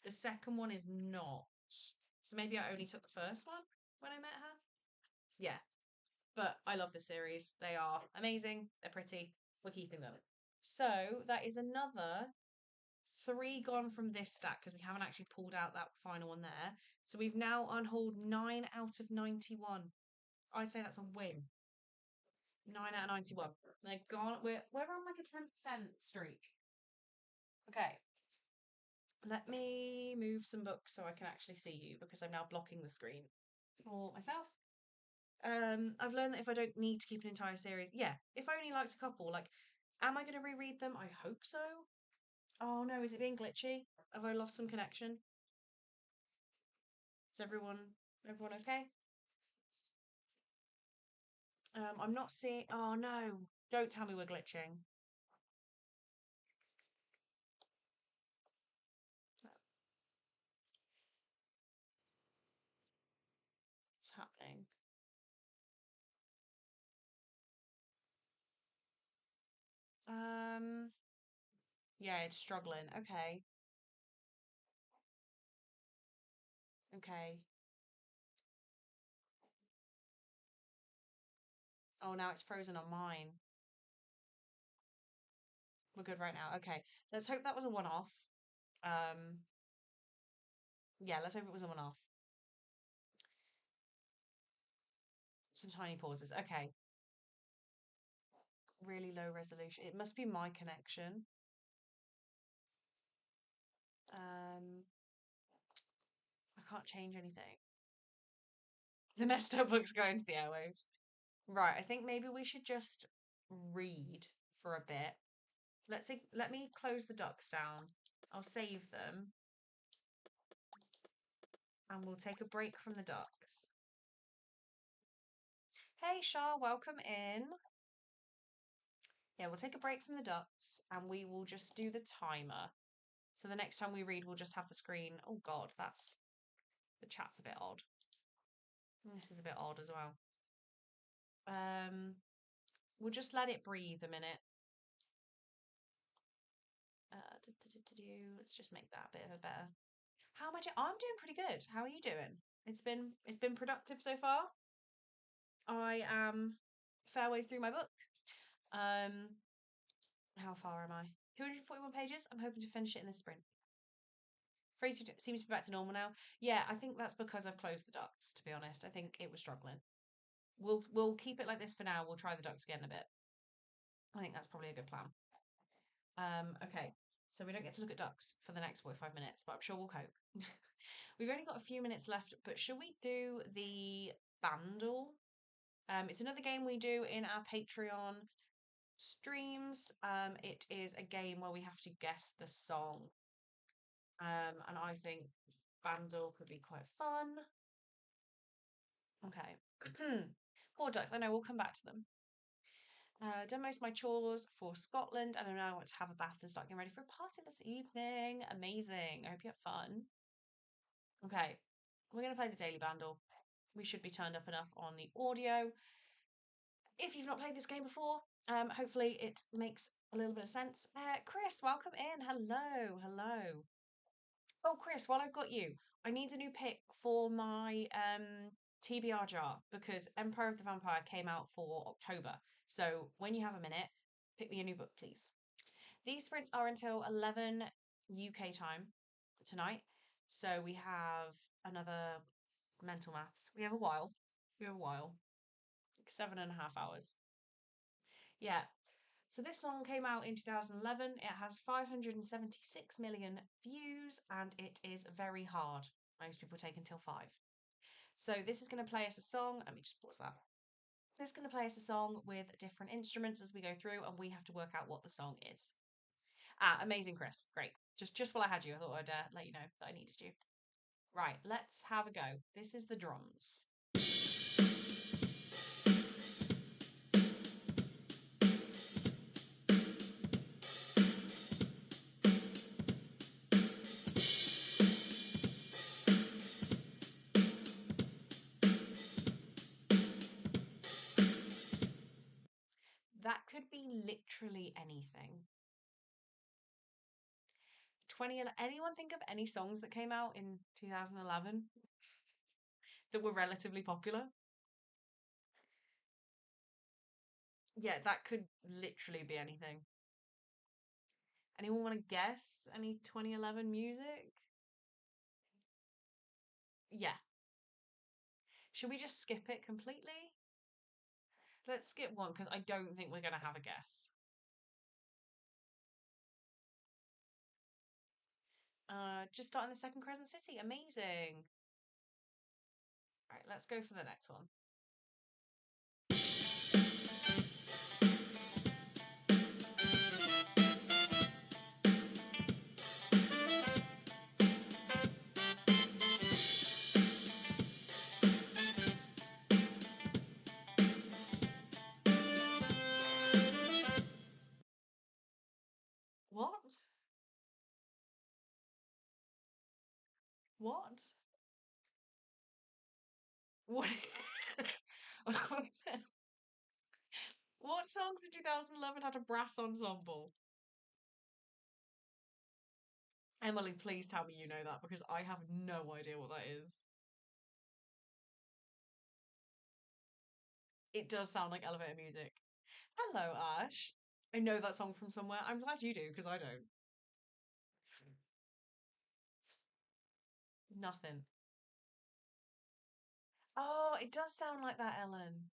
The second one is not. So maybe I only took the first one when I met her. Yeah. But I love the series. They are amazing. They're pretty. We're keeping them. So that is another 3 gone from this stack because we haven't actually pulled out that final one there. So we've now unhauled 9 out of 91. I'd say that's a win. 9 out of 91. They're gone. We're on like a 10% streak. Okay. Let me move some books so I can actually see you because I'm now blocking the screen for myself. I've learned that if I don't need to keep an entire series, yeah, if I only liked a couple, like, am I going to reread them? I hope so. Oh no, is it being glitchy? Have I lost some connection? Is everyone okay? I'm not seeing. Oh no! Don't tell me we're glitching. What's happening? Yeah, it's struggling. Okay. Okay. Oh, now it's frozen on mine. We're good right now. Okay. Let's hope that was a one-off. Um, yeah, let's hope it was a one-off. Some tiny pauses. Okay. Really low resolution. It must be my connection. Um, I can't change anything. The messed up book's going to the airwaves. Right, I think maybe we should just read for a bit. Let's see, let me close the ducks down. I'll save them and we'll take a break from the ducks. Hey Shah, welcome in. Yeah, we'll take a break from the ducks and we will just do the timer. So the next time we read, we'll just have the screen. Oh God, the chat's a bit odd. This is a bit odd as well. We'll just let it breathe a minute. Let's just make that a bit of a better. How am I doing? I'm doing pretty good. How are you doing? It's been productive so far. I am fair ways through my book. How far am I? 241 pages. I'm hoping to finish it in this sprint. Phrase seems to be back to normal now. Yeah, I think that's because I've closed the ducts, to be honest. I think it was struggling. We'll keep it like this for now. We'll try the ducts again in a bit. I think that's probably a good plan. Okay. So we don't get to look at ducks for the next 45 minutes, but I'm sure we'll cope. We've only got a few minutes left, but should we do the Bandle? It's another game we do in our Patreon streams. It is a game where we have to guess the song. And I think Bandle could be quite fun. Okay. Poor ducks. I know, we'll come back to them. Done most of my chores for Scotland, and I now want to have a bath and start getting ready for a party this evening. Amazing. I hope you have fun. Okay, we're going to play the Daily Bandle. We should be turned up enough on the audio. If you've not played this game before, hopefully it makes a little bit of sense. Chris, welcome in. Hello, hello. Oh, Chris, while I've got you, I need a new pick for my TBR jar because Empire of the Vampire came out for October. So when you have a minute, pick me a new book, please. These sprints are until 11 UK time tonight. So we have another mental maths. We have a while. We have a while. Like 7.5 hours. Yeah. So this song came out in 2011. It has 576 million views and it is very hard. Most people take until 5. So this is going to play us a song. Let me just pause that. This is going to play us a song with different instruments as we go through and we have to work out what the song is. Ah, amazing, Chris. Great. Just while I had you, I thought I'd let you know that I needed you. Right, let's have a go. This is the drums. That could be literally anything. 20, anyone think of any songs that came out in 2011 that were relatively popular? Yeah, that could literally be anything. Anyone want to guess any 2011 music? Yeah. Should we just skip it completely? Let's skip one because I don't think we're going to have a guess. Just starting the second Crescent City. Amazing. All right, let's go for the next one. What? What? What? What songs in 2011 had a brass ensemble? Emily, please tell me you know that because I have no idea what that is. It does sound like elevator music. Hello, Ash. I know that song from somewhere. I'm glad you do because I don't. Nothing. Oh, it does sound like that, Ellen.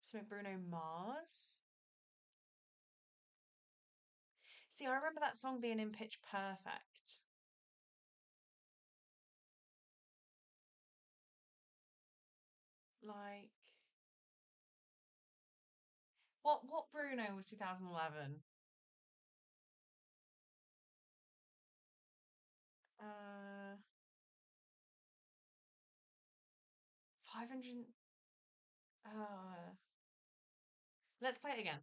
Something Bruno Mars. See, I remember that song being in Pitch Perfect. Like, what Bruno was 2011? 500. Uh, let's play it again.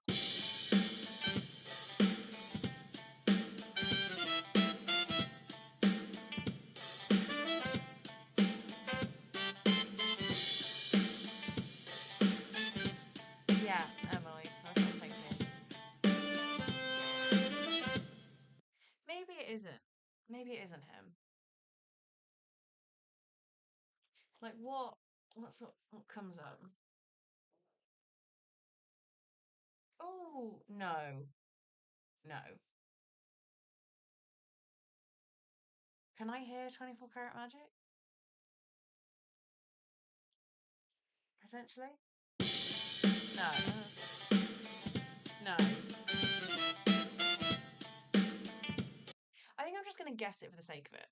Yeah, Emily, that's what I'm thinking. Maybe it isn't. Maybe it isn't him. Like what comes up? Oh no, no. Can I hear 24 Karat Magic? Potentially. No. No. I think I'm just gonna guess it for the sake of it.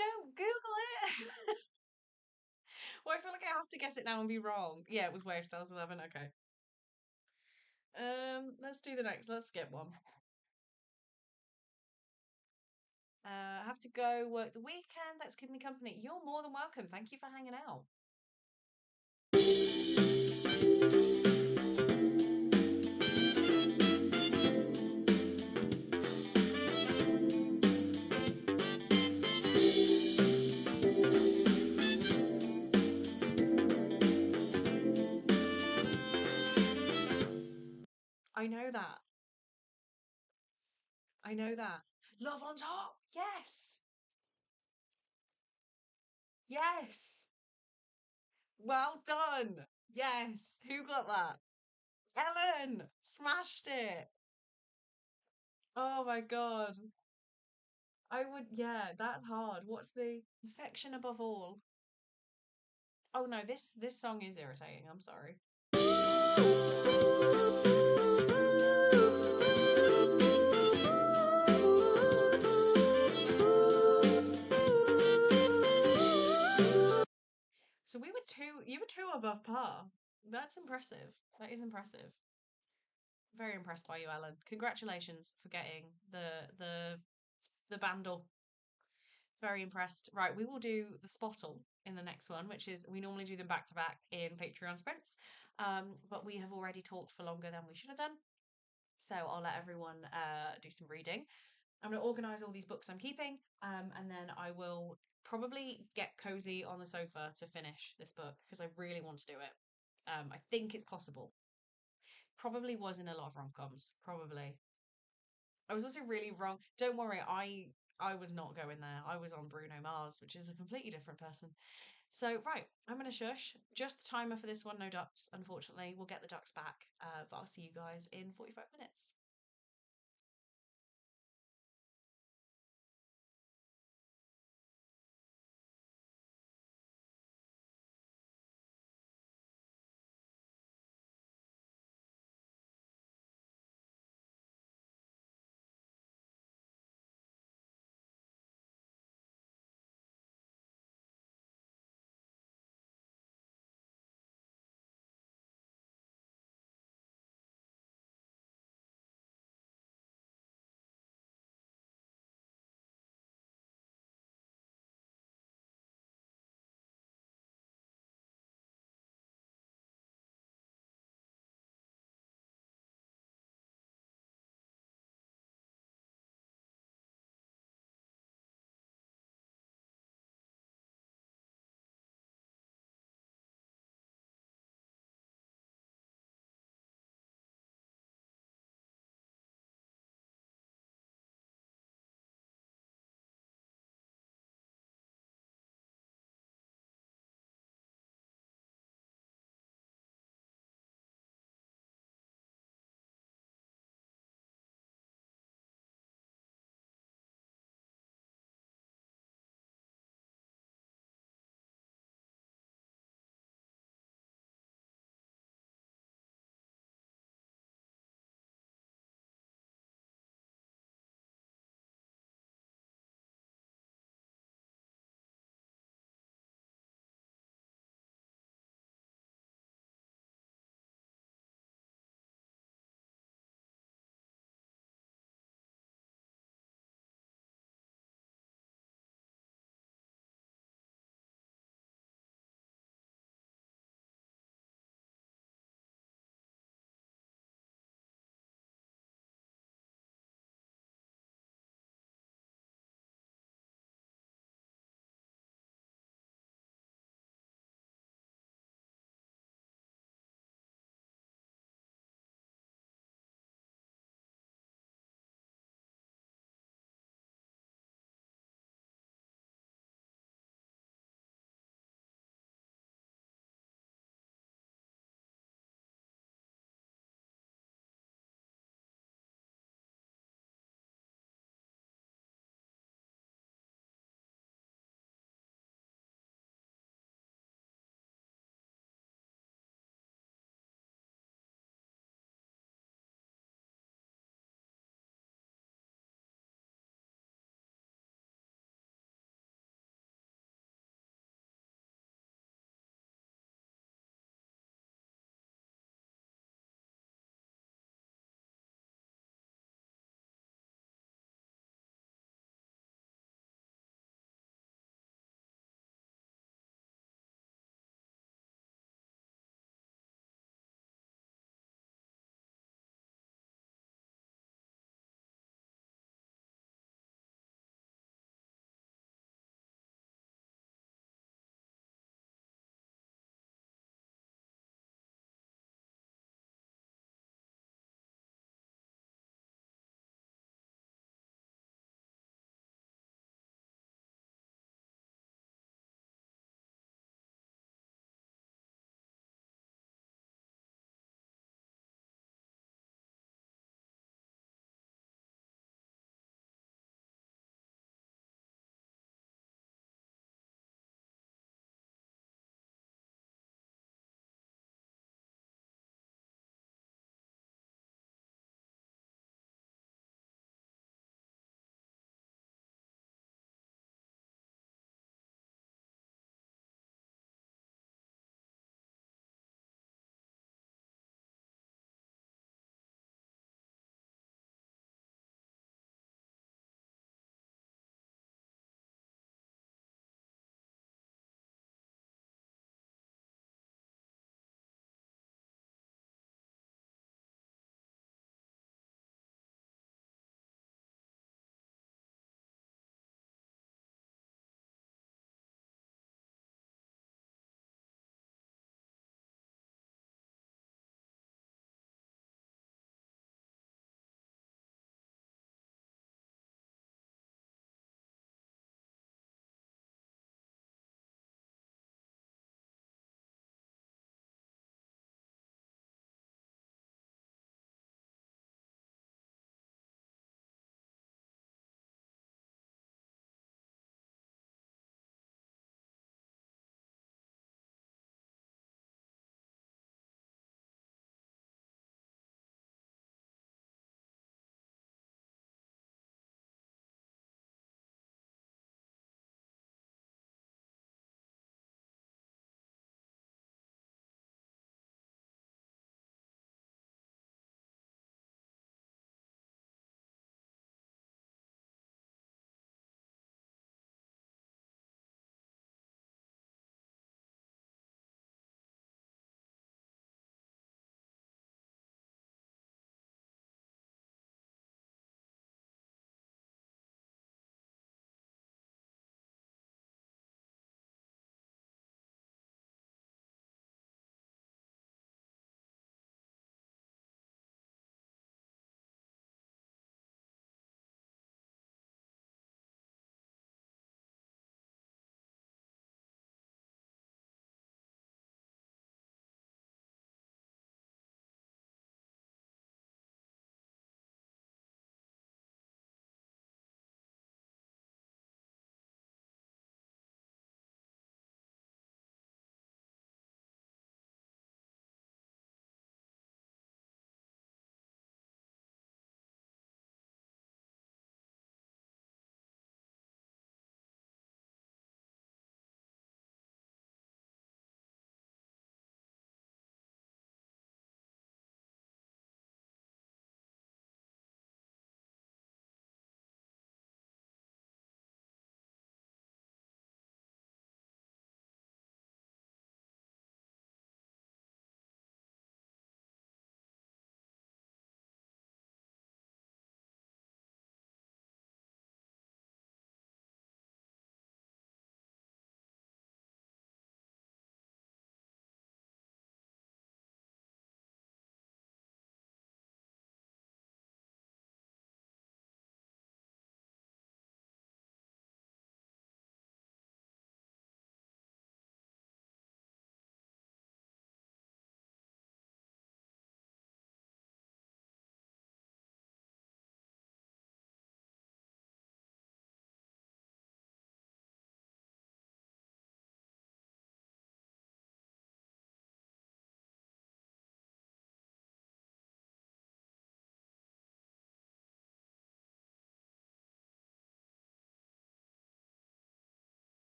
No, Google it. Well, I feel like I have to guess it now and be wrong. Yeah, it was Wave 2011. Okay. Let's do the next. Let's skip one. I have to go work the weekend. That's keeping me company. You're more than welcome. Thank you for hanging out. I know that. I know that. Love on top. Yes. Yes. Well done. Yes. Who got that? Ellen smashed it. Oh my God. I would, yeah, that's hard. What's the affection above all? Oh no, this song is irritating. I'm sorry. So you were two above par. That's impressive. That is impressive. Very impressed by you, Ellen. Congratulations for getting the bandle. Very impressed. Right, we will do the spottle in the next one, which is we normally do them back to back in Patreon sprints. But we have already talked for longer than we should have done. So I'll let everyone do some reading. I'm going to organise all these books I'm keeping, and then I will probably get cozy on the sofa to finish this book because I really want to do it. I think it's possible. Probably was in a lot of rom-coms. Probably. I was also really wrong. Don't worry, I was not going there. I was on Bruno Mars, which is a completely different person. So right, I'm gonna shush. Just the timer for this one. No ducks, unfortunately. We'll get the ducks back, but I'll see you guys in 45 minutes.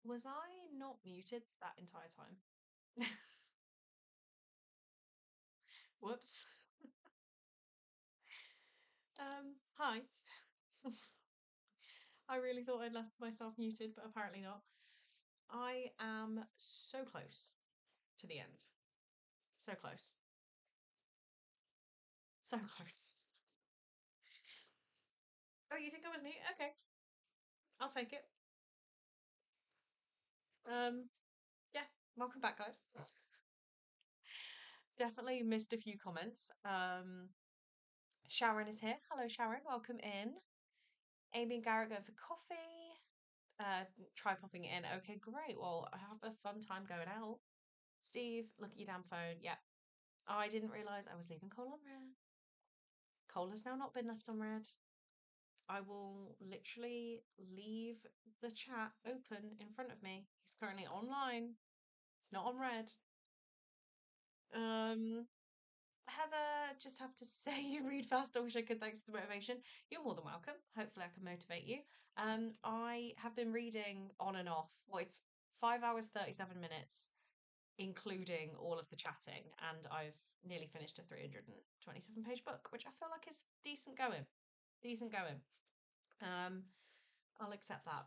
Was I not muted that entire time? Whoops. Hi. I really thought I'd left myself muted, but apparently not. I am so close to the end. So close. So close. Oh, you think I'm with me? Okay. I'll take it. Yeah, welcome back, guys. Definitely missed a few comments. Sharon is here. Hello, Sharon. Welcome in. Amy and Garrett going for coffee. Try popping it in. Okay, great. Well, I have a fun time going out. Steve, look at your damn phone. Yeah. I didn't realise I was leaving Cole on red. Cole has now not been left on red. I will literally leave the chat open in front of me. He's currently online. It's not on red. Heather, just have to say you read fast. I wish I could. Thanks for the motivation. You're more than welcome. Hopefully, I can motivate you. I have been reading on and off. Well, it's 5 hours, 37 minutes, including all of the chatting, and I've nearly finished a 327-page book, which I feel like is decent going. Decent going. I'll accept that.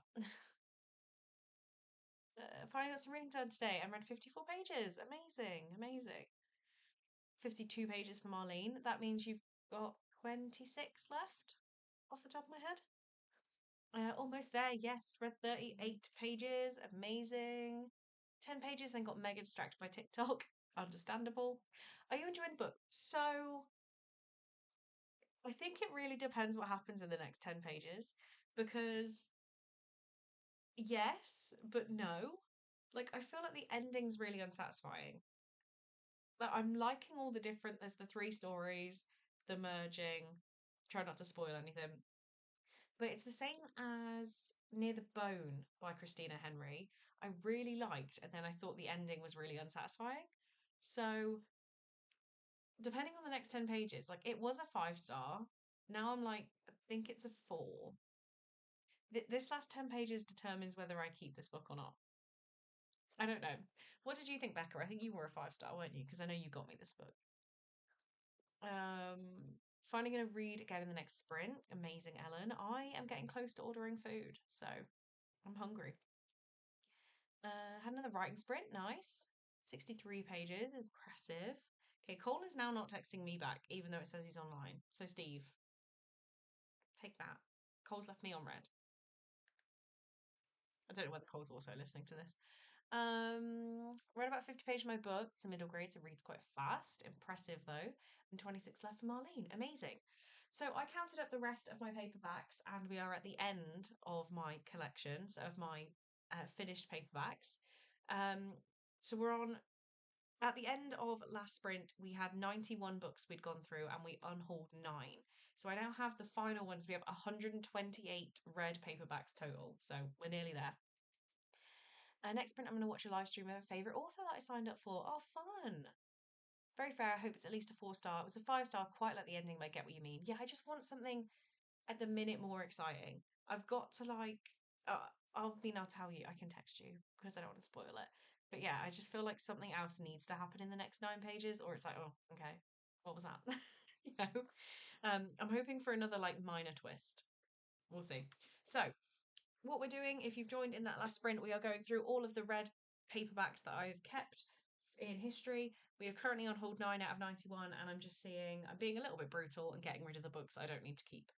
Finally got some reading done today and read 54 pages. Amazing, amazing. 52 pages for Marlene. That means you've got 26 left off the top of my head. Almost there, yes. Read 38 pages. Amazing. 10 pages, then got mega distracted by TikTok. Understandable. Are you enjoying the book? So, I think it really depends what happens in the next 10 pages because yes, but no. Like, I feel like the ending's really unsatisfying. Like, I'm liking all the different, there's the three stories, the merging, try not to spoil anything. But it's the same as Near the Bone by Christina Henry. I really liked, and then I thought the ending was really unsatisfying. So, depending on the next 10 pages, like it was a 5 star. Now I'm like, I think it's a 4. This last 10 pages determines whether I keep this book or not. I don't know. What did you think, Becca? I think you were a 5 star, weren't you? Because I know you got me this book. Finally going to read again in the next sprint. Amazing, Ellen. I am getting close to ordering food, so I'm hungry. Had another writing sprint. Nice. 63 pages. Impressive. Okay, Cole is now not texting me back, even though it says he's online. So, Steve, take that. Cole's left me on red. I don't know whether Cole's also listening to this. Read about 50 pages of my book. It's a middle grade, so reads quite fast. Impressive though. And 26 left for Marlene. Amazing. So I counted up the rest of my paperbacks, and we are at the end of my collection, so of my finished paperbacks. So we're on at the end of last sprint, we had 91 books we'd gone through and we unhauled 9. So I now have the final ones. We have 128 read paperbacks total. So we're nearly there. Next sprint, I'm going to watch a live stream of a favourite author that I signed up for. Oh, fun. Very fair. I hope it's at least a 4 star. It was a 5 star, quite like the ending, but I get what you mean. Yeah, I just want something at the minute more exciting. I've got to I'll tell you, I can text you because I don't want to spoil it. But yeah, I just feel like something else needs to happen in the next 9 pages, or it's like, oh, okay, what was that? you know, I'm hoping for another like minor twist. We'll see. So, what we're doing, if you've joined in that last sprint, we are going through all of the red paperbacks that I've kept in history. We are currently on hold 9 out of 91, and I'm being a little bit brutal and getting rid of the books I don't need to keep.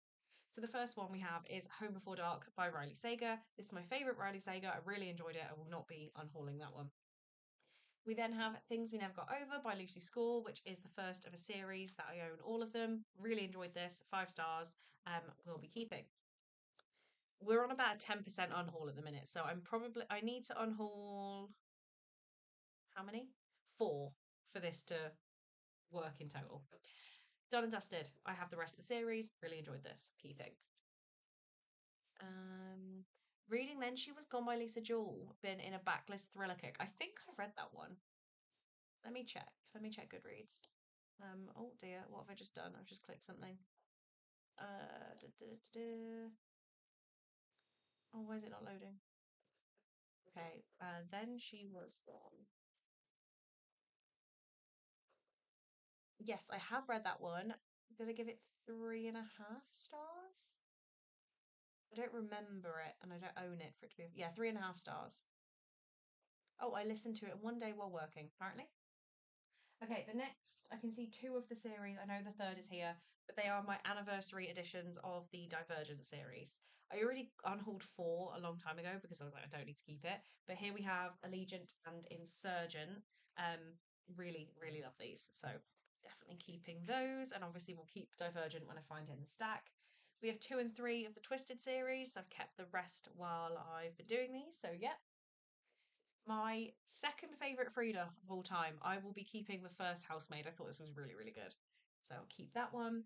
So the first one we have is Home Before Dark by Riley Sager. This is my favourite Riley Sager. I really enjoyed it. I will not be unhauling that one. We then have Things We Never Got Over by Lucy Score, which is the first of a series that I own all of them. Really enjoyed this. 5 stars. Will be keeping. We're on about a 10% unhaul at the minute, so I need to unhaul how many? 4 for this to work in total. Done and dusted. I have the rest of the series. Really enjoyed this. Keeping. Reading Then She Was Gone by Lisa Jewell. Been in a backlist thriller kick. I think I've read that one. Let me check. Let me check Goodreads. Oh dear, what have I just done? I've just clicked something. Oh, why is it not loading? Okay, then she was gone. Yes, I have read that one. Did I give it 3.5 stars? I don't remember it and I don't own it for it to be. Yeah, 3.5 stars. Oh, I listened to it one day while working, apparently. Okay, the next, I can see two of the series. I know the third is here, but they are my anniversary editions of the Divergent series. I already unhauled four a long time ago because I was like, I don't need to keep it. But here we have Allegiant and Insurgent. Really, really love these. So definitely keeping those. And obviously we'll keep Divergent when I find it in the stack. We have 2 and 3 of the Twisted series. I've kept the rest while I've been doing these. So yeah, my second favourite Frida of all time. I will be keeping the first Housemaid. I thought this was really, really good. So I'll keep that one.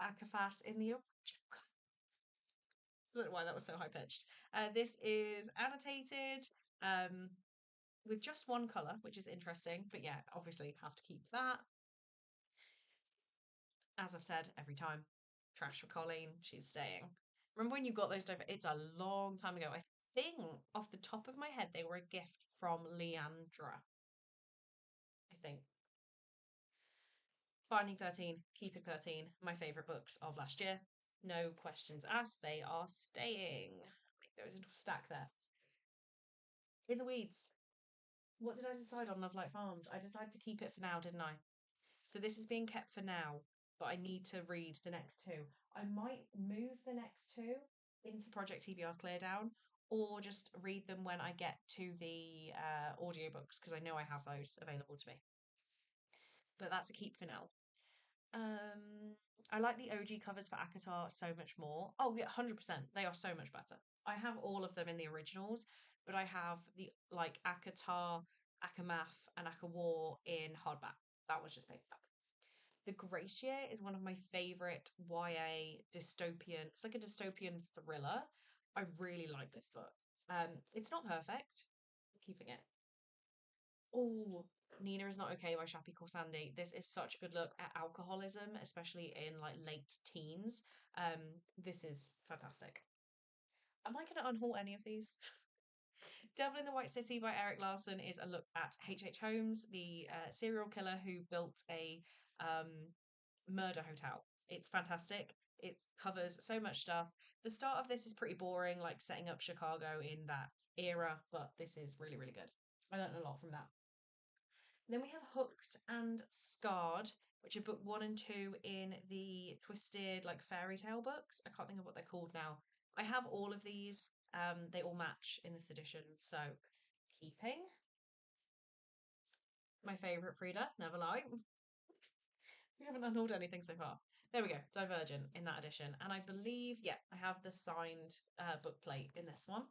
Akafas in the original. I don't know why that was so high pitched. This is annotated with just one colour, which is interesting. But yeah, obviously have to keep that. As I've said every time, trash for Colleen. She's staying. Remember when you got those? It's a long time ago. I think off the top of my head, they were a gift from Leandra. I think. Finding 13, Keeping 13, my favourite books of last year. No questions asked, they are staying. Make those into a stack there. In the Weeds. What did I decide on Love Like Farms? I decided to keep it for now, didn't I? So this is being kept for now, but I need to read the next two. I might move the next two into Project TBR Cleardown or just read them when I get to the audiobooks because I know I have those available to me. But that's a keep for now. Um, I like the OG covers for ACOTAR so much more. Oh yeah, 100%. They are so much better. I have all of them in the originals, but I have the like ACOTAR, ACOMAF, and ACOWAR in hardback. That was just paperback. The Grace Year is one of my favorite YA dystopian. It's like a dystopian thriller. I really like this book. It's not perfect. I'm keeping it. Oh, Nina is Not Okay by Shappy Corsandi. This is such a good look at alcoholism, especially in like late teens. This is fantastic. Am I going to unhaul any of these? Devil in the White City by Eric Larson is a look at H.H. Holmes, the serial killer who built a murder hotel. It's fantastic. It covers so much stuff. The start of this is pretty boring, like setting up Chicago in that era, but this is really, really good. I learned a lot from that. Then we have Hooked and Scarred, which are book one and two in the Twisted like fairy tale books. I can't think of what they're called now. I have all of these. They all match in this edition. So keeping. My favourite Frida, never lie. We haven't unhauled anything so far. There we go, Divergent in that edition. And I believe, yeah, I have the signed book plate in this one.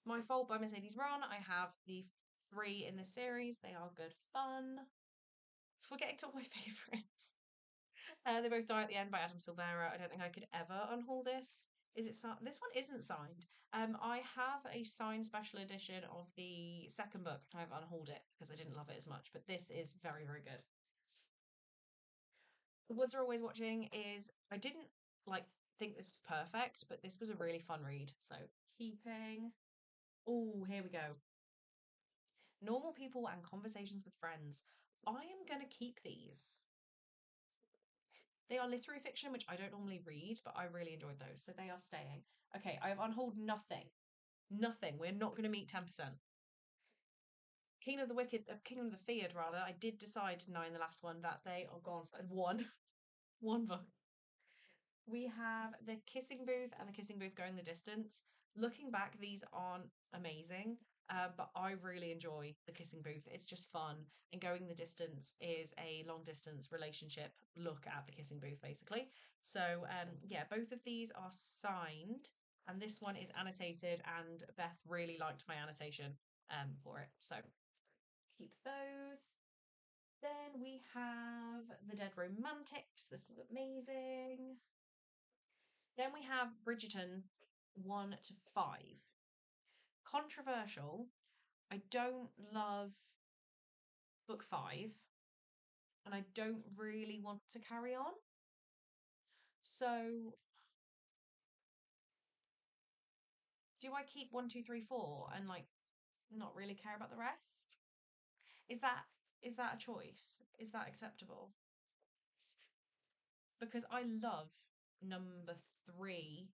My Fault by Mercedes Ron. I have the 3 in this series. They are good fun. Forgetting to all my favourites. They Both Die at the End by Adam Silvera. I don't think I could ever unhaul this. Is it signed? This one isn't signed. I have a signed special edition of the second book. I've unhauled it because I didn't love it as much, but this is very, very good. The Woods Are Always Watching is, I didn't like think this was perfect, but this was a really fun read. So keeping. Oh, here we go. Normal People and Conversations with Friends. I am going to keep these. They are literary fiction, which I don't normally read, but I really enjoyed those. So they are staying. Okay, I have unhauled nothing. Nothing. We're not going to meet 10%. Kingdom of the Wicked, Kingdom of the Feared, rather. I did decide, didn't I, in the last one, that they are gone. So that's one. One book. We have The Kissing Booth and The Kissing Booth Going the Distance. Looking back, these aren't amazing, but I really enjoy The Kissing Booth. It's just fun. And Going the Distance is a long distance relationship look at The Kissing Booth, basically. So, yeah, both of these are signed, and this one is annotated, and Beth really liked my annotation for it. So, keep those. Then we have The Dead Romantics. This was amazing. Then we have Bridgerton 1 to 5. Controversial. I don't love book 5, and I don't really want to carry on. So do I keep 1, 2, 3, 4 and like not really care about the rest? Is that a choice? Is that acceptable? Because I love number 3.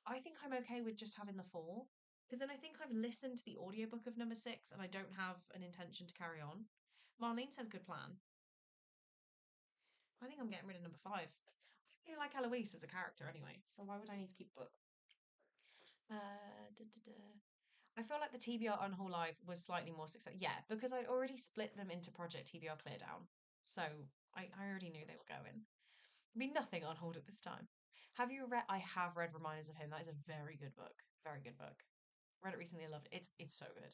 I think I'm okay with just having the 4. Because then I think I've listened to the audiobook of number 6 and I don't have an intention to carry on. Marlene says good plan. I think I'm getting rid of number 5. I don't really like Eloise as a character anyway, so why would I need to keep the book? I feel like the TBR Unhaul Live was slightly more successful. Yeah, because I'd already split them into Project TBR Clear Down. So I already knew they were going. Be nothing on hold at this time. Have you read? I have read Reminders of Him. That is a very good book. Very good book. Read it recently. I loved it. It's so good.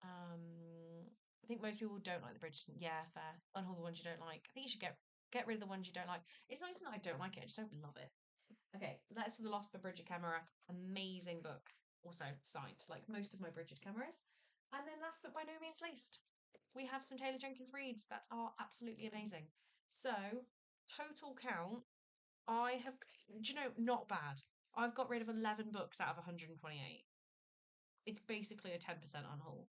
I think most people don't like the Bridge. Yeah, fair. Unhaul the ones you don't like. I think you should get rid of the ones you don't like. It's not even that I don't like it. I just don't love it. Okay, Letters to the Lost by Bridget Camera. Amazing book. Also signed, like most of my Bridget Cameras. And then last but by no means least, we have some Taylor Jenkins reads that are absolutely amazing. So, total count, I have, do you know, not bad. I've got rid of 11 books out of 128. It's basically a 10% unhaul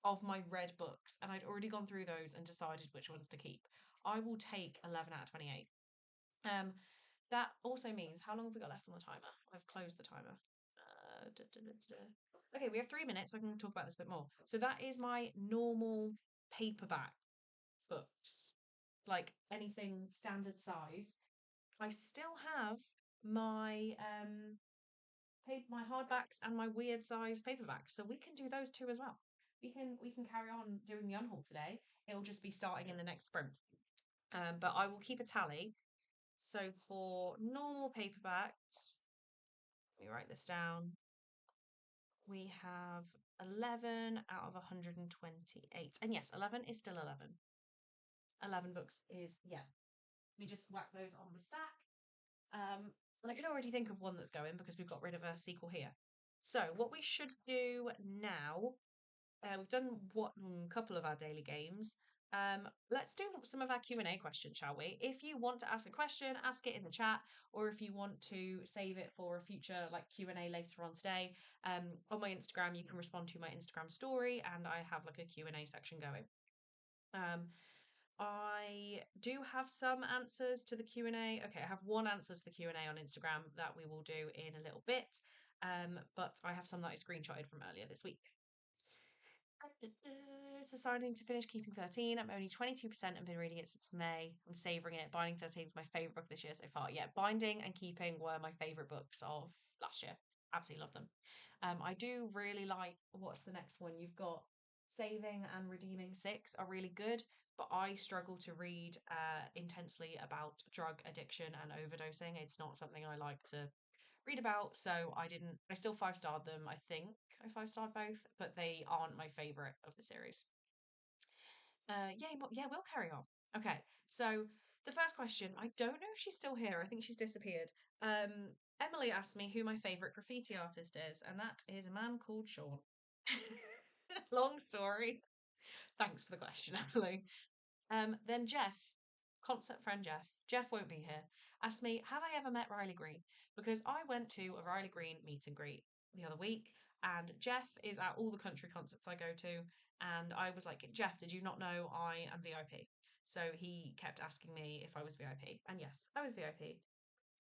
of my read books, and I'd already gone through those and decided which ones to keep. I will take 11 out of 28. That also means, how long have we got left on the timer? I've closed the timer. Okay, we have 3 minutes. So I can talk about this a bit more. So that is my normal paperback books, like anything standard size. I still have my my hardbacks and my weird size paperbacks, so we can do those too as well. We can carry on doing the unhaul today. It'll just be starting in the next sprint. But I will keep a tally. So for normal paperbacks, let me write this down. We have 11 out of 128. And yes, 11 is still 11. 11 books is, yeah. We just whack those on the stack. And I can already think of one that's going because we've got rid of a sequel here. So what we should do now, we've done a couple of our daily games. Let's do some of our Q&A questions, shall we? If you want to ask a question, ask it in the chat, or if you want to save it for a future like Q&A later on today, on my Instagram, you can respond to my Instagram story, and I have like a Q&A section going. I do have some answers to the Q&A. Okay, I have one answer to the Q&A on Instagram that we will do in a little bit, but I have some that I screenshotted from earlier this week. It's deciding to finish Keeping 13. I'm only 22% and been reading it since May. I'm savouring it. Binding 13 is my favourite book this year so far. Yeah, Binding and Keeping were my favourite books of last year. Absolutely love them. I do really like, what's the next one? You've got Saving and Redeeming 6 are really good, but I struggle to read intensely about drug addiction and overdosing. It's not something I like to read about, so I still 5-starred them. I think I 5-starred both, but they aren't my favorite of the series. Yeah, we'll carry on. Okay, so the first question, I don't know if she's still here. I think she's disappeared. Emily asked me who my favorite graffiti artist is, and that is a man called Sean. Long story. Thanks for the question, Emily. Then Jeff, concert friend Jeff won't be here, asked me, have I ever met Riley Green? Because I went to a Riley Green meet and greet the other week, and Jeff is at all the country concerts I go to, and I was like, Jeff, did you not know I am VIP? So he kept asking me if I was VIP, and yes, I was VIP.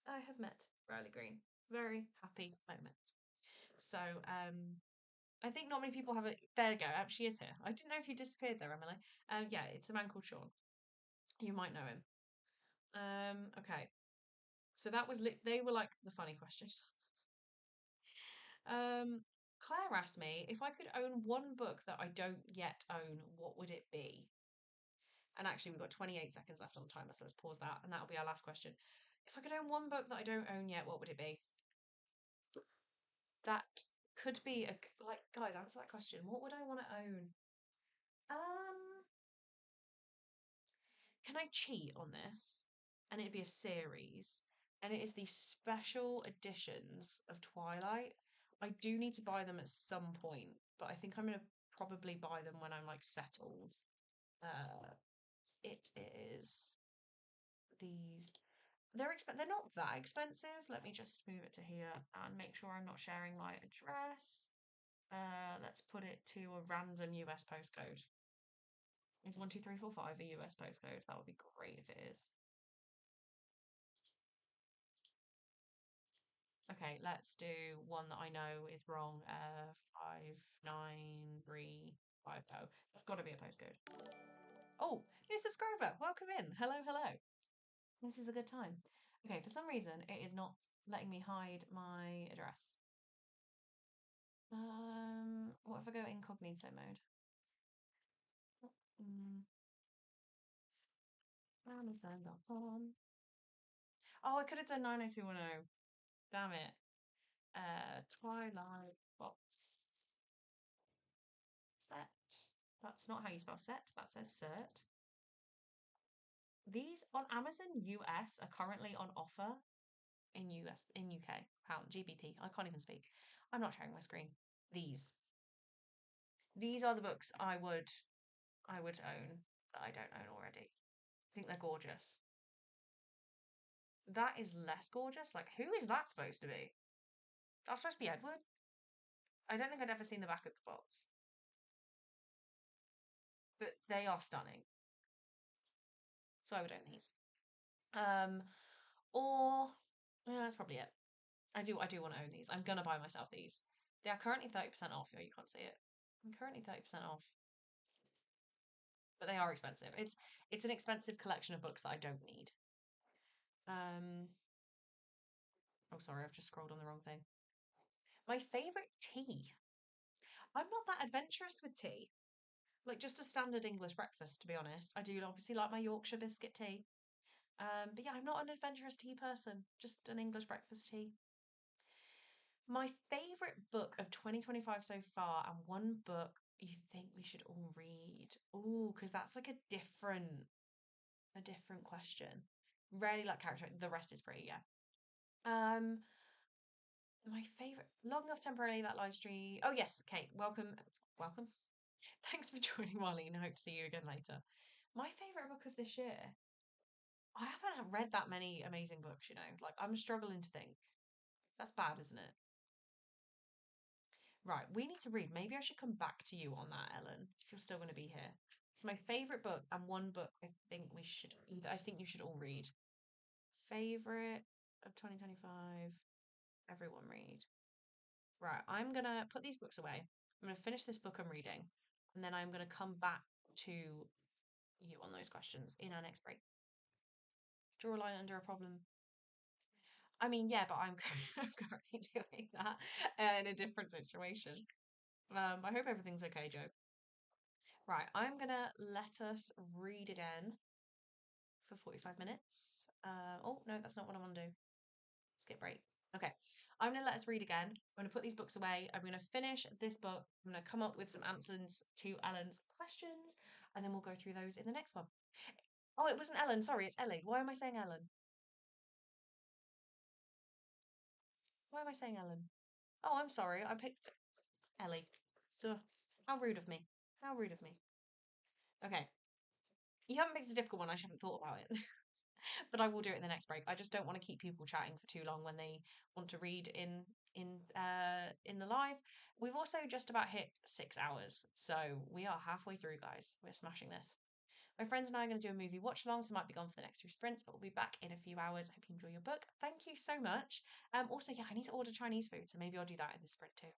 I have met Riley Green. Very happy moment. So, I think not many people have it. There you go. She is here. I didn't know if you disappeared there, Emily. Yeah, it's a man called Sean. You might know him. Okay. So that was they were like the funny questions. Claire asked me if I could own one book that I don't yet own, what would it be? And actually, we've got 28 seconds left on the timer, so let's pause that, and that'll be our last question. If I could own one book that I don't own yet, what would it be? That could be like, guys, answer that question. What would I want to own? Can I cheat on this? And it'd be a series, and it is the special editions of Twilight. I do need to buy them at some point, but I think I'm gonna probably buy them when I'm like settled. It is these. They're not that expensive. Let me just move it to here and make sure I'm not sharing my address. Let's put it to a random US postcode. Is 12345 a US postcode? That would be great if it is. Okay, let's do one that I know is wrong. 59350. That's got to be a postcode. Oh, new subscriber. Welcome in. Hello, hello. This is a good time. Okay, for some reason it is not letting me hide my address. What if I go incognito mode? Amazon.com. Oh, I could have done 90210. Damn it. Twilight box set. That's not how you spell set. That says cert. These on Amazon US are currently on offer in UK pound GBP. I can't even speak. I'm not sharing my screen. These are the books I would own that I don't own already. I think they're gorgeous. That is less gorgeous. Like, who is that supposed to be? That's supposed to be Edward. I don't think I'd ever seen the back of the box, but they are stunning. So I would own these. Or yeah, that's probably it. I do want to own these. I'm gonna buy myself these. They are currently 30% off. Oh, you can't see it. I'm currently 30% off, but they are expensive. It's an expensive collection of books that I don't need. Oh, sorry, I've just scrolled on the wrong thing. My favorite tea. I'm not that adventurous with tea. Like just a standard English breakfast, to be honest. I do obviously like my Yorkshire biscuit tea. But yeah, I'm not an adventurous tea person. Just an English breakfast tea. My favourite book of 2025 so far, and one book you think we should all read. Oh, because that's like a different question. Rarely like character. The rest is pretty, yeah. Um, my favourite, long enough temporarily that live stream. Oh yes, Kate, welcome, welcome. Thanks for joining, Marlene. I hope to see you again later. My favourite book of this year. I haven't read that many amazing books, you know. Like I'm struggling to think. That's bad, isn't it? Right, we need to read. Maybe I should come back to you on that, Ellen, if you're still going to be here. It's my favourite book and one book I think you should all read. Favourite of 2025. Everyone read. Right, I'm going to put these books away. I'm going to finish this book I'm reading, and then I'm going to come back to you on those questions in our next break. Draw a line under a problem. I mean, yeah, but I'm currently doing that in a different situation. I hope everything's okay, Joe. Right, I'm gonna let us read again for 45 minutes. Oh, no, that's not what I want to do. Skip break. Okay, I'm gonna let us read again. I'm gonna put these books away. I'm gonna finish this book. I'm gonna come up with some answers to Ellen's questions, and then we'll go through those in the next one. Oh, it wasn't Ellen. Sorry, it's Ellie. Why am I saying Ellen? Why am I saying Ellen? Oh, I'm sorry. I picked Ellie. Duh. How rude of me. How rude of me. Okay. You haven't picked a difficult one. I just haven't thought about it. But I will do it in the next break. I just don't want to keep people chatting for too long when they want to read in the live. We've also just about hit 6 hours, so we are halfway through, guys. We're smashing this. My friends and I are going to do a movie watch along, so I might be gone for the next 2 sprints, but we'll be back in a few hours. I hope you enjoy your book. Thank you so much. Also, yeah, I need to order Chinese food, so maybe I'll do that in the sprint too.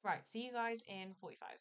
Right, see you guys in 45.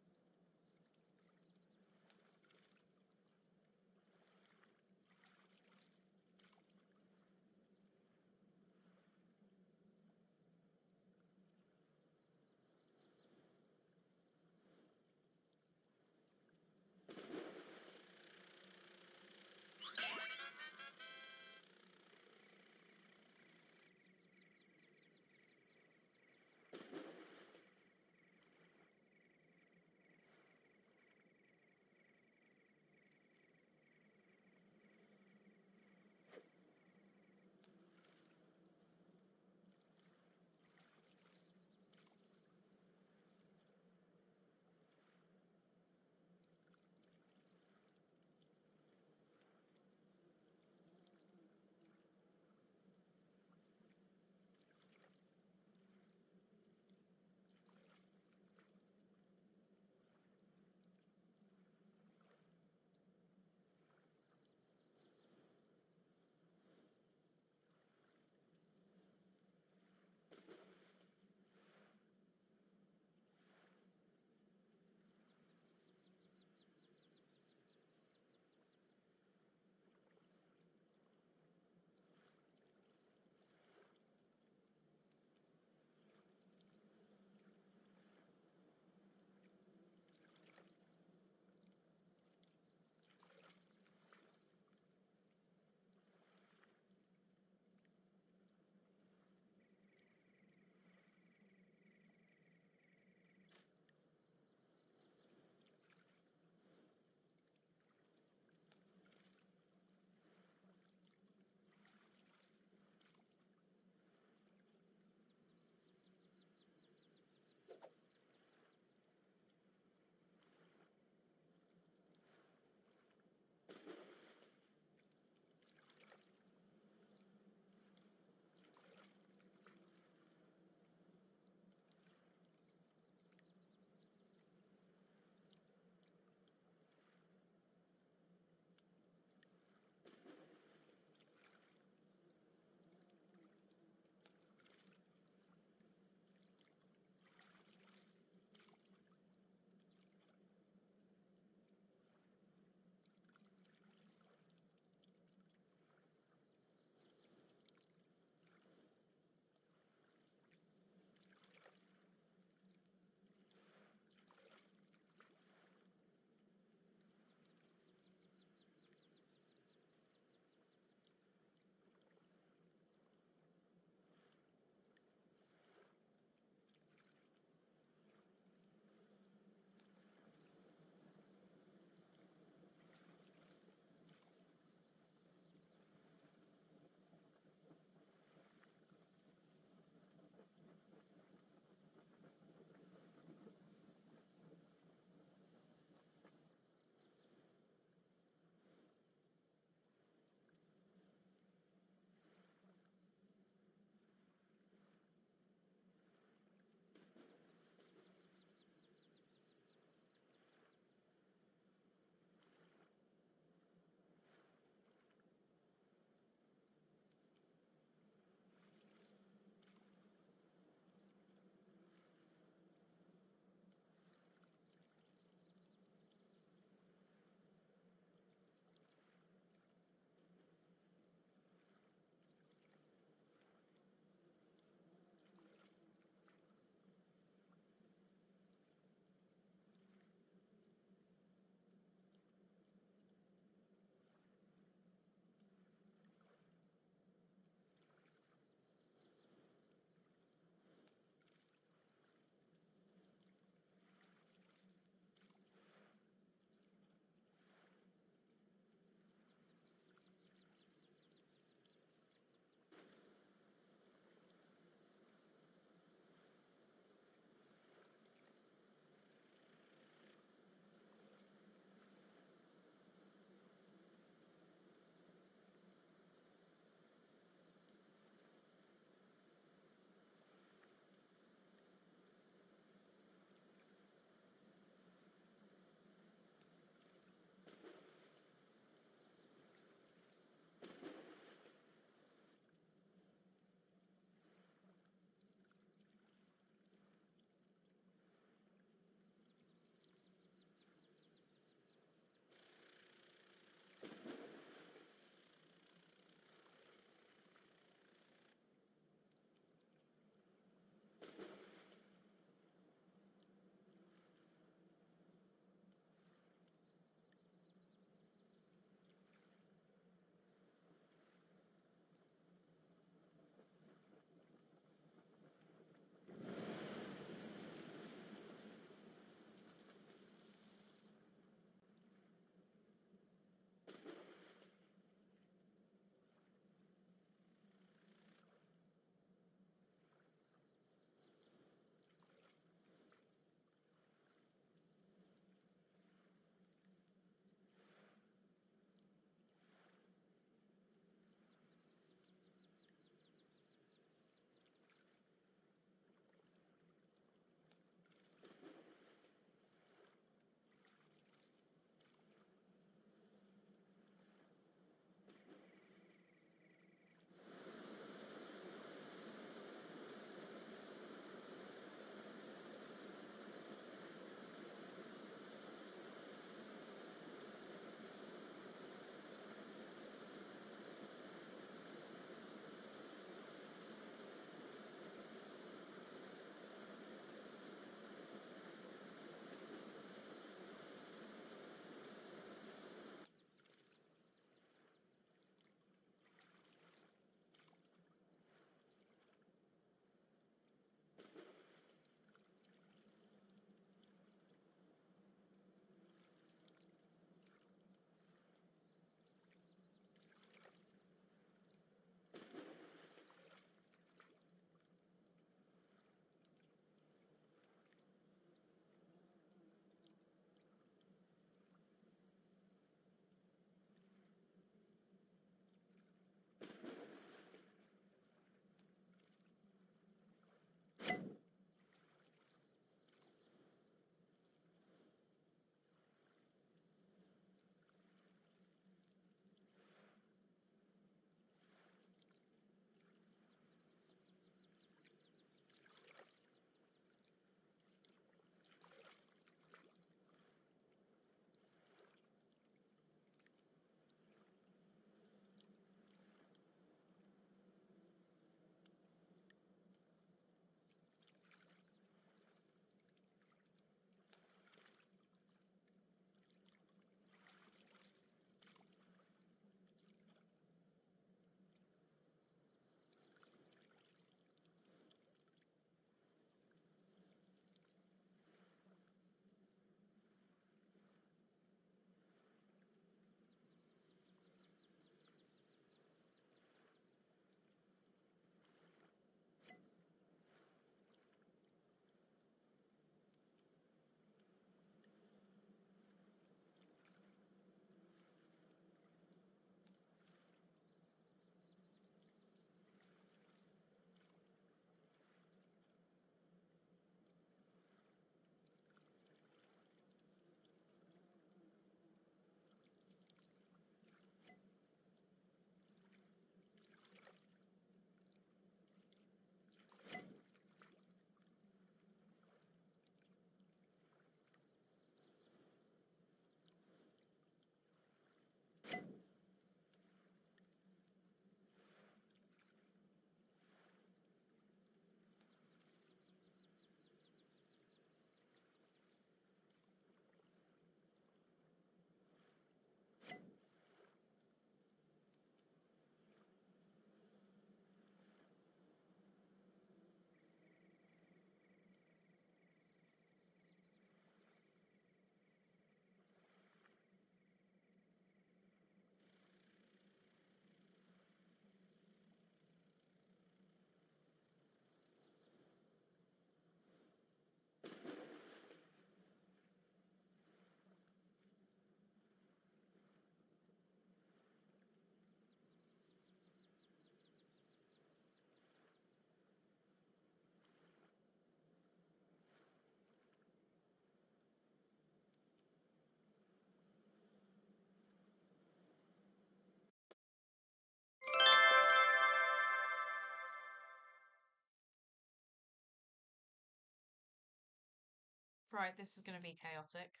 Right, this is going to be chaotic.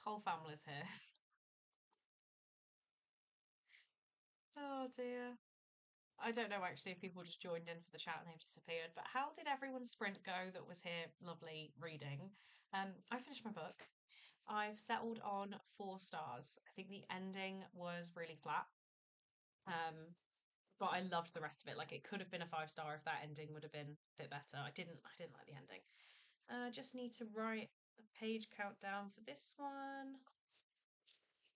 Whole family's here. Oh dear. I don't know actually if people just joined in for the chat and they've disappeared, but how did everyone's sprint go that was here lovely reading? I finished my book. I've settled on 4 stars. I think the ending was really flat. But I loved the rest of it. Like it could have been a 5 star if that ending would have been a bit better. I didn't like the ending. Just need to write the page count down for this one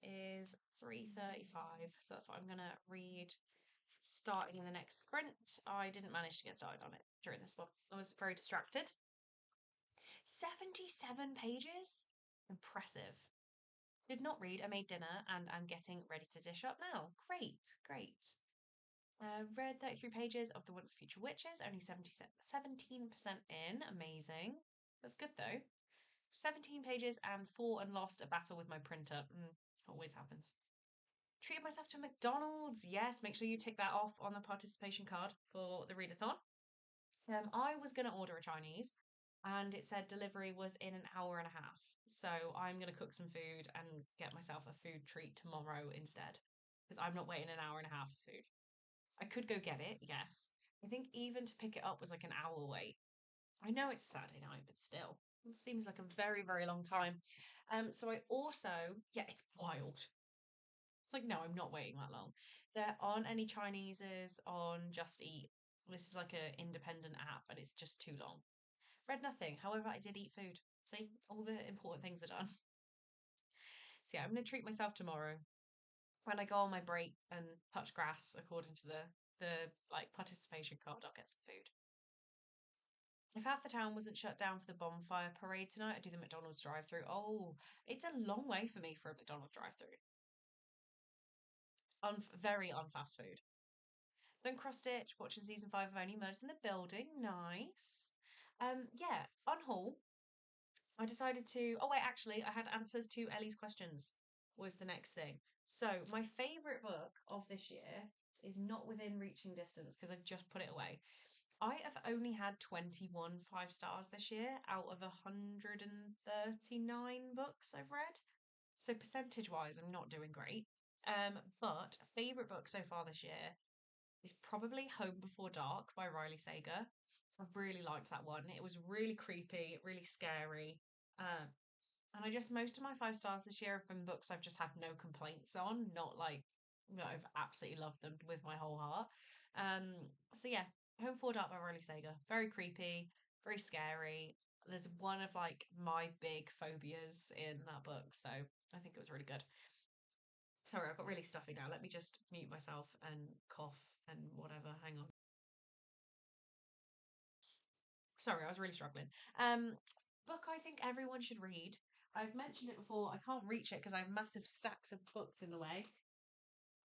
is 335. So that's what I'm gonna read starting in the next sprint. I didn't manage to get started on it during this one. I was very distracted. 77 pages? Impressive. Did not read. I made dinner and I'm getting ready to dish up now. Great, great. Read 33 pages of The Once Future Witches, only 17% in. Amazing. That's good though. 17 pages and fought and lost a battle with my printer. Always happens. Treated myself to McDonald's. Yes, make sure you tick that off on the participation card for the readathon. I was going to order a Chinese and it said delivery was in an hour and a half. So I'm going to cook some food and get myself a food treat tomorrow instead because I'm not waiting an hour and a half for food. I could go get it, yes. I think even to pick it up was like an hour wait. I know it's Saturday night, but still, it seems like a very, very long time. So I also, yeah, it's wild. It's like, no, I'm not waiting that long. There aren't any Chineses on Just Eat. This is like an independent app, and it's just too long. Read nothing. However, I did eat food. See, all the important things are done. So yeah, I'm gonna treat myself tomorrow when I go on my break and touch grass according to the like participation card. I'll get some food. If half the town wasn't shut down for the bonfire parade tonight, I'd do the McDonald's drive-through. Oh, it's a long way for me for a McDonald's drive-through. Very on fast food. Then cross stitch, watching season 5 of Only Murders in the Building. Nice. Yeah, unhaul. I decided to. Oh wait, actually, I had answers to Ellie's questions. Was the next thing. So my favourite book of this year is not within reaching distance because I've just put it away. I have only had 21 5 stars this year out of 139 books I've read. So percentage wise, I'm not doing great. But favourite book so far this year is probably Home Before Dark by Riley Sager. I really liked that one. It was really creepy, really scary. Um, and I just, most of my 5 stars this year have been books I've just had no complaints on, not like, I've absolutely loved them with my whole heart. So yeah, Home Before Dark by Riley Sager. Very creepy, very scary. There's one of like my big phobias in that book, so I think it was really good. Sorry, I've got really stuffy now. Let me just mute myself and cough and whatever. Hang on. Sorry, I was really struggling. Book I think everyone should read. I've mentioned it before. I can't reach it because I have massive stacks of books in the way.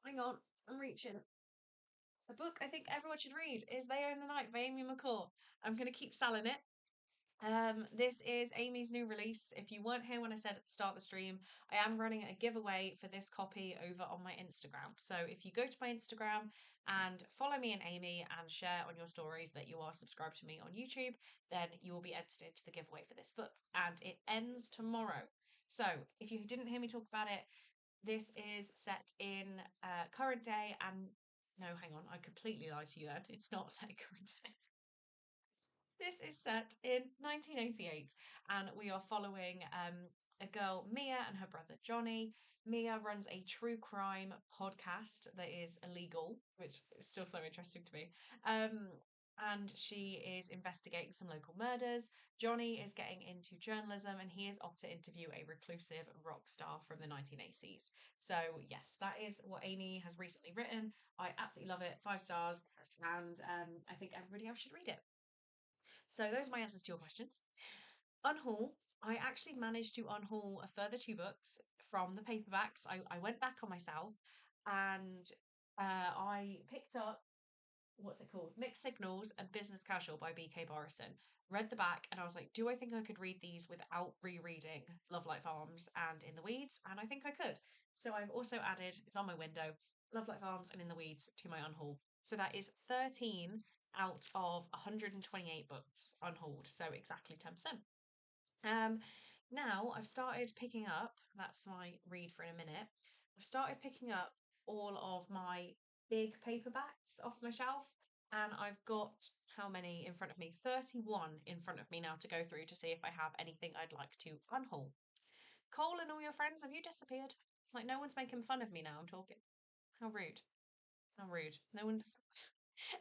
Hang on, I'm reaching. A book I think everyone should read is They Own the Night by Amy McCourt. I'm going to keep selling it. This is Amy's new release. If you weren't here when I said at the start of the stream, I am running a giveaway for this copy over on my Instagram. So if you go to my Instagram and follow me and Amy and share on your stories that you are subscribed to me on YouTube, then you will be entered into the giveaway for this book. And it ends tomorrow. So if you didn't hear me talk about it, this is set in current day and no, hang on, I completely lied to you then. It's not set in current day. This is set in 1988, and we are following a girl, Mia, and her brother, Johnny. Mia runs a true crime podcast that is illegal, which is still so interesting to me. And she is investigating some local murders. Johnny is getting into journalism, and he is off to interview a reclusive rock star from the 1980s. So, yes, that is what Amy has recently written. I absolutely love it. 5 stars. And I think everybody else should read it. So those are my answers to your questions. Unhaul. I actually managed to unhaul a further 2 books from the paperbacks. I went back on myself and I picked up what's it called? Mixed Signals and Business Casual by BK Borison. Read the back and I was like, do I think I could read these without rereading Love Like Farms and In the Weeds? And I think I could. So I've also added, it's on my window, Love Like Farms and In the Weeds to my unhaul. So that is 13 out of 128 books unhauled. So exactly 10%. Now I've started picking up, that's my read for in a minute. I've started picking up all of my big paperbacks off my shelf, and I've got how many in front of me? 31 in front of me now to go through to see if I have anything I'd like to unhaul. Cole and all your friends, have you disappeared? Like, no one's making fun of me now I'm talking. How rude. How rude. No one's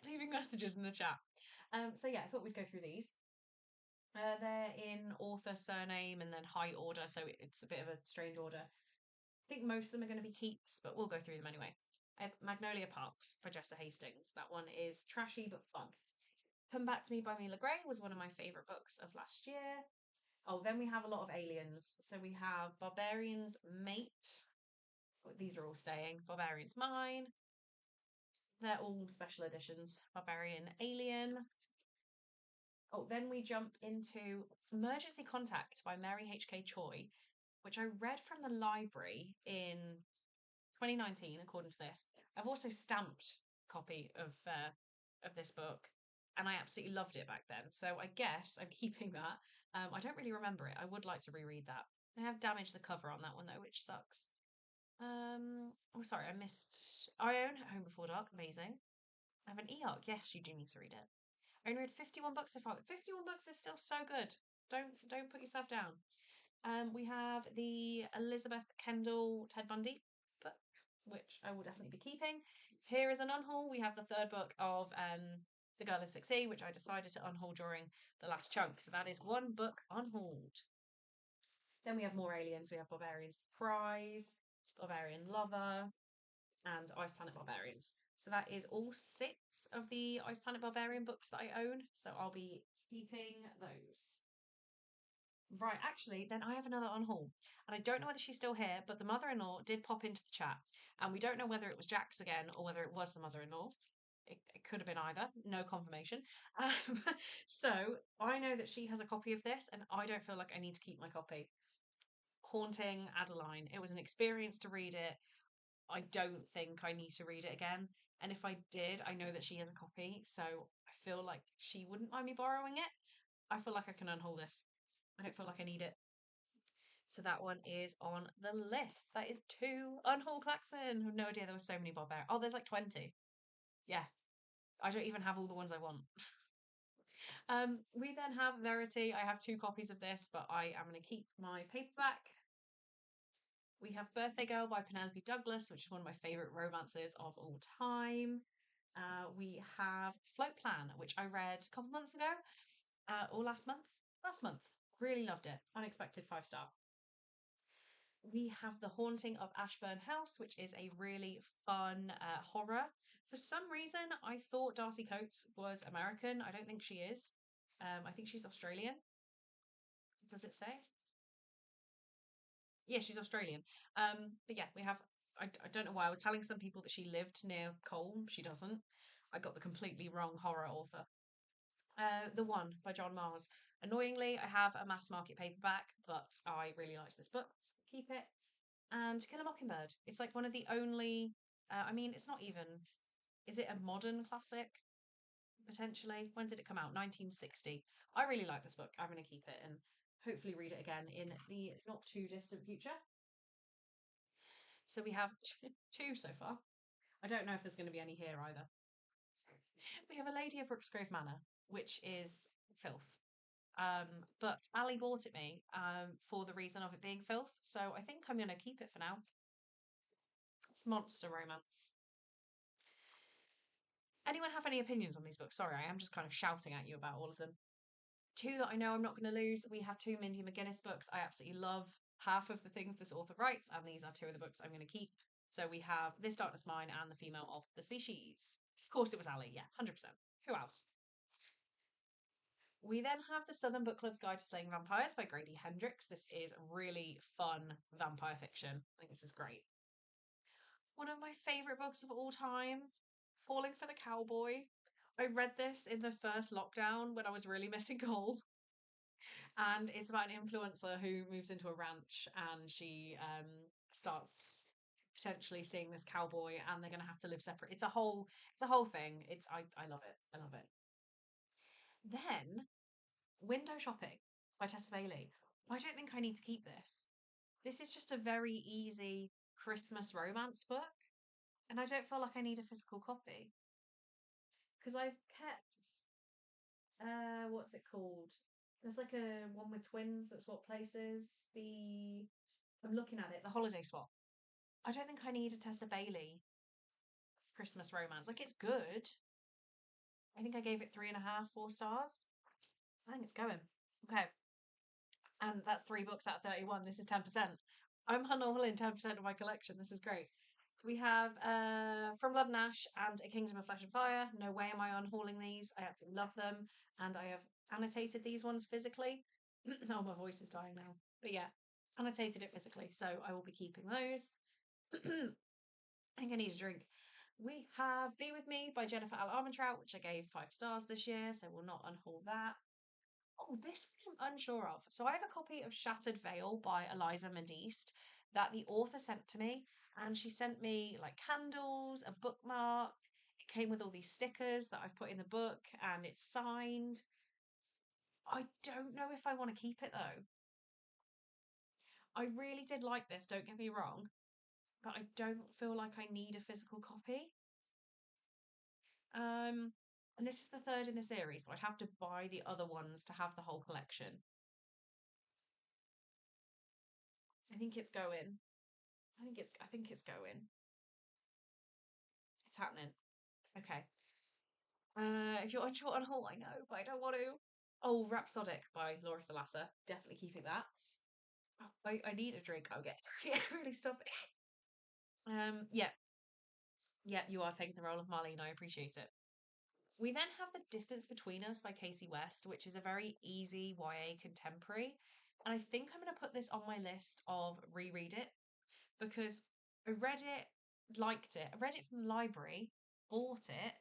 leaving messages in the chat. So yeah, I thought we'd go through these. They're in author, surname, and then height order, so it's a bit of a strange order. I think most of them are going to be keeps, but we'll go through them anyway. I have Magnolia Parks by Jessa Hastings. That one is trashy but fun. Come Back to Me by Mila Gray was one of my favourite books of last year. Oh, then we have a lot of aliens. So we have Barbarian's Mate. These are all staying. Barbarian's Mine. They're all special editions. Barbarian Alien. Oh, then we jump into Emergency Contact by Mary H.K. Choi, which I read from the library in 2019, according to this. I've also stamped a copy of this book, and I absolutely loved it back then. So I guess I'm keeping that. I don't really remember it. I would like to reread that. I have damaged the cover on that one though, which sucks. Oh sorry, I missed. I own Home Before Dark. Amazing. I have an e-arc. Yes, you do need to read it. I only read 51 books so far. 51 books is still so good. Don't put yourself down. We have the Elizabeth Kendall Ted Bundy book, which I will definitely be keeping. Here is an unhaul. We have the third book of The Girl in 6E, which I decided to unhaul during the last chunk. So that is one book unhauled. Then we have more aliens. We have Barbarian's Prize, Barbarian Lover, and Ice Planet Barbarians. So that is all 6 of the Ice Planet Barbarian books that I own. So I'll be keeping those. Right, actually, then I have another unhaul. And I don't know whether she's still here, but the mother in law did pop into the chat. And we don't know whether it was Jax again or whether it was the mother in law. It could have been either, no confirmation. So I know that she has a copy of this, and I don't feel like I need to keep my copy. Haunting Adeline. It was an experience to read it. I don't think I need to read it again. And if I did, I know that she has a copy, so I feel like she wouldn't mind me borrowing it. I feel like I can unhaul this. I don't feel like I need it. So that one is on the list. That is 2 unhaul Klaxon. I have no idea there were so many Barbarian. Oh, there's like 20. Yeah. I don't even have all the ones I want. We then have Verity. I have 2 copies of this, but I am going to keep my paperback. We have Birthday Girl by Penelope Douglas, which is one of my favourite romances of all time. We have Float Plan, which I read a couple months ago, or last month. Last month. Really loved it. Unexpected 5-star. We have The Haunting of Ashburn House, which is a really fun horror. For some reason, I thought Darcy Coates was American. I don't think she is. I think she's Australian. Does it say? Yeah, she's Australian. But yeah, we have. I don't know why I was telling some people that she lived near Colne. She doesn't. I got the completely wrong horror author. The One by John Mars. Annoyingly, I have a mass market paperback, but I really liked this book, so keep it. And To Kill a Mockingbird. It's like one of the only. I mean, it's not even. Is it a modern classic? Potentially. When did it come out? 1960. I really like this book. I'm going to keep it and hopefully read it again in the not too distant future. So we have 2 so far. I don't know if there's going to be any here either. We have A Lady of Rooksgrove Manor, which is filth. But Ali bought it me for the reason of it being filth, so I think I'm going to keep it for now. It's monster romance. Anyone have any opinions on these books? Sorry, I am just kind of shouting at you about all of them. 2 that I know I'm not going to lose. We have 2 Mindy McGuinness books. I absolutely love half of the things this author writes, and these are 2 of the books I'm going to keep. So we have This Darkness Mine and The Female of the Species. Of course it was Ali, yeah, 100%. Who else? We then have The Southern Book Club's Guide to Slaying Vampires by Grady Hendrix. This is really fun vampire fiction. I think this is great. One of my favourite books of all time, Falling for the Cowboy. I read this in the first lockdown when I was really missing Cole. And it's about an influencer who moves into a ranch and she starts potentially seeing this cowboy and they're going to have to live separate. It's a whole thing. I love it. I love it. Then Window Shopping by Tessa Bailey. I don't think I need to keep this. This is just a very easy Christmas romance book, and I don't feel like I need a physical copy. Because I've kept, what's it called? There's like a one with twins that swap places. I'm looking at it, the holiday swap. I don't think I need a Tessa Bailey Christmas romance. Like, it's good. I think I gave it 3.5, 4 stars. I think it's going. Okay. And that's 3 books out of 31. This is 10%. I'm unhauling 10% of my collection. This is great. So we have From Blood and Ash and A Kingdom of Flesh and Fire. No way am I unhauling these. I absolutely love them. And I have annotated these ones physically. Oh, my voice is dying now. But yeah, annotated it physically. So I will be keeping those. I think I need a drink. We have Be With Me by Jennifer L. Armentrout, which I gave 5 stars this year, so we'll not unhaul that. Oh, this one I'm unsure of. So I have a copy of Shattered Veil by Eliza Modiste that the author sent to me, and she sent me like candles, a bookmark. It came with all these stickers that I've put in the book, and it's signed. I don't know if I want to keep it though. I really did like this, don't get me wrong, but I don't feel like I need a physical copy. And this is the 3rd in the series, so I'd have to buy the other ones to have the whole collection. I think it's going. I think it's going. It's happening. Okay. If you're unsure on Hall, I know, but I don't want to. Oh, Rhapsodic by Laura Thalassa. Definitely keeping that. Oh, I need a drink. I'll get really stuffy. Yeah. Yeah, you are taking the role of Marlene. I appreciate it. We then have The Distance Between Us by Casey West, which is a very easy YA contemporary. And I think I'm going to put this on my list of reread it because I read it, liked it. I read it from the library, bought it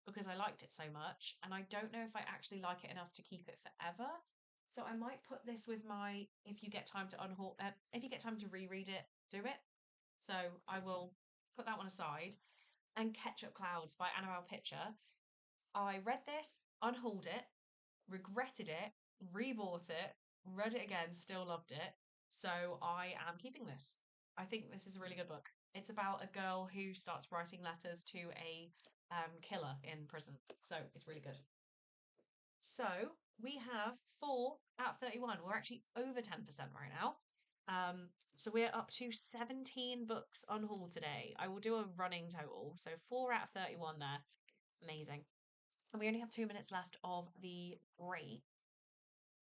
because I liked it so much, and I don't know if I actually like it enough to keep it forever. So I might put this with my if you get time to if you get time to reread it, do it. So I will put that one aside. And Ketchup Clouds by Annabelle Pitcher. I read this, unhauled it, regretted it, rebought it, read it again, still loved it. So I am keeping this. I think this is a really good book. It's about a girl who starts writing letters to a killer in prison. So it's really good. So we have 4 out of 31. We're actually over 10% right now. So we're up to 17 books unhauled today. I will do a running total. So 4 out of 31 there. Amazing. And we only have 2 minutes left of the break.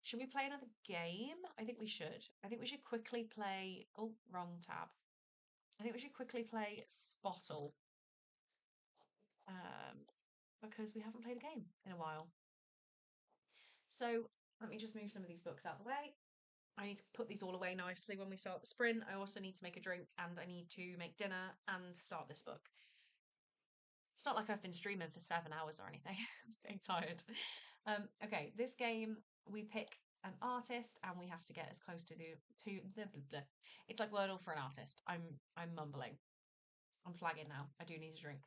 Should we play another game? I think we should. I think we should quickly play. Oh, wrong tab. I think we should quickly play Spottle. Because we haven't played a game in a while. So let me just move some of these books out of the way. I need to put these all away nicely when we start the sprint. I also need to make a drink and I need to make dinner and start this book. It's not like I've been streaming for 7 hours or anything. I'm getting tired. Okay, this game we pick an artist and we have to get as close to the blah, blah, blah. It's like Wordle for an artist. I'm mumbling. I'm flagging now. I do need a drink.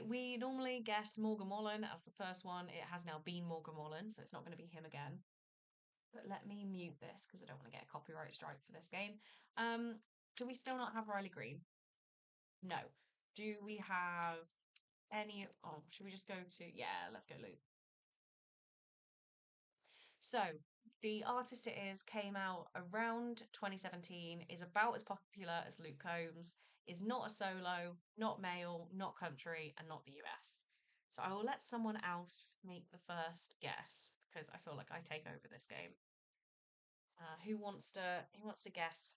We normally guess Morgan Wallen as the first one. It has now been Morgan Wallen, so it's not going to be him again. But let me mute this because I don't want to get a copyright strike for this game. Do we still not have Riley Green? No. Do we have any? Oh, should we just go to? Yeah, let's go Luke. So the artist it is came out around 2017, is about as popular as Luke Combs, is not a solo, not male, not country, and not the US. So I will let someone else make the first guess because I feel like I take over this game. Who wants to guess?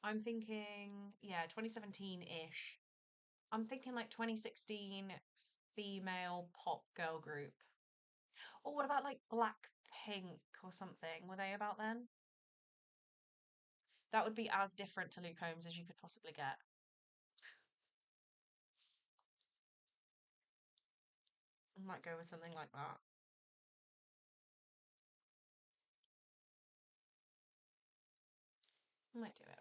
I'm thinking, yeah, 2017-ish. I'm thinking like 2016 female pop girl group. Or what about like Blackpink or something? Were they about then? That would be as different to Luke Combs as you could possibly get. I might go with something like that. I might do it.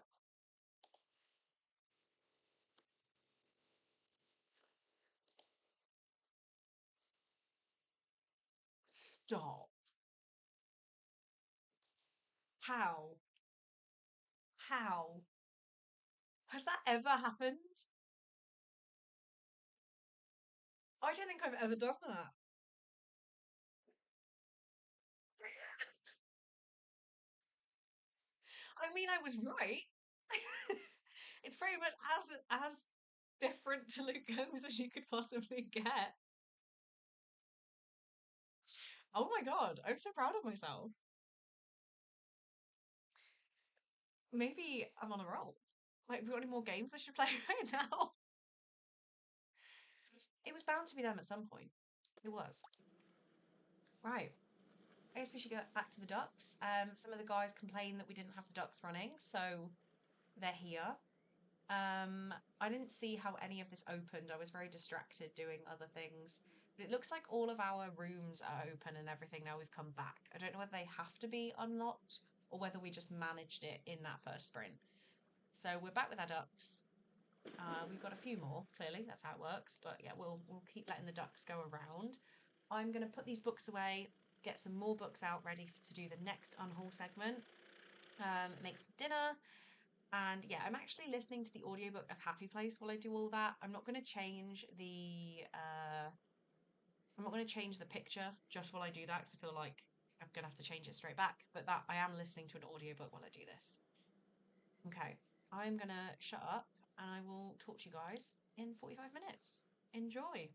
Stop. How? How? Has that ever happened? I don't think I've ever done that. I mean, I was right. It's pretty much as different to Luke Combs as you could possibly get. Oh my god, I'm so proud of myself. Maybe I'm on a roll. Like, have we got any more games I should play right now? It was bound to be them at some point. It was. Right. I guess we should get back to the ducks. Some of the guys complained that we didn't have the ducks running, so they're here. I didn't see how any of this opened. I was very distracted doing other things. But it looks like all of our rooms are open and everything now we've come back. I don't know whether they have to be unlocked or whether we just managed it in that first sprint. So we're back with our ducks. We've got a few more, clearly, that's how it works. But yeah, we'll keep letting the ducks go around. I'm gonna put these books away, get some more books out ready to do the next unhaul segment. Make some dinner. And yeah, I'm actually listening to the audiobook of Happy Place while I do all that. I'm not going to change the picture just while I do that because I feel like I'm going to have to change it straight back. But that I am listening to an audiobook while I do this. Okay, I'm going to shut up and I will talk to you guys in 45 minutes. Enjoy.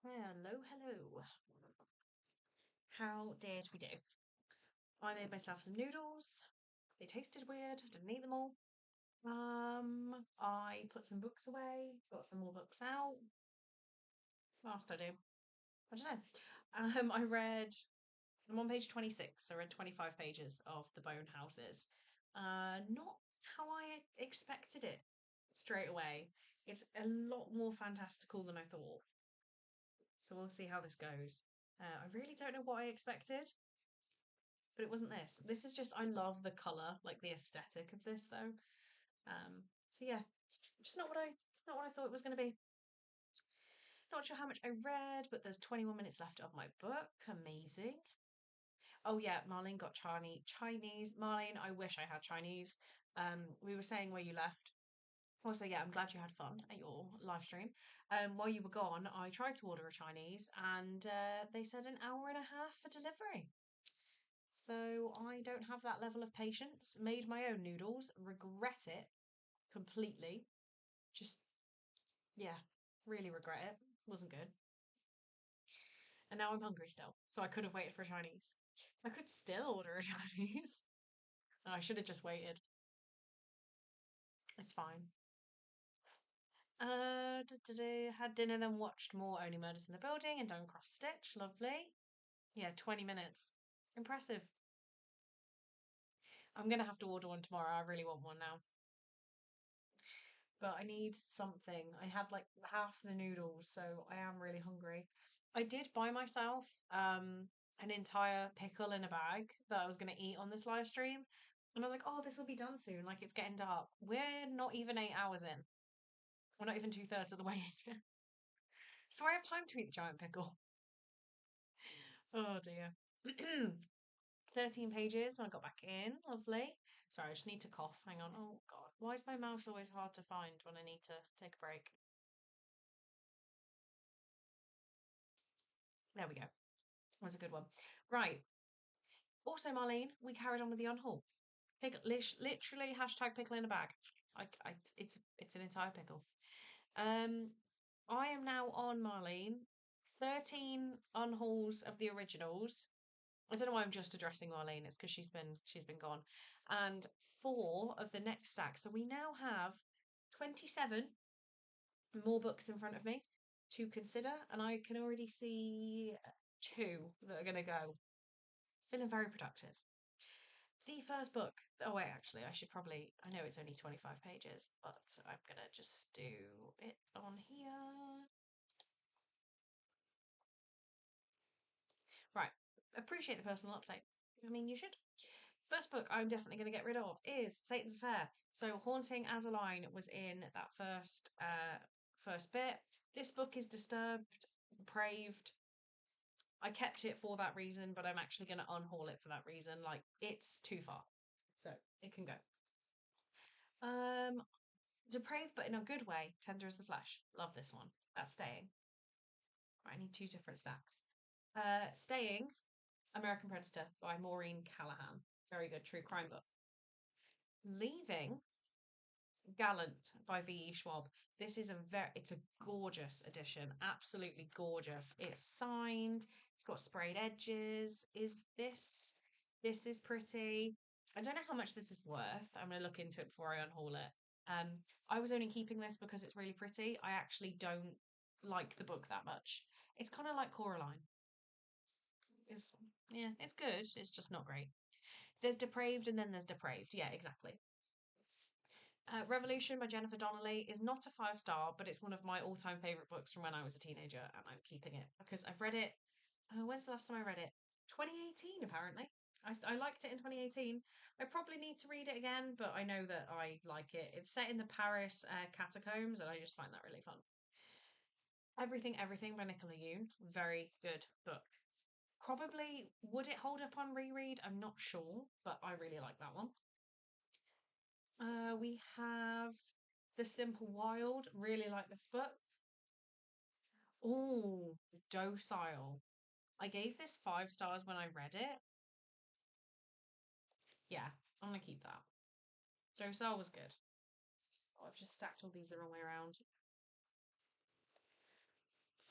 Hello, hello. How did we do? I made myself some noodles. They tasted weird. I didn't eat them all. I put some books away. Got some more books out. What else did I do? I don't know. I'm on page 26. I read 25 pages of The Bone Houses. Not how I expected it straight away. It's a lot more fantastical than I thought. So we'll see how this goes. I really don't know what I expected, but it wasn't this. This is just I love the color, like the aesthetic of this though. So yeah, just not what I thought it was going to be. Not sure how much I read, but there's 21 minutes left of my book. Amazing. Oh yeah, Marlene got Chinese. Marlene, I wish I had Chinese. We were saying where you left. Also, yeah, I'm glad you had fun at your live stream. While you were gone, I tried to order a Chinese and they said an hour and a half for delivery. So I don't have that level of patience. Made my own noodles, regret it completely. Just, yeah, really regret it. Wasn't good. And now I'm hungry still. So I could have waited for Chinese. I could still order a Chinese. I should have just waited. It's fine. Had dinner, then watched more Only Murders in the Building and done cross stitch. Lovely. Yeah, 20 minutes. Impressive. I'm gonna have to order one tomorrow. I really want one now. But I need something. I had like half the noodles, so I am really hungry. I did buy myself an entire pickle in a bag that I was gonna eat on this live stream. And I was like, oh, this will be done soon. Like it's getting dark. We're not even 8 hours in. We're not even 2/3 of the way in. So I have time to eat the giant pickle. Oh dear. 13 pages when I got back in. Lovely. Sorry, I just need to cough. Hang on. Oh god. Why is my mouse always hard to find when I need to take a break? There we go. Was a good one. Right. Also, Marlene, we carried on with the unhaul. Literally hashtag pickle in a bag. It's an entire pickle. I am now on Marlene. 13 unhauls of the originals. I don't know why I'm just addressing Marlene. It's because she's been gone, and 4 of the next stack. So we now have 27 more books in front of me to consider, and I can already see 2 that are going to go. Feeling very productive. The first book. Oh wait, actually, I know it's only 25 pages, but I'm gonna just do it on here. Right. Appreciate the personal update. I mean, you should. First book I'm definitely going to get rid of is Satan's Affair. So Haunting Adeline was in that first bit. This book is disturbed, depraved. I kept it for that reason, but I'm actually going to unhaul it for that reason. Like it's too far, so it can go. Depraved, but in a good way. Tender as the flesh. Love this one. That's staying. Right, I need 2 different stacks. Staying, American Predator by Maureen Callahan. Very good true crime book. Leaving, Gallant by V.E. Schwab. This is it's a gorgeous edition, absolutely gorgeous. It's signed, it's got sprayed edges. This is pretty. I don't know how much this is worth. I'm gonna look into it before I unhaul it. I was only keeping this because it's really pretty. I actually don't like the book that much. It's kind of like Coraline. It's yeah, it's good. It's just not great. There's Depraved and then there's Depraved. Yeah, exactly. Revolution by Jennifer Donnelly is not a 5-star, but it's one of my all-time favorite books from when I was a teenager, and I'm keeping it because I've read it. When's the last time I read it? 2018, apparently. I liked it in 2018. I probably need to read it again, but I know that I like it. It's set in the Paris catacombs, and I just find that really fun. Everything by Nicola Yoon. Very good book. Probably would it hold up on reread? I'm not sure, but I really like that one. We have The Simple Wild. Really like this book. Oh, Docile. I gave this 5 stars when I read it. Yeah, I'm gonna keep that. Docile was good. Oh, I've just stacked all these the wrong way around.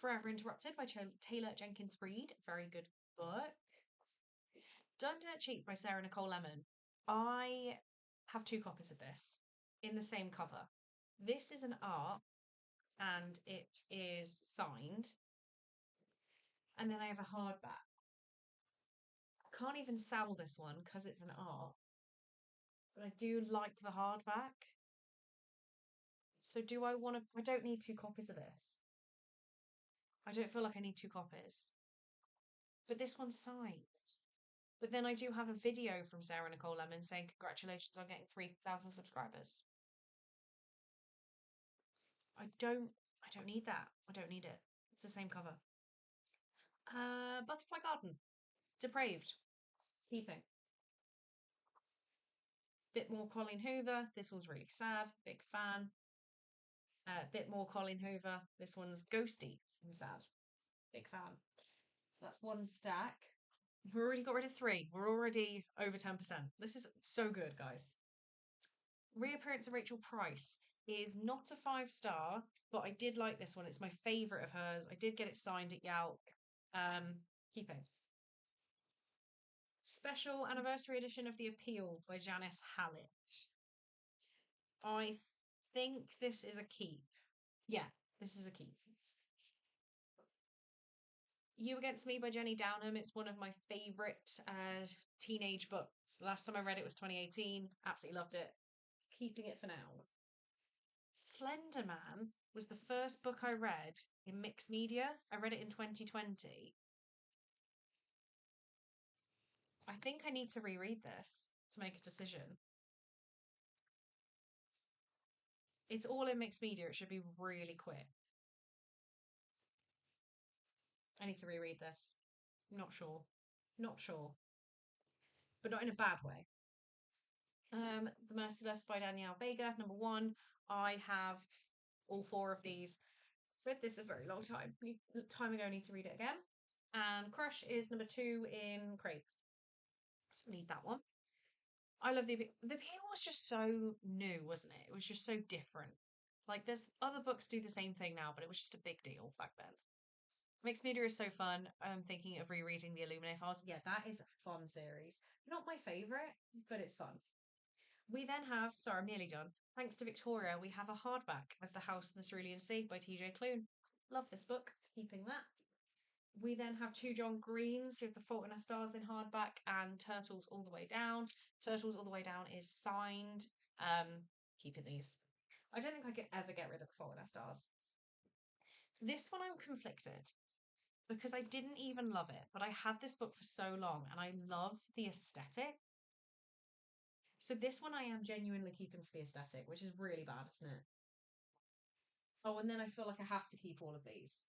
Forever Interrupted by Taylor Jenkins Reid. Very good book. Done Dirt Cheap by Sarah Nicole Lemon. I have 2 copies of this in the same cover. This is an art and it is signed. And then I have a hardback. I can't even sell this one because it's an art. But I do like the hardback. So do I want to... I don't need 2 copies of this. I don't feel like I need 2 copies. But this one's signed. But then I do have a video from Sarah Nicole Lemon saying congratulations on getting 3,000 subscribers. I don't need that. I don't need it. It's the same cover. Butterfly Garden. Depraved. Keeping. Bit more Colleen Hoover. This one's really sad. Big fan. Bit more Colleen Hoover. This one's ghosty and sad. Big fan. So that's 1 stack. We've already got rid of 3. We're already over 10%. This is so good, guys. Reappearance of Rachel Price is not a 5-star, but I did like this one. It's my favourite of hers. I did get it signed at Yelp. Keeping. Special anniversary edition of The Appeal by Janice Hallett. I think this is a keep. Yeah, this is a keep. You Against Me by Jenny Downham. It's one of my favourite teenage books. Last time I read it was 2018. Absolutely loved it. Keeping it for now. Slender Man was the first book I read in mixed media. I read it in 2020. I think I need to reread this to make a decision. It's all in mixed media. It should be really quick. I need to reread this. Not sure. Not sure. But not in a bad way. The Merciless by Danielle Vega, number 1. I have all 4 of these. Read this a very long time ago. I need to read it again. And Crush is number 2 in Crave. So need that one. I love the Appeal was just so new, wasn't it? It was just so different. Like there's other books do the same thing now, but it was just a big deal back then. Mixed media is so fun. I'm thinking of rereading the Illuminae Files. Yeah, that is a fun series. Not my favourite, but it's fun. We then have, sorry, I'm nearly done. Thanks to Victoria, we have a hardback of The House in the Cerulean Sea by TJ Klune. Love this book. Keeping that. We then have 2 John Greens with The Fault in Our Stars in hardback and Turtles All the Way Down. Turtles All the Way Down is signed. Keeping these. I don't think I could ever get rid of The Fault in Our Stars. This one I'm conflicted because I didn't even love it, but I had this book for so long and I love the aesthetic. So this one I am genuinely keeping for the aesthetic, which is really bad, isn't it? Oh, and then I feel like I have to keep all of these.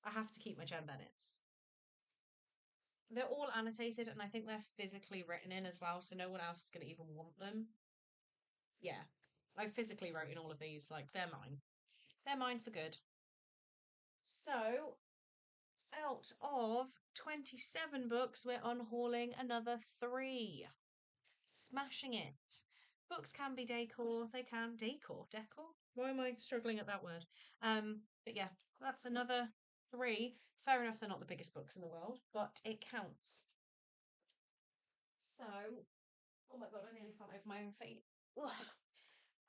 I have to keep my Jen Bennets. They're all annotated and I think they're physically written in as well, so no one else is going to even want them. Yeah, I physically wrote in all of these, like, they're mine. They're mine for good. So, out of 27 books, we're unhauling another 3. Smashing it. Books can be decor. They can decor. Why am I struggling at that word? But yeah, that's another 3. Fair enough, they're not the biggest books in the world, but it counts. So, oh my god, I nearly fell over my own feet. Ugh.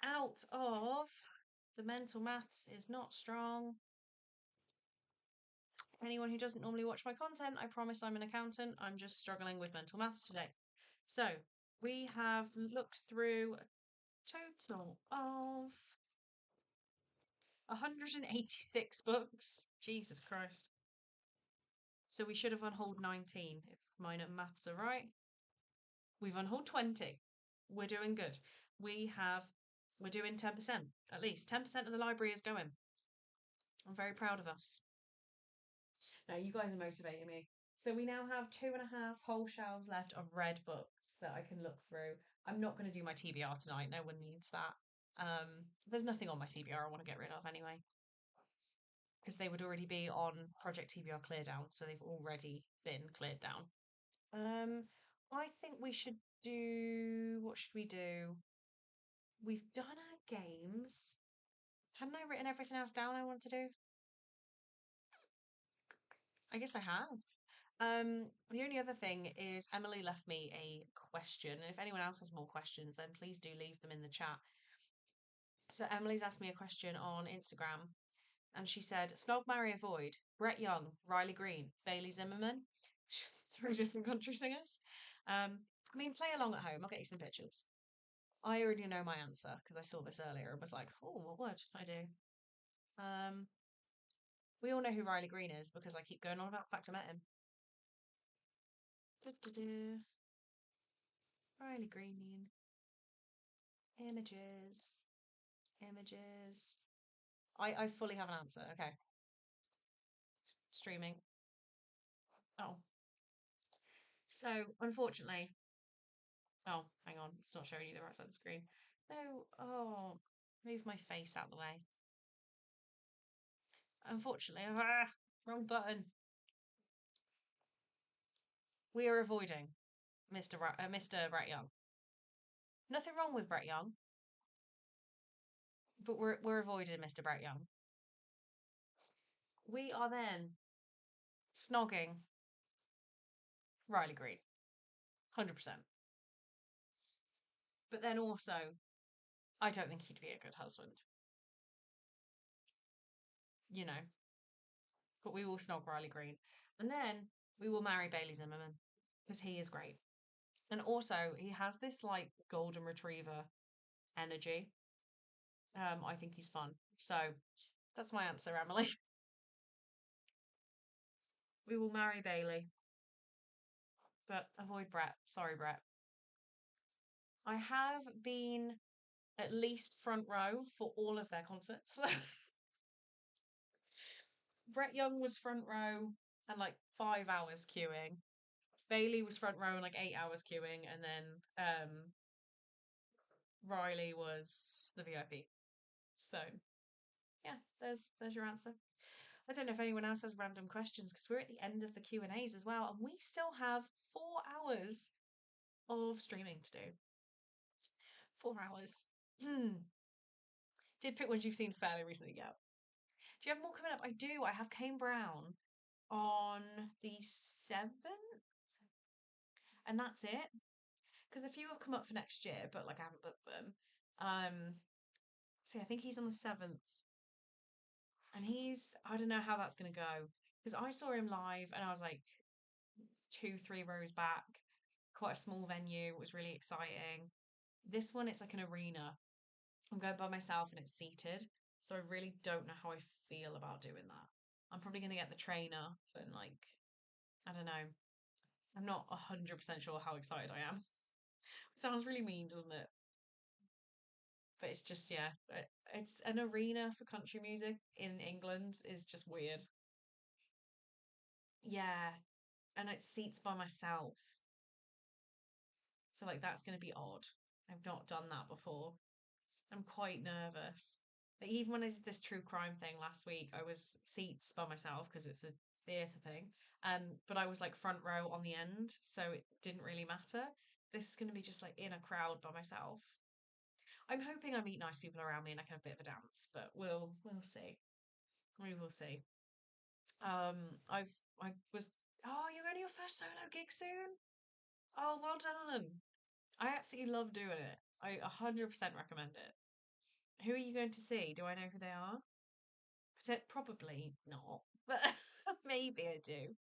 Out of the mental maths is not strong. Anyone who doesn't normally watch my content, I promise I'm an accountant. I'm just struggling with mental maths today. So, we have looked through a total of 186 books. Jesus Christ. So we should have unhauled 19 if my maths are right. We've unhauled 20. We're doing good. We're doing 10%. At least 10% of the library is going. I'm very proud of us. Now you guys are motivating me. So we now have 2.5 whole shelves left of red books that I can look through. I'm not going to do my TBR tonight. No one needs that. There's nothing on my TBR I want to get rid of anyway. Because they would already be on Project TBR Clear Down, so they've already been cleared down. I think we should do... What should we do? We've done our games. Hadn't I written everything else down I want to do? I guess I have. The only other thing is Emily left me a question, and if anyone else has more questions, then please do leave them in the chat. So Emily's asked me a question on Instagram, and she said, "Snog, marry, avoid: Brett Young, Riley Green, Bailey Zimmerman." 3 different country singers. I mean, play along at home. I'll get you some pictures. I already know my answer because I saw this earlier and was like, "Oh, what would I do?" We all know who Riley Green is because I keep going on about the fact I met him. Du-du-du. Riley Green. Images. Images. I fully have an answer. Okay. Streaming. Oh. So, unfortunately. Oh, hang on. It's not showing you the right side of the screen. No. Oh. Move my face out of the way. Unfortunately. Wrong button. We are avoiding Mr. Brett Young. Nothing wrong with Brett Young. But we're avoiding Mr. Brett Young. We are then snogging Riley Green. 100%. But then also, I don't think he'd be a good husband. You know. But we will snog Riley Green. And then we will marry Bailey Zimmerman. Because he is great. And also, he has this like golden retriever energy. I think he's fun. So that's my answer, Emily. We will marry Bailey. But avoid Brett. Sorry, Brett. I have been at least front row for all of their concerts. Brett Young was front row and like 5 hours queuing. Bailey was front row and like 8 hours queuing, and then Riley was the VIP. So yeah, there's your answer. I don't know if anyone else has random questions because we're at the end of the Q&As as well, and we still have 4 hours of streaming to do. 4 hours. Did pick ones you've seen fairly recently, yeah. Do you have more coming up? I do. I have Kane Brown on the 7th, and that's it. Because a few have come up for next year, but like I haven't booked them. So I think he's on the 7th, and I don't know how that's gonna go because I saw him live and I was like 2, 3 rows back, quite a small venue. It was really exciting. This one, it's like an arena. I'm going by myself and it's seated, so I really don't know how I feel about doing that. I'm probably gonna get the trainer and like I don't know. I'm not 100% sure how excited I am. Sounds really mean, doesn't it? But it's just, yeah, it's an arena for country music in England is just weird. Yeah, and it's seats by myself. So, like, that's going to be odd. I've not done that before. I'm quite nervous. Like, even when I did this true crime thing last week, I was seats by myself because it's a theatre thing. But I was like front row on the end, so it didn't really matter. This is going to be just like in a crowd by myself. I'm hoping I meet nice people around me and I can have a bit of a dance, but we'll see. We will see. I was. Oh, you're going to your first solo gig soon? Oh, well done. I absolutely love doing it. I 100% recommend it. Who are you going to see? Do I know who they are? Probably not, but maybe I do.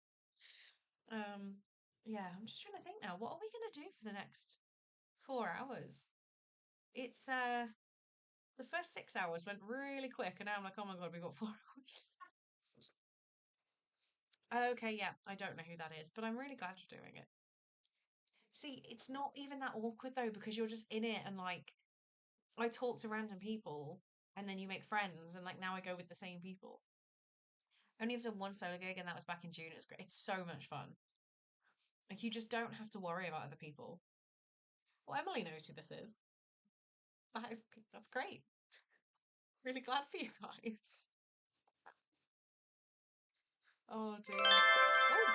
Yeah, I'm just trying to think now. What are we going to do for the next 4 hours? It's the first 6 hours went really quick, and now I'm like, oh my god, we've got 4 hours. Okay, yeah, I don't know who that is, but I'm really glad you're doing it. See, it's not even that awkward though, because you're just in it and like I talk to random people and then you make friends and like now I go with the same people. I only have done one solo gig and that was back in June. It's great. It's so much fun. Like you just don't have to worry about other people. Well, Emily knows who this is. That's great. Really glad for you guys. Oh dear. Oh,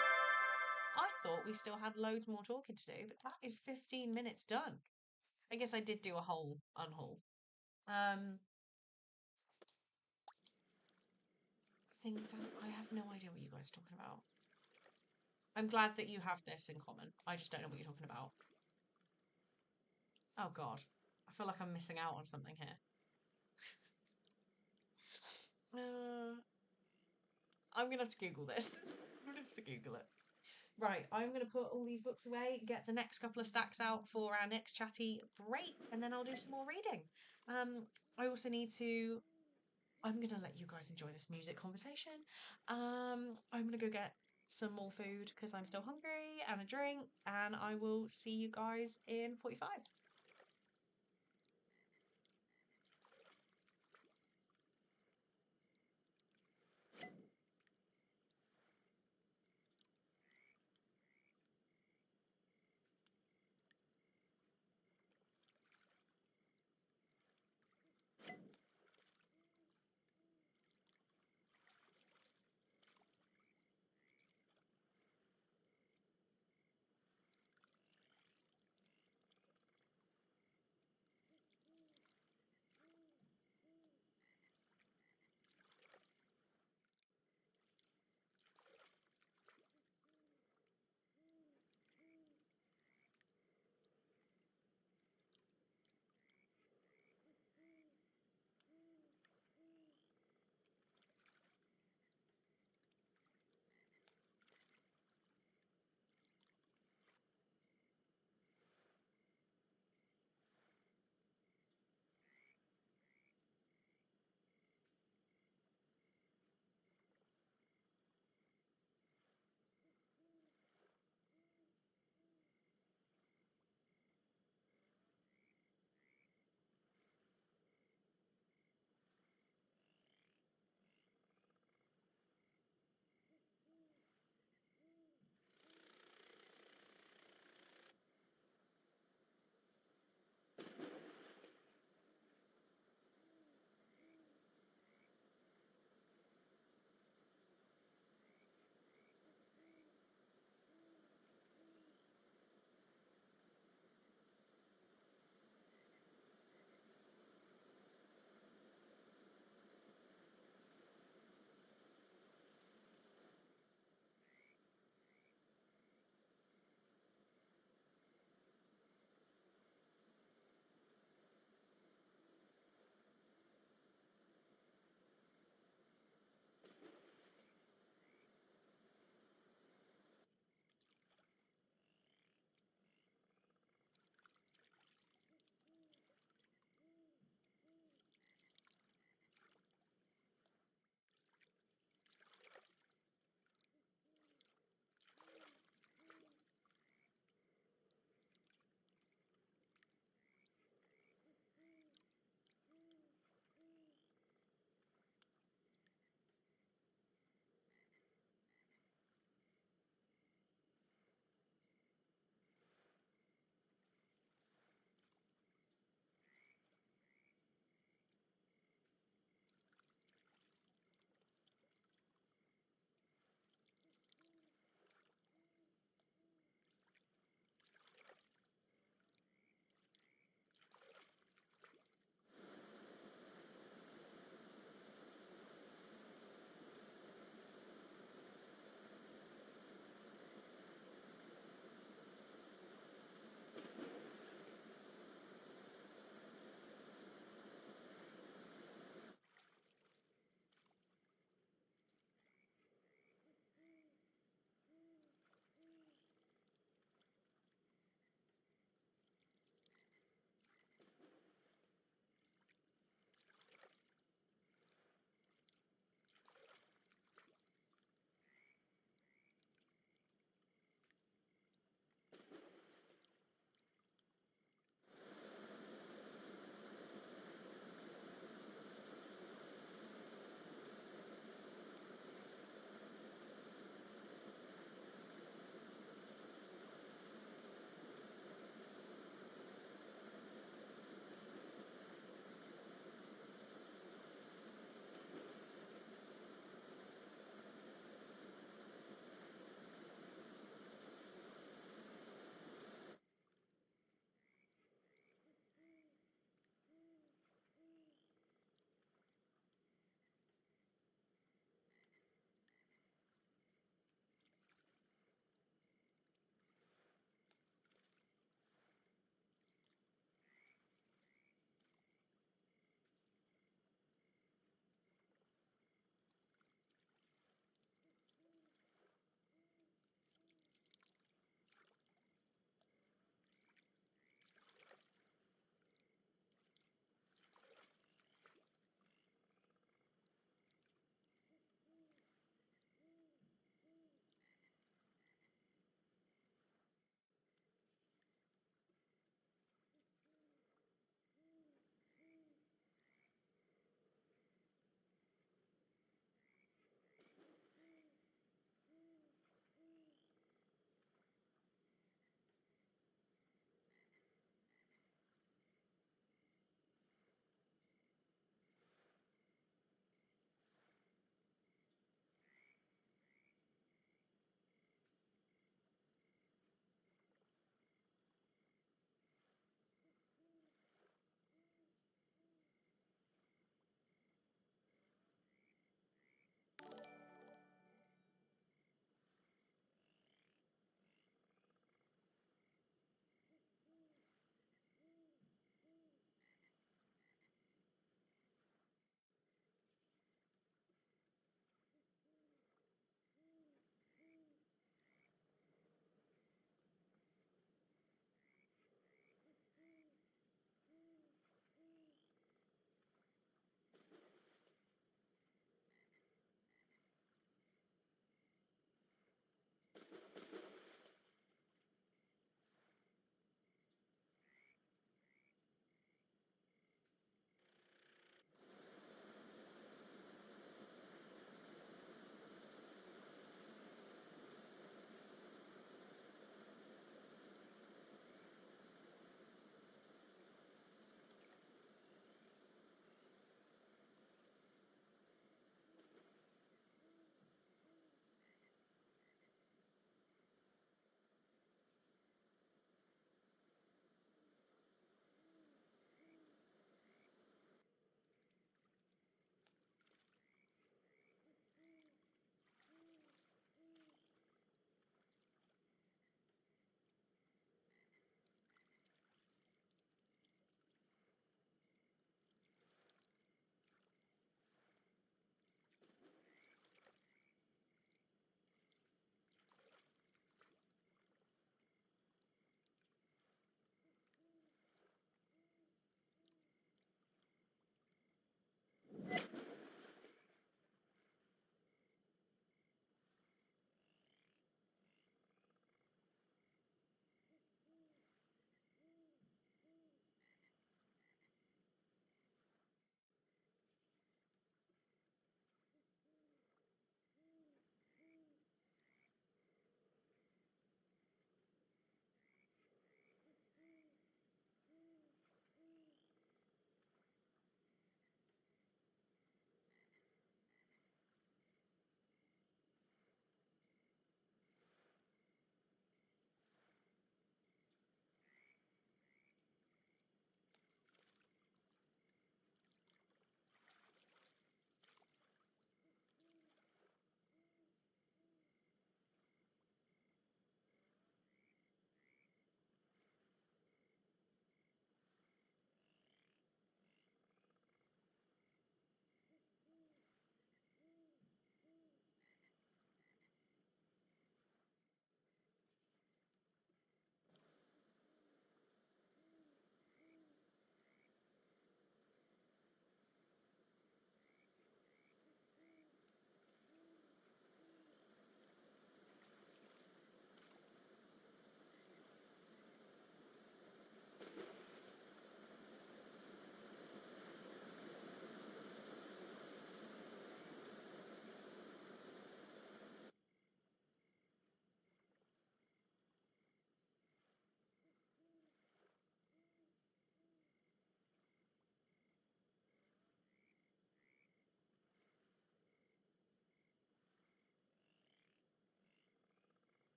I thought we still had loads more talking to do, but that is 15 minutes done. I guess I did do a whole unhaul. Things I have no idea what you guys are talking about. I'm glad that you have this in common. I just don't know what you're talking about. Oh God, I feel like I'm missing out on something here. I'm gonna have to Google this. I'm gonna have to Google it. Right, I'm gonna put all these books away, get the next couple of stacks out for our next chatty break, and then I'll do some more reading. I also need to. I'm gonna let you guys enjoy this music conversation. I'm gonna go get some more food because I'm still hungry and a drink, and I will see you guys in 45.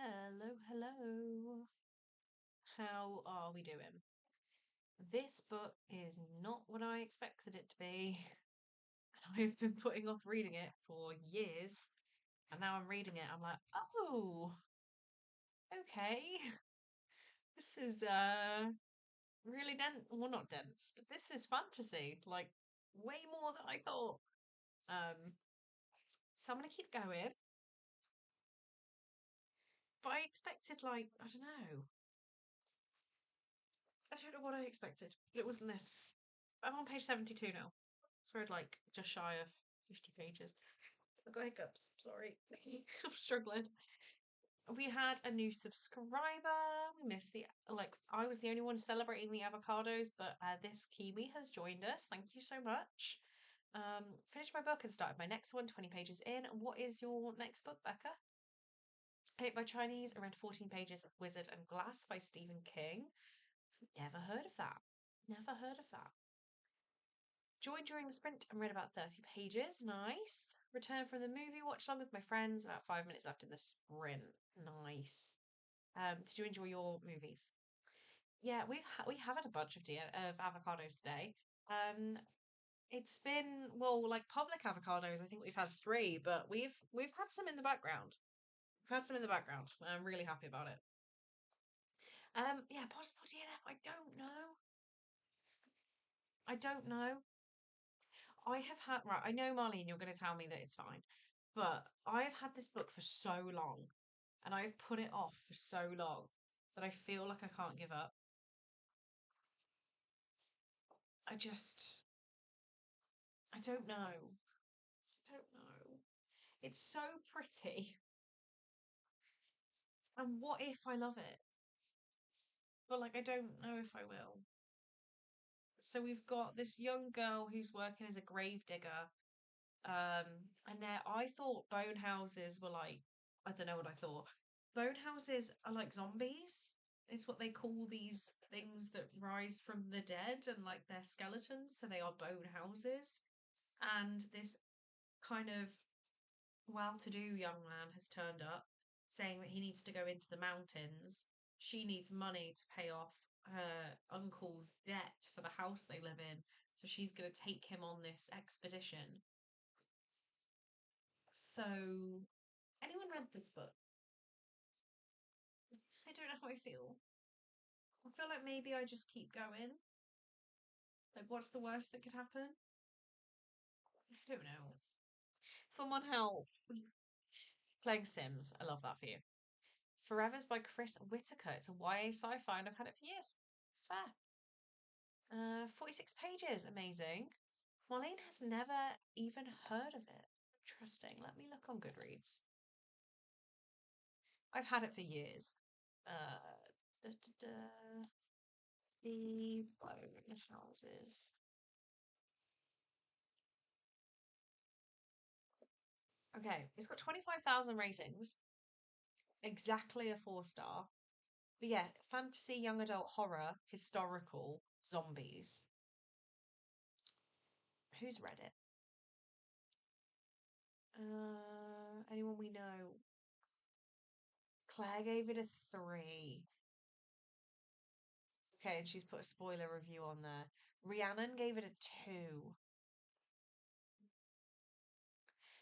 Hello, hello. How are we doing? This book is not what I expected it to be. And I've been putting off reading it for years. And now I'm reading it. I'm like, oh, okay. This is really dense. Well, not dense, but this is fantasy. Like way more than I thought. So I'm gonna keep going. But I expected like, I don't know. I don't know what I expected. But it wasn't this. I'm on page 72 now. So we're like just shy of 50 pages. I've got hiccups. Sorry. I'm struggling. We had a new subscriber. We missed I was the only one celebrating the avocados, but this Kiwi has joined us. Thank you so much. Finished my book and started my next one, 20 pages in. What is your next book, Becca? Hate by Chinese, around 14 pages of Wizard and Glass by Stephen King. Never heard of that. Never heard of that. Joined during the sprint and read about 30 pages. Nice. Returned from the movie, watched along with my friends about 5 minutes after the sprint. Nice. Did you enjoy your movies? Yeah, we have had a bunch of of avocados today. Um, it's been like public avocados. I think we've had three, but we've had some in the background. We've had some in the background. I'm really happy about it. Yeah, possible DNF. I don't know. I don't know. I have had, right, I know, Marlene, you're going to tell me that it's fine, but I have had this book for so long and I've put it off for so long that I feel like I can't give up. I just, I don't know. I don't know. It's so pretty. And what if I love it? But like, I don't know if I will. So we've got this young girl who's working as a grave digger. And there, I thought bone houses were like, I don't know what I thought. Bone houses are like zombies. It's what they call these things that rise from the dead and like their skeletons. So they are bone houses. And this kind of well-to-do young man has turned up saying that he needs to go into the mountains. She needs money to pay off her uncle's debt for the house they live in. So she's going to take him on this expedition. So, anyone read this book? I don't know how I feel. I feel like maybe I just keep going. Like, what's the worst that could happen? I don't know. Someone help. Playing Sims. I love that for you. Forever's by Chris Whitaker. It's a YA sci-fi and I've had it for years. Fair. 46 pages. Amazing. Marlene has never even heard of it. Interesting. Let me look on Goodreads. I've had it for years. Uh, da, da, da. The Bone Houses. Okay, it's got 25,000 ratings. Exactly a 4-star. But yeah, fantasy, young adult horror, historical, zombies. Who's read it? Anyone we know? Claire gave it a 3. Okay, and she's put a spoiler review on there. Rhiannon gave it a 2.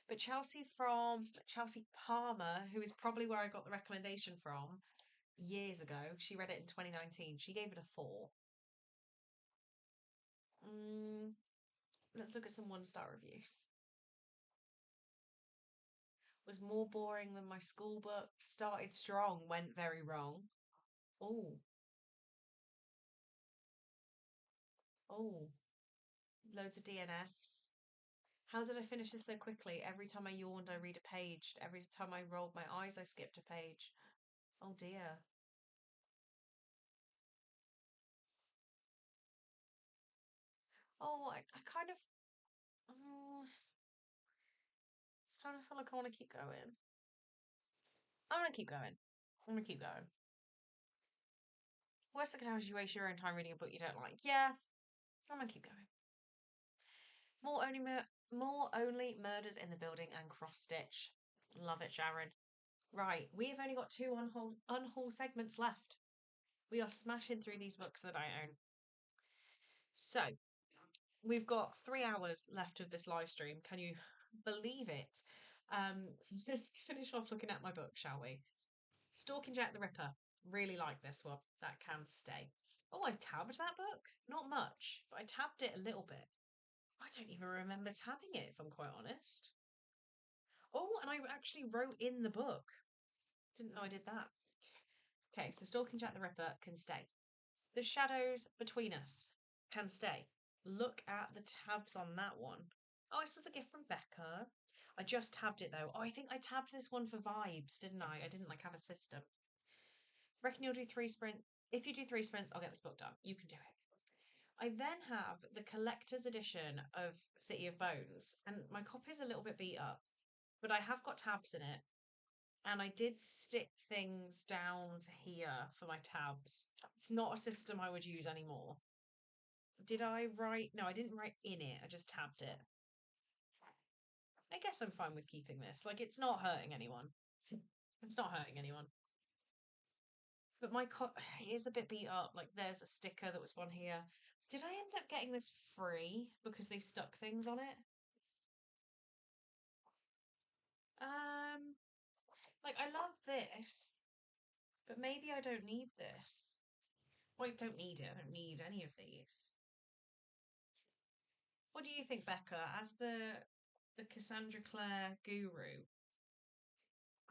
But Chelsea Palmer, who is probably where I got the recommendation from years ago, she read it in 2019. She gave it a 4. Let's look at some 1-star reviews. Was more boring than my school book. Started strong, went very wrong. Oh, oh, loads of DNFs. How did I finish this so quickly? Every time I yawned, I read a page. Every time I rolled my eyes, I skipped a page. Oh dear. Oh, I kind of, kind of feel like I want to keep going. I'm gonna keep going. I'm gonna keep going. Worst that could happen is you waste your own time reading a book you don't like. Yeah, I'm gonna keep going. More only murders in the building and cross stitch. Love it, Sharon. Right, we've only got two unhaul segments left. We are smashing through these books that I own. So, we've got 3 hours left of this live stream. Can you believe it? So let's finish off looking at my book, shall we? Stalking Jack the Ripper. Really like this one. That can stay. Oh, I tabbed that book? Not much, but I tabbed it a little bit. I don't even remember tabbing it, if I'm quite honest. Oh, and I actually wrote in the book. Didn't know I did that. Okay, so Stalking Jack the Ripper can stay. The Shadows Between Us can stay. Look at the tabs on that one. Oh, it was a gift from Becca. I just tabbed it though. Oh, I think I tabbed this one for vibes, didn't I? I didn't like have a system. Reckon you'll do 3 sprints. If you do 3 sprints, I'll get this book done. You can do it. I then have the collector's edition of City of Bones, and my copy's a little bit beat up, but I have got tabs in it. And I did stick things down to here for my tabs. It's not a system I would use anymore. Did I write? No, I didn't write in it. I just tabbed it. I guess I'm fine with keeping this. Like, it's not hurting anyone. It's not hurting anyone. But my it is a bit beat up. Like, there's a sticker that was one here. Did I end up getting this free because they stuck things on it? Um, like, I love this, but maybe I don't need this. Well, I don't need it. I don't need any of these. What do you think, Becca, as the Cassandra Clare guru?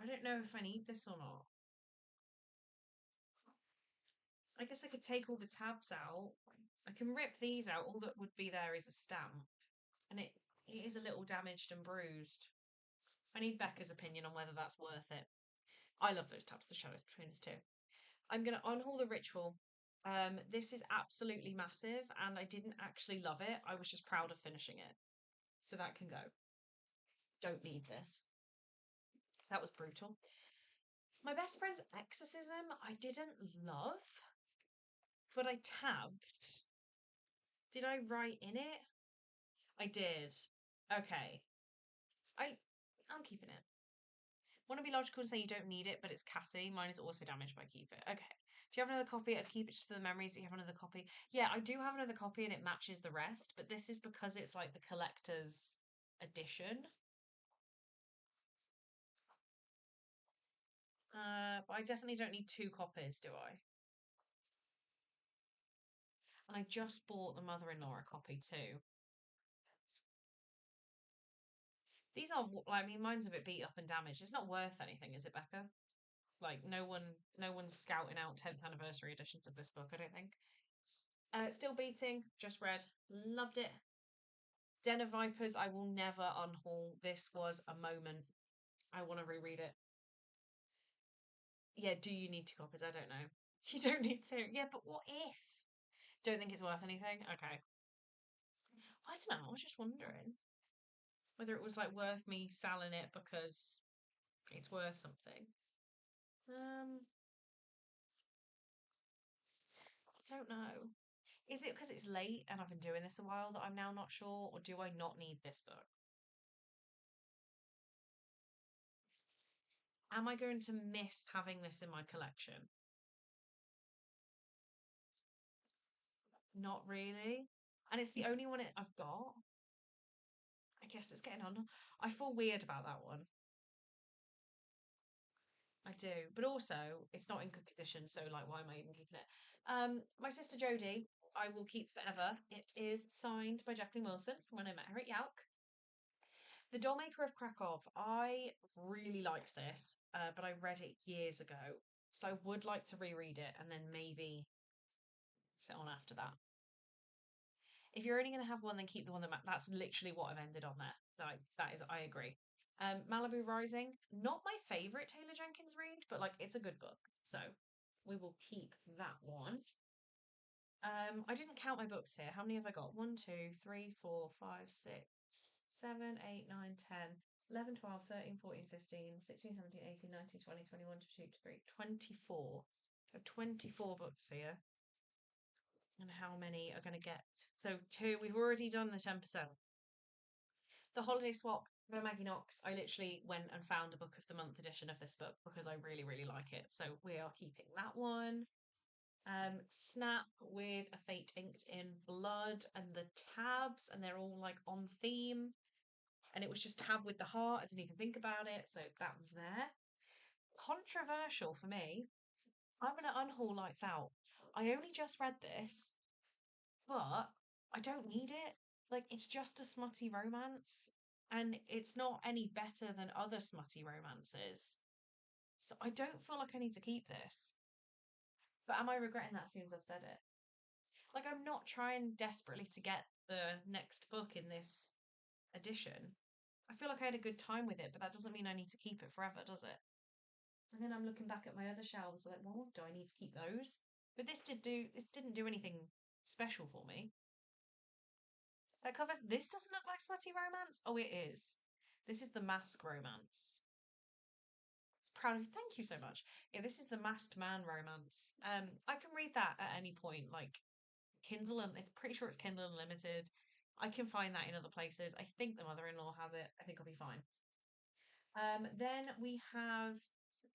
I don't know if I need this or not. I guess I could take all the tabs out. I can rip these out. All that would be there is a stamp. And it is a little damaged and bruised. I need Becca's opinion on whether that's worth it. I love those tabs, the shadows between us too. I'm going to unhaul the ritual. This is absolutely massive, and I didn't actually love it. I was just proud of finishing it. So that can go. Don't need this. That was brutal. My best friend's exorcism, I didn't love, but I tabbed. Did I write in it? I did. Okay. I'm keeping it. Want to be logical and say you don't need it, but it's Cassie. Mine is also damaged, but I keep it. Okay. Do you have another copy? I'd keep it just for the memories. Do you have another copy? Yeah, I do have another copy and it matches the rest, but this is because it's like the collector's edition. But I definitely don't need two copies, do I? And I just bought the mother-in-law a copy too. These are, I mean, mine's a bit beat up and damaged. It's not worth anything, is it, Becca? Like, no one's scouting out 10th anniversary editions of this book, I don't think. Still beating, just read, loved it. Den of Vipers, I will never unhaul. This was a moment. I want to reread it. Yeah, do you need two copies? I don't know. You don't need to. Yeah, but what if? Don't think it's worth anything? Okay. I don't know. I was just wondering whether it was like worth me selling it because it's worth something. I don't know. Is it because it's late and I've been doing this a while that I'm now not sure, or do I not need this book? Am I going to miss having this in my collection? Not really. And it's the only one I've got. I guess it's getting on. I feel weird about that one. I do. But also, it's not in good condition, so like, why am I even keeping it? My sister Jodie, I will keep forever. It is signed by Jacqueline Wilson from when I met her at Yalk. The Dollmaker of Krakow. I really liked this, but I read it years ago. So I would like to reread it and then maybe sit on after that. If you're only going to have one, then keep the one that's literally what I've ended on there. Like, that is, I agree. Malibu Rising, not my favorite Taylor Jenkins read, but like, it's a good book. So we will keep that one. I didn't count my books here. How many have I got? 1, 2, 3, 4, 5, 6, 7, 8, 9, 10, 11, 12, 13, 14, 15, 16, 17, 18, 19, 20, 21, 22, 23, 24. So 24 books here. And how many are going to get? So two, we've already done the 10%. The holiday swap, by Maggie Knox. I literally went and found a Book of the Month edition of this book because I really, really like it. So we are keeping that one. Snap with a fate inked in blood and the tabs, and they're all like on theme. And it was just tab with the heart. I didn't even think about it, so that was there. Controversial for me. I'm gonna unhaul Lights Out. I only just read this, but I don't need it. Like, it's just a smutty romance, and it's not any better than other smutty romances. So I don't feel like I need to keep this. But am I regretting that as soon as I've said it? Like, I'm not trying desperately to get the next book in this edition. I feel like I had a good time with it, but that doesn't mean I need to keep it forever, does it? And then I'm looking back at my other shelves, like, well, do I need to keep those? But this didn't do anything special for me. That cover, this doesn't look like smutty romance. Oh, it is. This is the mask romance. It's proud of. Thank you so much. Yeah, this is the masked man romance. I can read that at any point. Like Kindle, and it's pretty sure it's Kindle Unlimited. I can find that in other places. I think the mother-in-law has it. I think I'll be fine. Then we have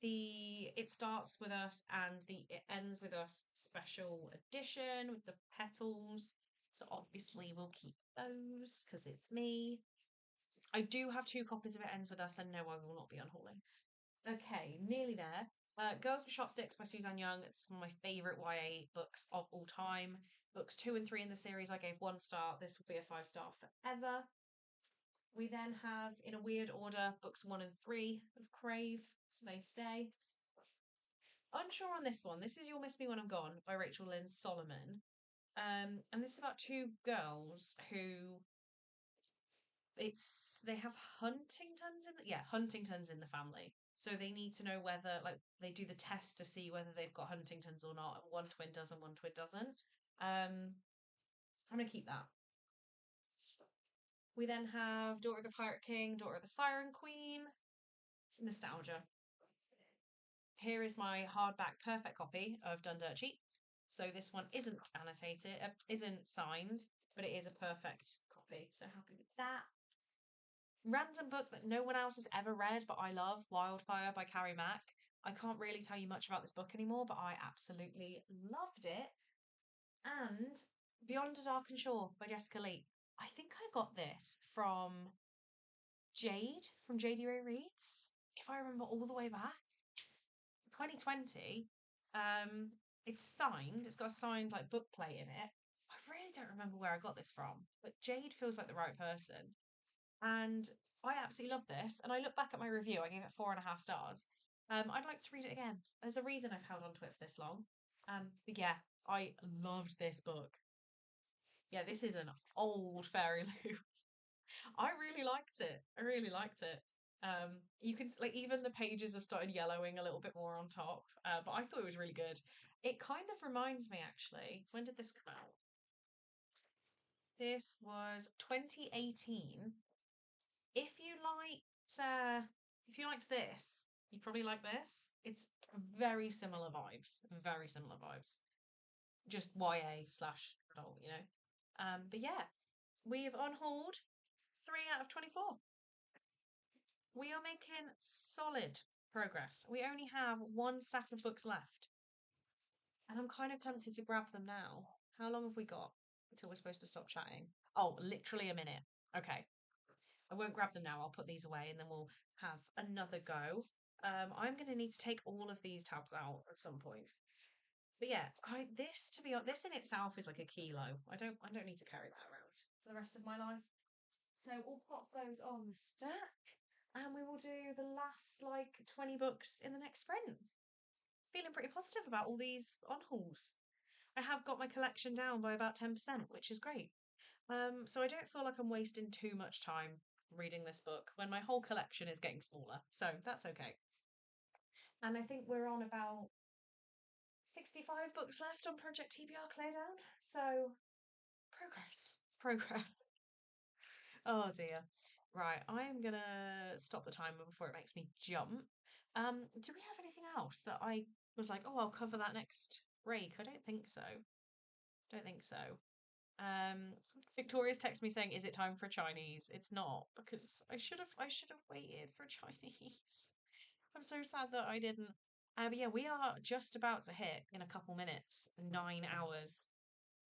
the It Starts With Us and the It Ends With Us special edition with the petals. So obviously we'll keep those because it's me. I do have 2 copies of It Ends With Us, and no, I will not be unhauling. Okay, nearly there. Girls with Shot Sticks by Suzanne Young. It's one of my favourite YA books of all time. Books 2 and 3 in the series, I gave 1 star. This will be a 5-star forever. We then have, in a weird order, books 1 and 3 of Crave. They stay. Unsure on this one. This is You'll Miss Me When I'm Gone by Rachel Lynn Solomon. And this is about 2 girls who they have Huntington's in the family. So they need to know whether, like, they do the test to see whether they've got Huntington's or not, and one twin does and one twin doesn't. I'm gonna keep that. We then have Daughter of the Pirate King, Daughter of the Siren Queen. Nostalgia. Here is my hardback perfect copy of Done Dirt Cheap. So this one isn't annotated, isn't signed, but it is a perfect copy. So happy with that. Random book that no one else has ever read, but I love, Wildfire by Carrie Mack. I can't really tell you much about this book anymore, but I absolutely loved it. And Beyond a Dark and Shore by Jessica Lee. I think I got this from Jade from JD Ray Reads, if I remember all the way back. 2020. It's signed. It's got a signed like book plate in it. I really don't remember where I got this from, but Jade feels like the right person. And I absolutely love this. And I look back at my review, I gave it 4.5 stars. I'd like to read it again. There's a reason I've held on to it for this long. But yeah, I loved this book. Yeah, this is an old Fairy Loot. I really liked it. I really liked it. You can like even the pages have started yellowing a little bit more on top, but I thought it was really good. It kind of reminds me actually. When did this come out? This was 2018. If you if you liked this, you'd probably like this. It's very similar vibes. Very similar vibes. Just YA slash adult, you know. But yeah, we have unhauled 3 out of 24. We are making solid progress. We only have 1 stack of books left. And I'm kind of tempted to grab them now. How long have we got until we're supposed to stop chatting? Oh, literally a minute. Okay. I won't grab them now. I'll put these away and then we'll have another go. I'm going to need to take all of these tabs out at some point. But yeah, this in itself is like a kilo. I don't need to carry that around for the rest of my life. So we'll pop those on the stack and we will do the last like 20 books in the next sprint. Feeling pretty positive about all these on hauls. I have got my collection down by about 10%, which is great. So I don't feel like I'm wasting too much time reading this book when my whole collection is getting smaller. So that's okay. And I think we're on about 65 books left on Project TBR Cleardown. So progress. Progress. Oh dear. Right, I am gonna stop the timer before it makes me jump. Do we have anything else that I was like, oh, I'll cover that next break? I don't think so. Don't think so. Um, Victoria's text me saying, "Is it time for Chinese?" It's not because I should have waited for Chinese. I'm so sad that I didn't. But yeah, we are just about to hit in a couple minutes 9 hours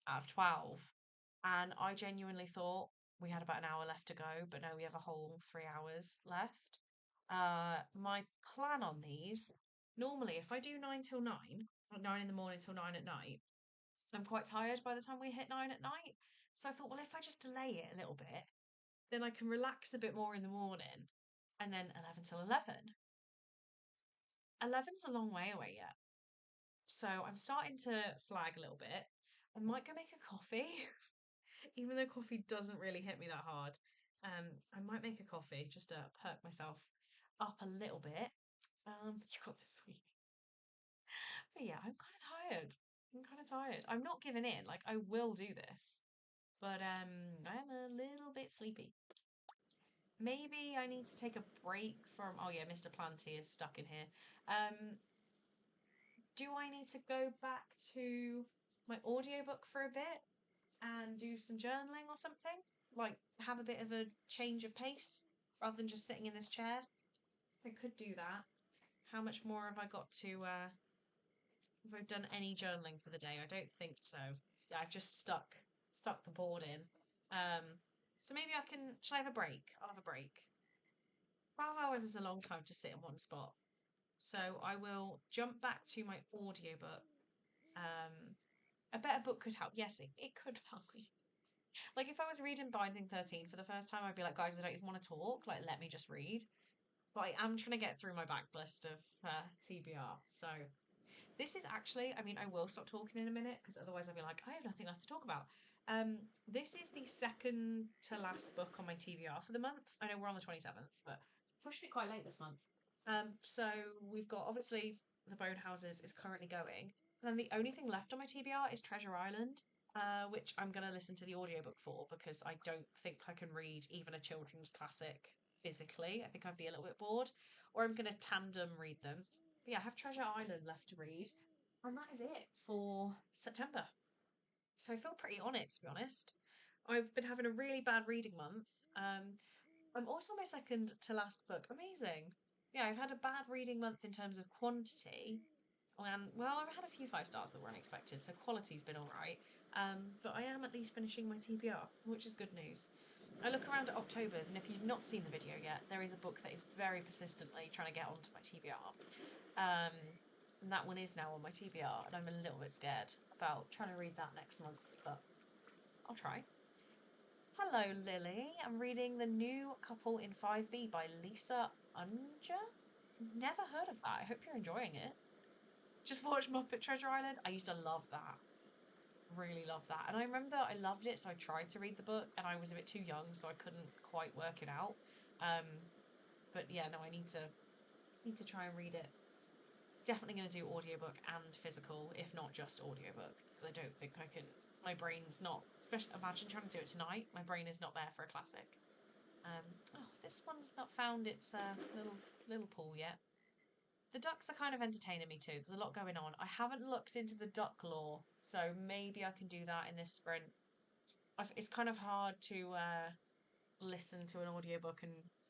out of 12, and I genuinely thought we had about an hour left to go, but no, we have a whole 3 hours left. My plan on these, normally if I do 9 till 9, or 9 in the morning till 9 at night, I'm quite tired by the time we hit 9 at night. So I thought, well, if I just delay it a little bit, then I can relax a bit more in the morning, and then 11 till 11. 11's a long way away yet. So I'm starting to flag a little bit. I might go make a coffee, even though coffee doesn't really hit me that hard. I might make a coffee just to perk myself up a little bit. You got this, sweetie. But yeah, I'm kind of tired. I'm kind of tired. I'm not giving in. Like I will do this, but I'm a little bit sleepy. Maybe I need to take a break from. Oh yeah, Mr. Planty is stuck in here. Do I need to go back to my audiobook for a bit and do some journaling or something? Like have a bit of a change of pace rather than just sitting in this chair? I could do that. How much more have I got to have I done any journaling for the day? I don't think so. Yeah, I've just stuck the board in. So maybe I can shall I have a break? I'll have a break. 12 hours is a long time to sit in one spot. So I will jump back to my audiobook. A better book could help. Yes, it could help me. Like if I was reading Binding 13 for the first time, I'd be like, guys, I don't even want to talk. Like, let me just read. But I am trying to get through my backlist of TBR. So this is actually, I mean, I will stop talking in a minute because otherwise I'll be like, I have nothing left to talk about. This is the second to last book on my TBR for the month. I know we're on the 27th, but pushed it quite late this month. So we've got obviously the Bone Houses is currently going. And then the only thing left on my TBR is Treasure Island, which I'm going to listen to the audiobook for because I don't think I can read even a children's classic physically. I think I'd be a little bit bored. Or I'm going to tandem read them. But yeah, I have Treasure Island left to read. And that is it for September. So I feel pretty on it, to be honest. I've been having a really bad reading month. I'm also on my second to last book. Amazing. Yeah, I've had a bad reading month in terms of quantity. And well, I've had a few 5 stars that were unexpected, so quality's been all right. But I am at least finishing my TBR, which is good news. I look around at October's, and if you've not seen the video yet, there is a book that is very persistently trying to get onto my TBR. And that one is now on my TBR, and I'm a little bit scared about trying to read that next month, but I'll try. Hello, Lily. I'm reading The New Couple in 5B by Lisa Unger. Never heard of that. I hope you're enjoying it. Just watched Muppet Treasure Island. I used to love that. Really love that. And I remember I loved it, so I tried to read the book, and I was a bit too young, so I couldn't quite work it out. Um, but yeah, no, I need to try and read it. Definitely going to do audiobook and physical, if not just audiobook, because I don't think I can. My brain's not. Especially imagine trying to do it tonight. My brain is not there for a classic. Oh, this one's not found its little pool yet. The ducks are kind of entertaining me too. There's a lot going on. I haven't looked into the duck lore, so maybe I can do that in this sprint. It's kind of hard to listen to an audiobook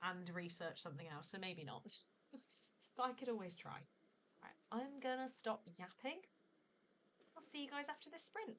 and research something else, so maybe not. But I could always try. Right, I'm gonna stop yapping. I'll see you guys after this sprint.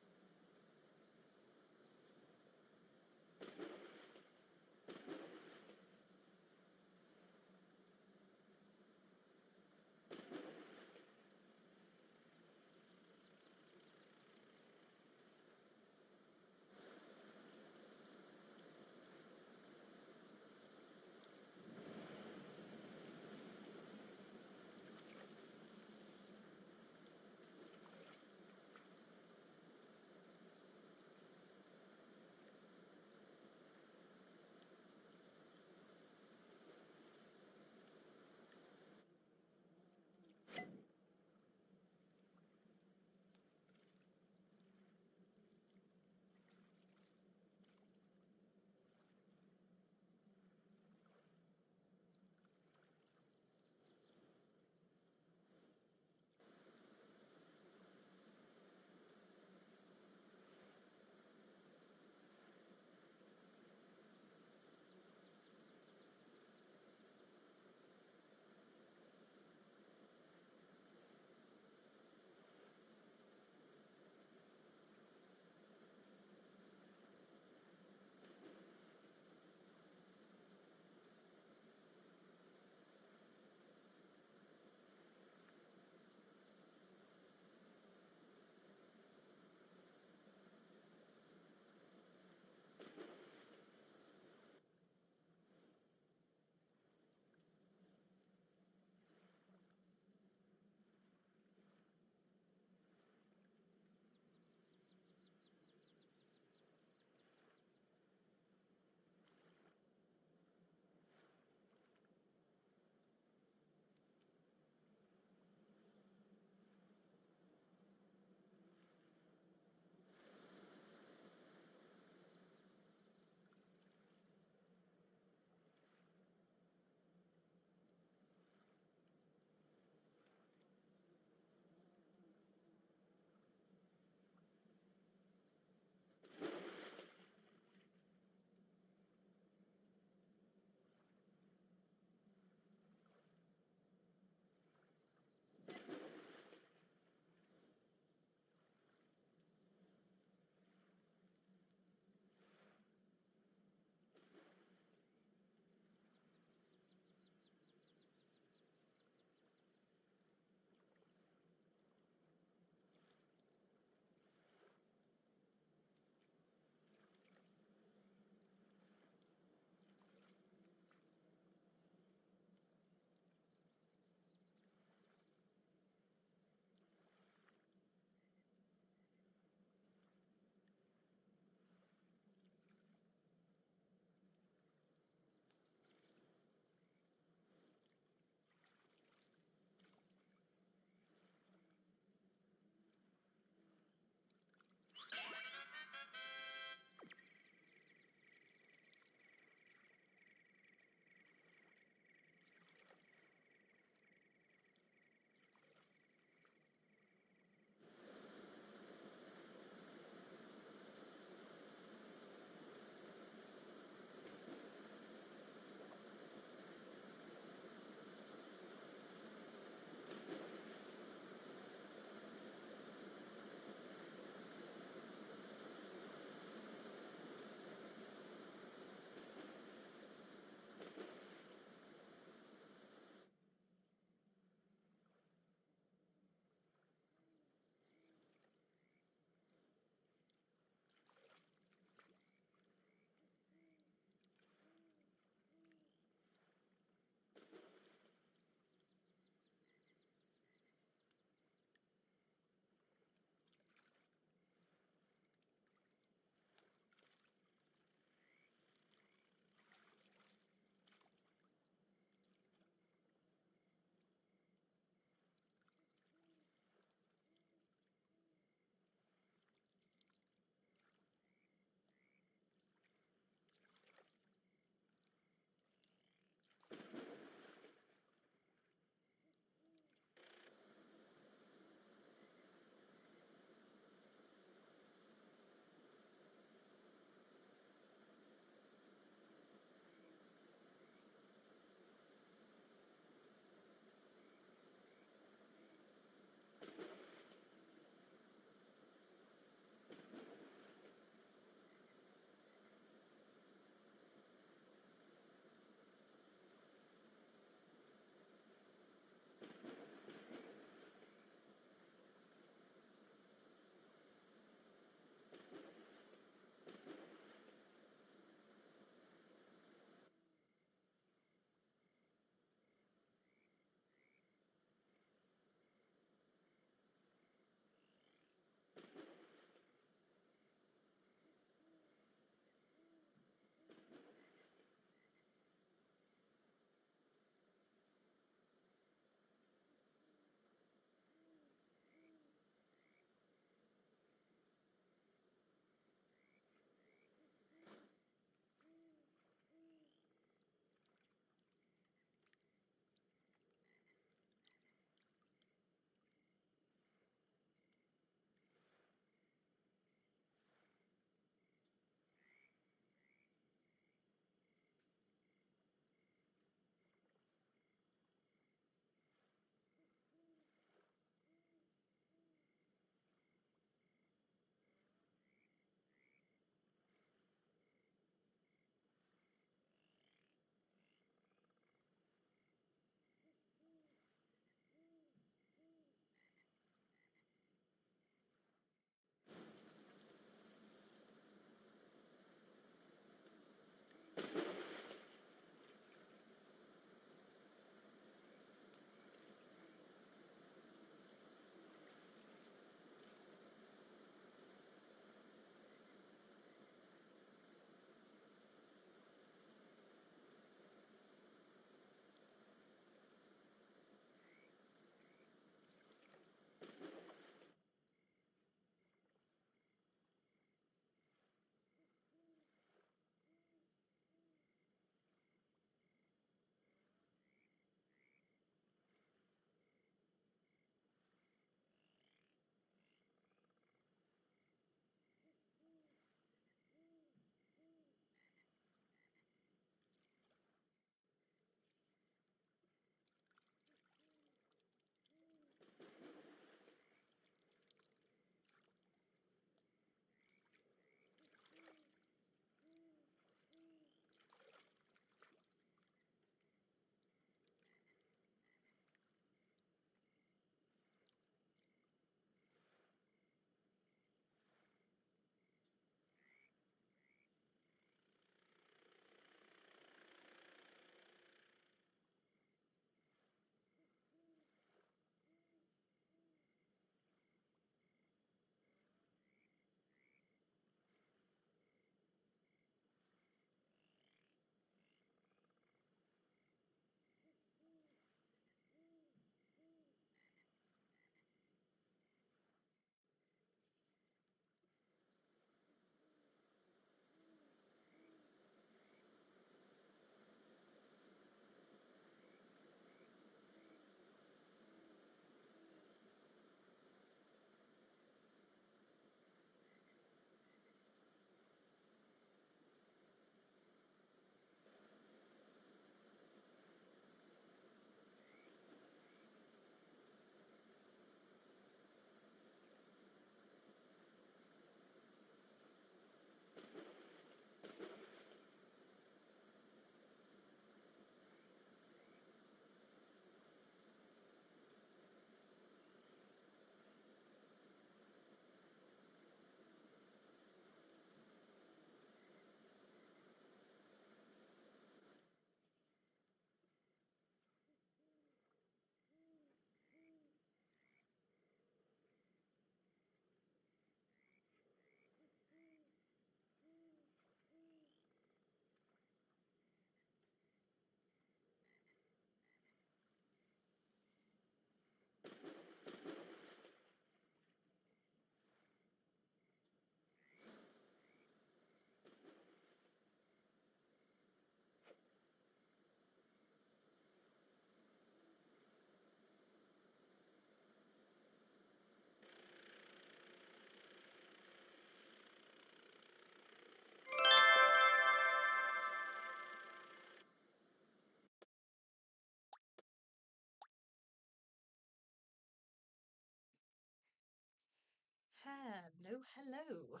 Hello, hello.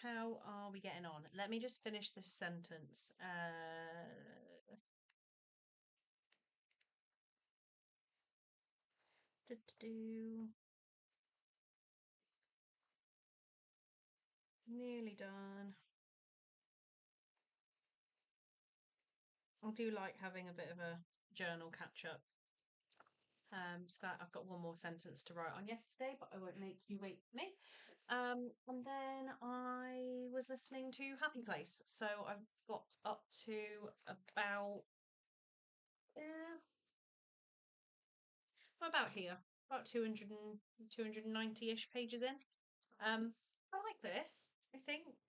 How are we getting on? Let me just finish this sentence. Nearly done. I do like having a bit of a journal catch up. So that I've got one more sentence to write on yesterday, but I won't make you wait for me. And then I was listening to Happy Place, so I've got up to about about here, about 290-ish pages in. I like this. I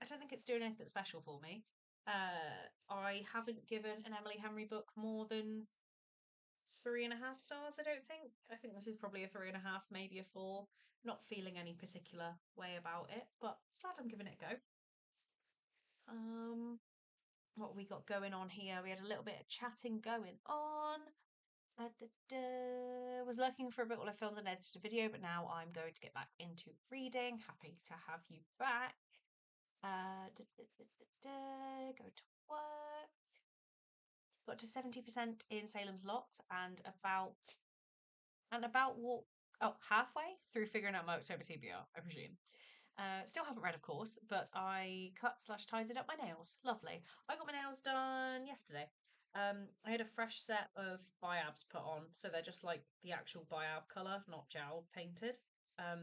don't think it's doing anything special for me. I haven't given an Emily Henry book more than 3.5 stars, I don't think. I think this is probably a 3.5, maybe a 4. Not feeling any particular way about it, but glad I'm giving it a go. What we got going on here? We had a little bit of chatting going on. Was lurking for a bit while I filmed and edited a video, but now I'm going to get back into reading. Happy to have you back. Go to work. Got to 70% in Salem's Lot and halfway through figuring out my October TBR, I presume. Still haven't read, of course, but I cut/tidied up my nails. Lovely. I got my nails done yesterday. I had a fresh set of biabs put on, so they're just like the actual biab colour, not gel painted. I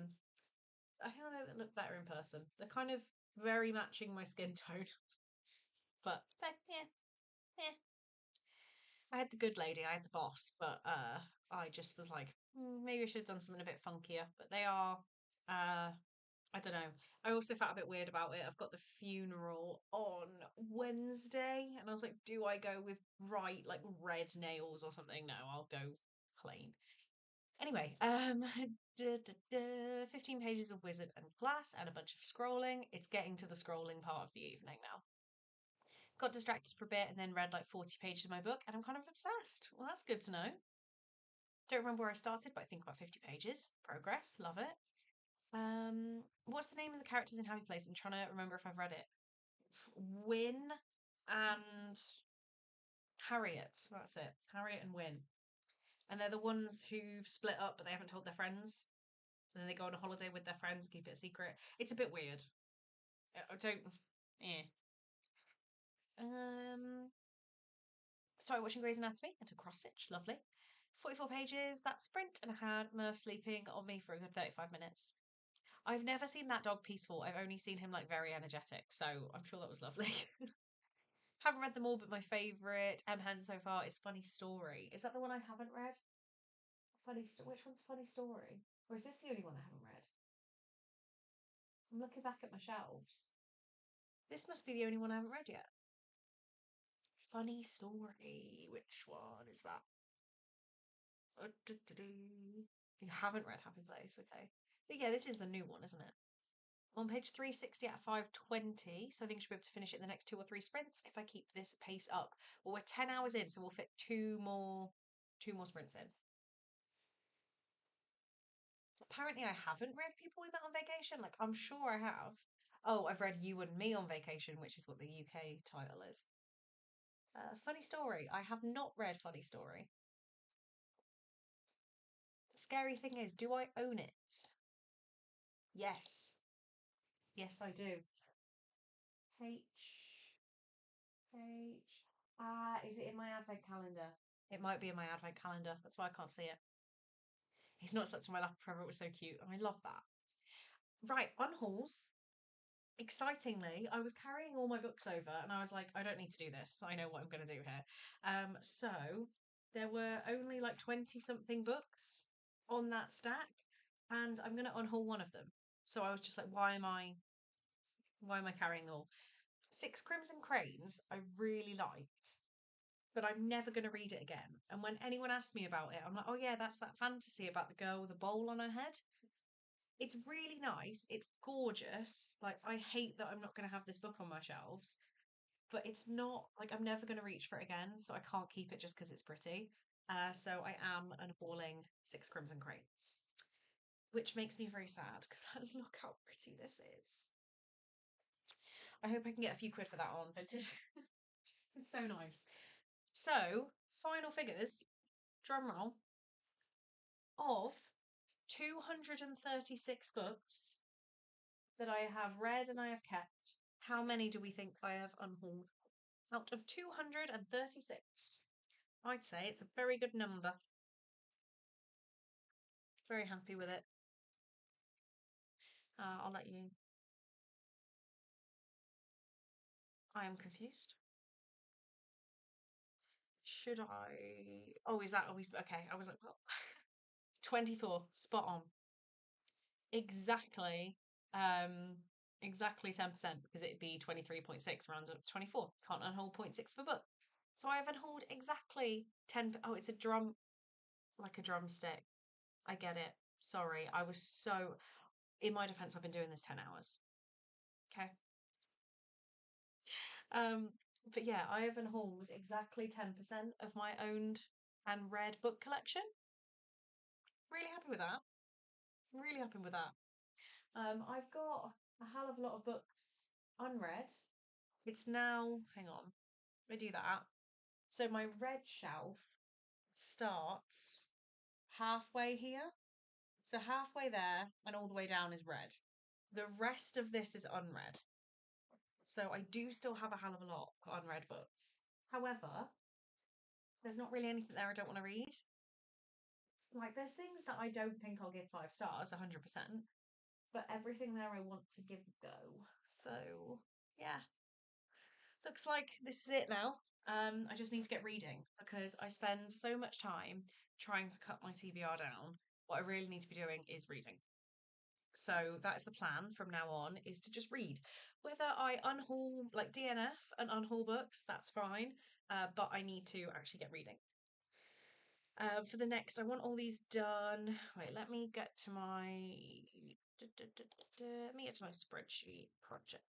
think they look better in person. They're kind of very matching my skin tone, but yeah. I had the good lady, I had the boss, but I just was like, maybe I should have done something a bit funkier. But they are, I don't know. I also felt a bit weird about it. I've got the funeral on Wednesday, and I was like, do I go with bright, like red nails or something? No, I'll go plain. Anyway, 15 pages of Wizard and Glass and a bunch of scrolling. It's getting to the scrolling part of the evening now. Got distracted for a bit and then read like 40 pages of my book, and I'm kind of obsessed. Well, that's good to know. Don't remember where I started, but I think about 50 pages. Progress, love it. What's the name of the characters in Happy Place? I'm trying to remember if I've read it. Win and Harriet. That's it. Harriet and Win. And they're the ones who've split up, but they haven't told their friends. And then they go on a holiday with their friends, keep it a secret. It's a bit weird. I don't. Eh. Started watching Grey's Anatomy at a cross stitch. Lovely. 44 pages. That's sprint, and I had Murph sleeping on me for a good 35 minutes. I've never seen that dog peaceful. I've only seen him like very energetic, so I'm sure that was lovely. Haven't read them all, but my favourite M. so far is Funny Story. Is that the one I haven't read? Which one's Funny Story? Or is this the only one I haven't read? I'm looking back at my shelves. This must be the only one I haven't read yet. Funny Story. Which one is that? You haven't read Happy Place, okay. But yeah, this is the new one, isn't it? On page 360 out of 520, so I think I should be able to finish it in the next 2 or 3 sprints if I keep this pace up. Well, we're 10 hours in, so we'll fit two more sprints in. Apparently, I haven't read People We Met on Vacation. Like, I'm sure I have. Oh, I've read You and Me on Vacation, which is what the UK title is. Funny Story. I have not read Funny Story. The scary thing is, do I own it? Yes. Yes, I do. H. Is it in my advent calendar? It might be in my advent calendar. That's why I can't see it. He's not slept in my lap forever. It was so cute. I love that. Right, unhauls. Excitingly, I was carrying all my books over and I was like, I don't need to do this. I know what I'm going to do here. So there were only like 20 something books on that stack, and I'm going to unhaul one of them. So I was just like, why am I carrying all? Six Crimson Cranes I really liked, but I'm never going to read it again. And when anyone asks me about it, I'm like, oh yeah, that's that fantasy about the girl with a bowl on her head. It's really nice. It's gorgeous. Like, I hate that I'm not going to have this book on my shelves, but it's not like I'm never going to reach for it again, so I can't keep it just because it's pretty. So I am unhauling Six Crimson Cranes. which makes me very sad because look how pretty this is. I hope I can get a few quid for that on vintage. It's so nice. So, final figures, drum roll, of 236 books that I have read and I have kept. How many do we think I have unhauled? Out of 236. I'd say it's a very good number. Very happy with it. I'll let you. I am confused. Should I? Oh, is that always okay? I was like, well, 24, spot on. Exactly. Um, exactly 10% because it'd be 23.6 rounded up to 24. Can't unhaul 0.6 for book. So I have unhauled exactly 10. Oh, it's a drum, like a drumstick. I get it. Sorry. I was so, in my defense, I've been doing this 10 hours. Okay. Um, but yeah, I have unhauled exactly 10% of my owned and read book collection. Really happy with that. Really happy with that. I've got a hell of a lot of books unread. It's now, hang on, let me do that. So my read shelf starts halfway here. So halfway there and all the way down is read. The rest of this is unread. So I do still have a hell of a lot of unread books. However, there's not really anything there I don't want to read. Like, there's things that I don't think I'll give 5 stars, 100%, but everything there I want to give a go. So, yeah. Looks like this is it now. I just need to get reading because I spend so much time trying to cut my TBR down. What I really need to be doing is reading. So that is the plan from now on, is to just read. Whether I unhaul, like DNF and unhaul books, that's fine. But I need to actually get reading. For the next, I want all these done. Wait, let me get to my let me get to my spreadsheet project.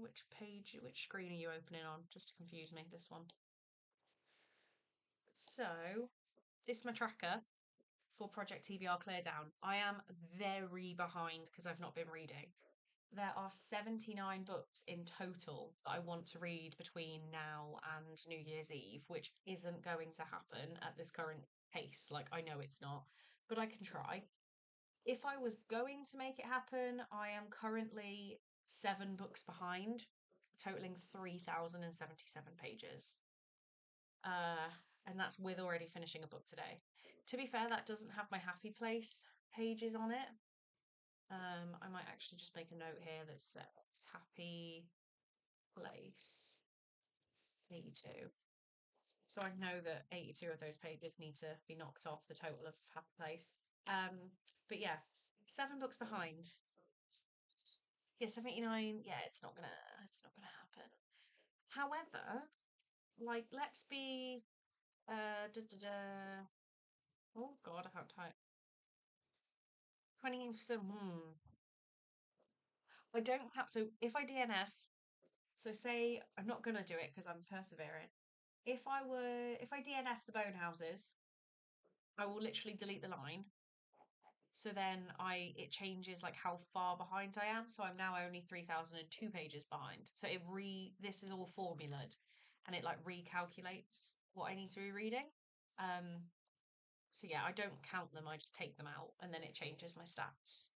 Which page, which screen are you opening on? Just to confuse me, this one. So, this is my tracker for Project TBR Clear Down. I am very behind because I've not been reading. There are 79 books in total that I want to read between now and New Year's Eve, which isn't going to happen at this current pace. Like, I know it's not, but I can try. If I was going to make it happen, I am currently 7 books behind, totaling 3,077 pages. And that's with already finishing a book today. To be fair, that doesn't have my happy place pages on it. I might actually just make a note here that says happy place 82. So I know that 82 of those pages need to be knocked off the total of happy place. But yeah, 7 books behind. Yeah, 79. Yeah, it's not gonna happen. However, like, let's be oh god, I can't type. 20, so I don't have, so if I DNF, so say I'm not gonna do it because I'm persevering. If I DNF the bone houses, I will literally delete the line. So then it changes like how far behind I am. So I'm now only 3,002 pages behind. So this is all formulaed and it like recalculates what I need to be reading. So yeah, I don't count them, I just take them out and then it changes my stats.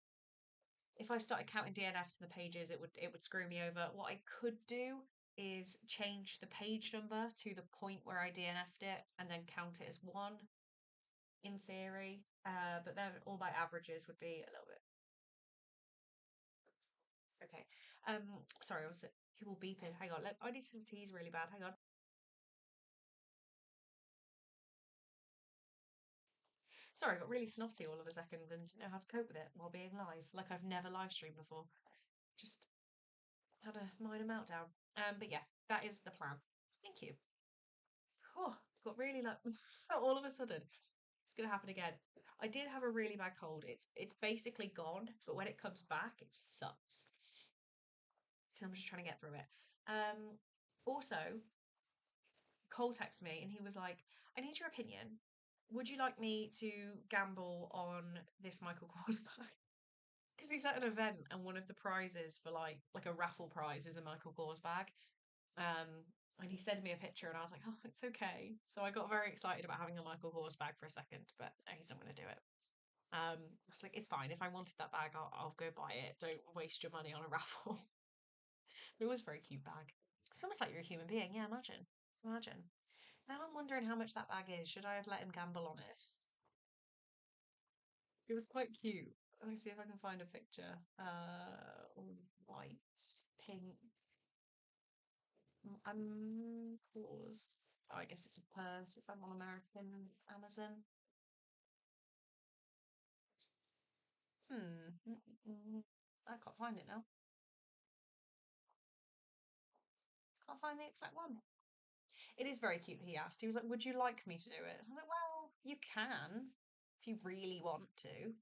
If I started counting DNFs in the pages, it would screw me over. What I could do is change the page number to the point where I DNF'd it and then count it as one in theory. But then all my averages would be a little bit. Okay. Sorry, was it people beeping? Hang on, I need to tease really bad. Hang on. Sorry, I got really snotty all of a second and didn't know how to cope with it while being live. Like I've never live streamed before. Just had a minor meltdown. But yeah, that is the plan. Thank you. Oh, got really like all of a sudden. It's gonna happen again. I did have a really bad cold. It's basically gone, but when it comes back, it sucks. So I'm just trying to get through it. Also, Cole texted me and he was like, I need your opinion. would you like me to gamble on this Michael Kors bag? Because he's at an event and one of the prizes for like a raffle prize is a Michael Kors bag. Um, and he sent me a picture and I was like, oh, it's okay. So I got very excited about having a Michael Kors bag for a second, but no, he's not going to do it. I was like, it's fine. If I wanted that bag, I'll go buy it. Don't waste your money on a raffle. But it was a very cute bag. It's almost like you're a human being. Yeah, imagine. Imagine. Now I'm wondering how much that bag is. Should I have let him gamble on it? It was quite cute. Let me see if I can find a picture. White, pink. Cause. Oh, I guess it's a purse if I'm on American Amazon. I can't find it now. Can't find the exact one. It is very cute that he asked. He was like, "Would you like me to do it?" I was like, "Well, you can if you really want to."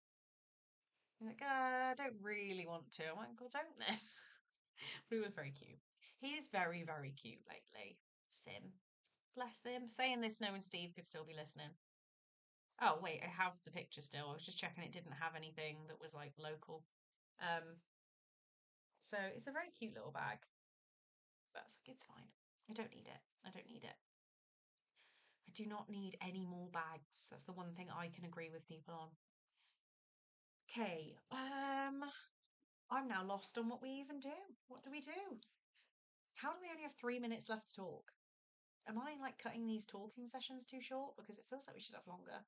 He's like, I don't really want to. I'm like, "Well, don't then." But it was very cute. He is very, very cute lately. Sim. Bless him. Saying this, knowing Steve could still be listening. Oh, wait, I have the picture still. I was just checking it didn't have anything that was like local. Um, so it's a very cute little bag. But I was like, it's fine. I don't need it. I don't need it. I do not need any more bags. That's the one thing I can agree with people on. Okay, I'm now lost on what we even do. What do we do? How do we only have 3 minutes left to talk? Am I like cutting these talking sessions too short? Because it feels like we should have longer.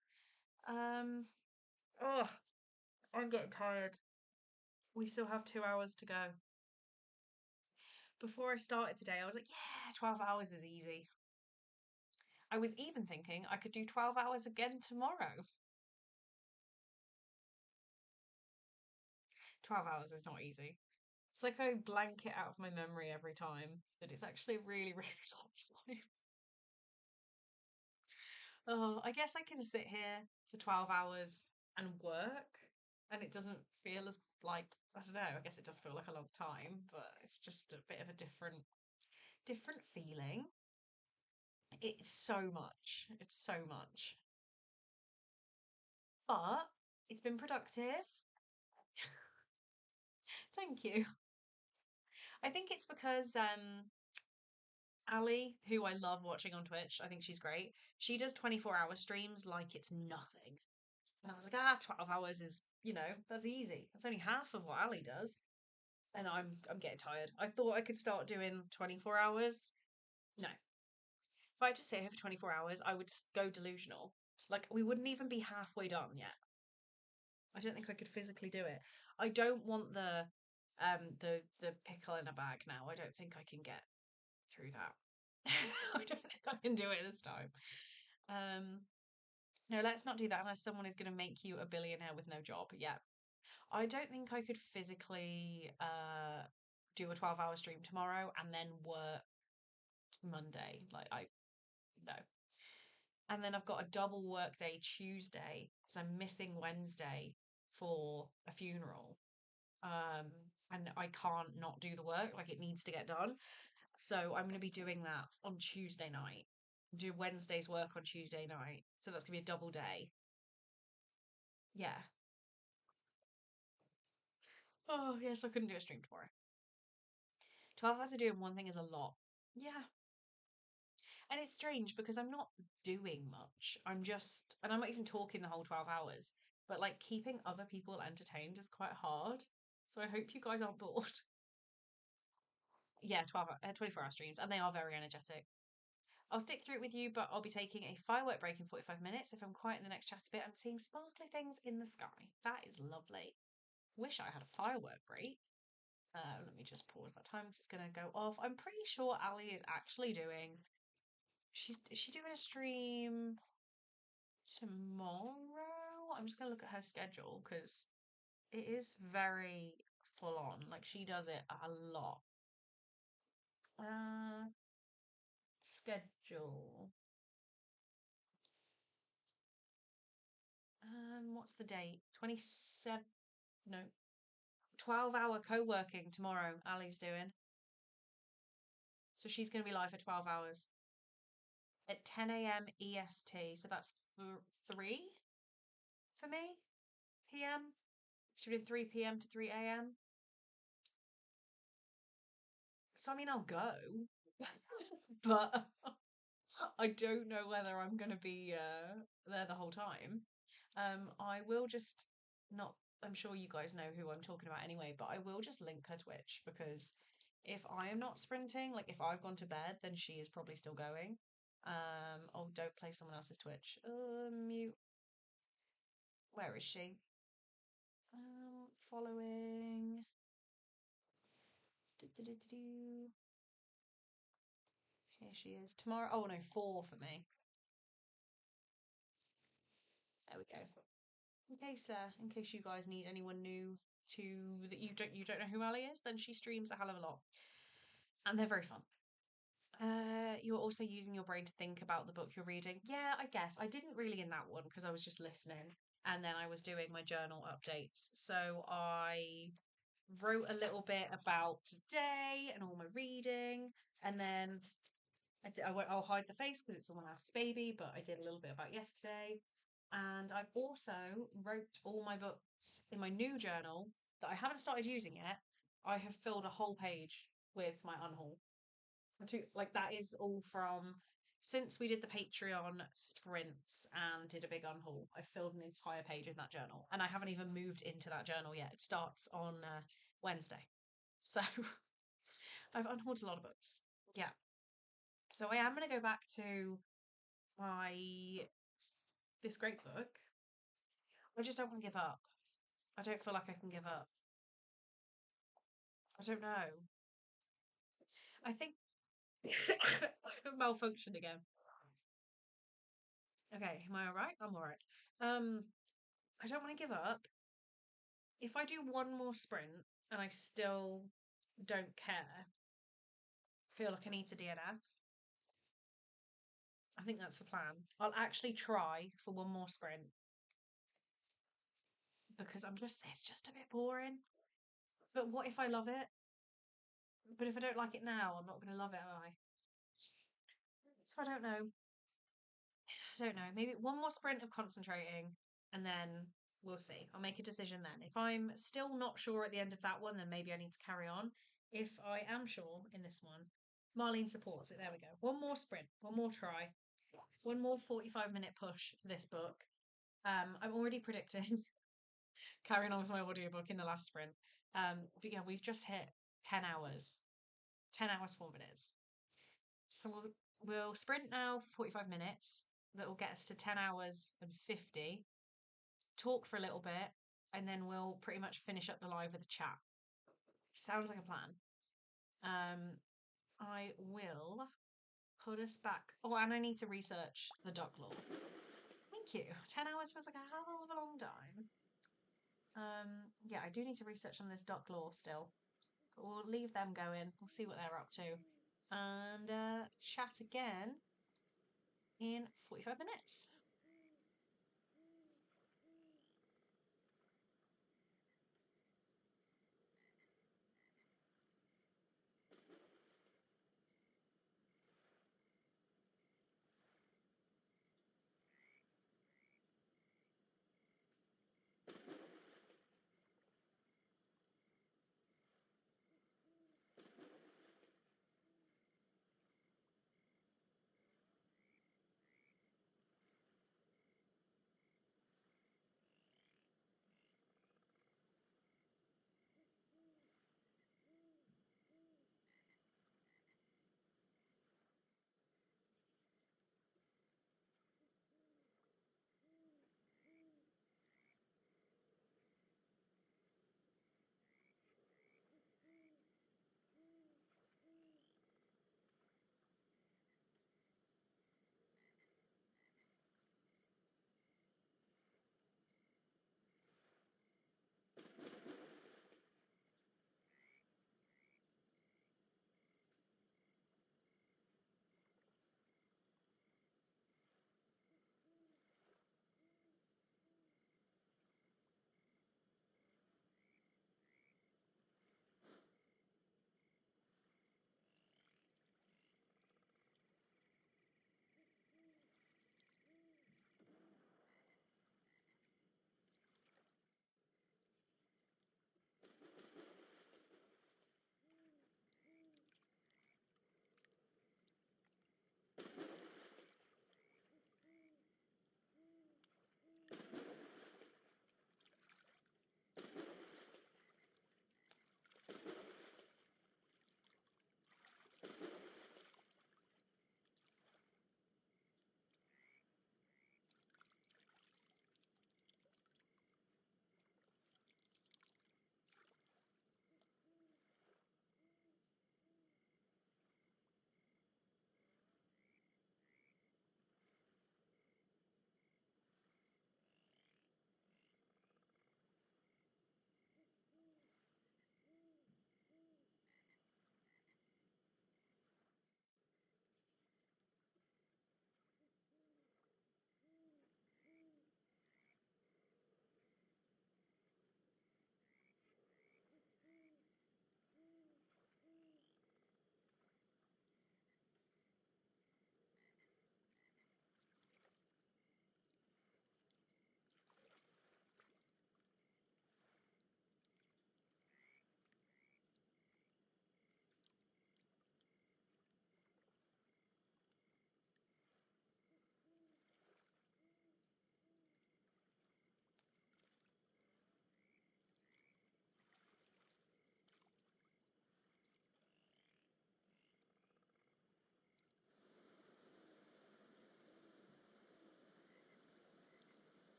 Oh, I'm getting tired. We still have 2 hours to go. Before I started today, I was like, yeah, 12 hours is easy. I was even thinking I could do 12 hours again tomorrow. 12 hours is not easy. It's like I blank it out of my memory every time that it's actually a really, really long time. Oh, I guess I can sit here for 12 hours and work, and it doesn't feel as like, I don't know, I guess it does feel like a long time, but it's just a bit of a different feeling. It's so much. It's so much. But it's been productive. Thank you. I think it's because Ali, who I love watching on Twitch, I think she's great. She does 24-hour streams like it's nothing. And I was like, 12 hours is, that's easy. That's only half of what Ali does. And I'm getting tired. I thought I could start doing 24 hours. No. If I had to sit here for 24 hours, I would go delusional. Like we wouldn't even be halfway done yet. I don't think I could physically do it. I don't want the pickle in a bag now. I don't think I can get through that. I don't think I can do it this time. Um no, let's not do that unless someone is going to make you a billionaire with no job. Yeah. I don't think I could physically do a 12-hour stream tomorrow and then work Monday. Like I no. And then I've got a double work day Tuesday because I'm missing Wednesday for a funeral. Um, and I can't not do the work, like it needs to get done. So I'm going to be doing that on Tuesday night. Do Wednesday's work on Tuesday night. So that's going to be a double day. Yeah. Oh, yes, I couldn't do a stream tomorrow. 12 hours of doing one thing is a lot. Yeah. And it's strange because I'm not doing much. And I'm not even talking the whole 12 hours, but like keeping other people entertained is quite hard. So I hope you guys aren't bored. Yeah, 24-hour streams, and they are very energetic. I'll stick through it with you, but I'll be taking a firework break in 45 minutes. If I'm quiet in the next chat a bit, I'm seeing sparkly things in the sky. That is lovely. Wish I had a firework break. Let me just pause that time because it's going to go off. I'm pretty sure Ali is actually doing. Is she doing a stream tomorrow? I'm just going to look at her schedule because it is very full on. Like she does it a lot. Schedule. What's the date? 27. No, 12-hour co-working tomorrow. Ali's doing. So she's going to be live for 12 hours. at 10 a.m. EST. So that's 3 for me, p.m. Should we do 3 p.m. to 3 a.m.? So, I mean, I'll go, but I don't know whether I'm going to be there the whole time. I will just not, I'm sure you guys know who I'm talking about anyway, but I will just link her Twitch because if I am not sprinting, like if I've gone to bed, then she is probably still going. Oh, don't play someone else's Twitch. Mute. Where is she? Following. Do-do-do-do-do. Here she is. Tomorrow. Oh no, 4 for me. There we go. In case you guys need anyone new to that you don't know who Ali is, then she streams a hell of a lot, and they're very fun. You're also using your brain to think about the book you're reading. Yeah, I guess I didn't really in that one because I was just listening, and then I was doing my journal updates. So I wrote a little bit about today and all my reading, and then I'll hide the face because it's someone else's baby, but I did a little bit about yesterday. And I also wrote all my books in my new journal that I haven't started using yet. I have filled a whole page with my unhaul. Like that is all from since we did the Patreon sprints and did a big unhaul. I filled an entire page in that journal, and I haven't even moved into that journal yet. It starts on Wednesday, so I've unhauled a lot of books. Yeah, so I am going to go back to my this great book. I just don't want to give up. I don't feel like I can give up. I don't know. I think malfunction again. Okay, am I all right? I'm all right. I don't want to give up. If I do one more sprint and I still don't care, feel like I need to DNF. I think that's the plan. I'll actually try for one more sprint because it's just a bit boring. But what if I love it? But if I don't like it now, I'm not going to love it, am I? So I don't know. I don't know. Maybe one more sprint of concentrating and then we'll see. I'll make a decision then. If I'm still not sure at the end of that one, then maybe I need to carry on. If I am sure in this one, Marlene supports it. There we go. One more sprint, one more try, one more 45-minute push for this book. I'm already predicting carrying on with my audiobook in the last sprint. But yeah, we've just hit 10 hours. 10 hours, 4 minutes. So we'll sprint now for 45 minutes. That will get us to 10 hours and 50. Talk for a little bit, and then we'll pretty much finish up the live with a chat. Sounds like a plan. I will put us back. Oh, and I need to research the duck law. Thank you. 10 hours feels like a hell of a long time. Yeah, I do need to research on this duck law still. But we'll leave them going. We'll see what they're up to. And chat again in 45 minutes.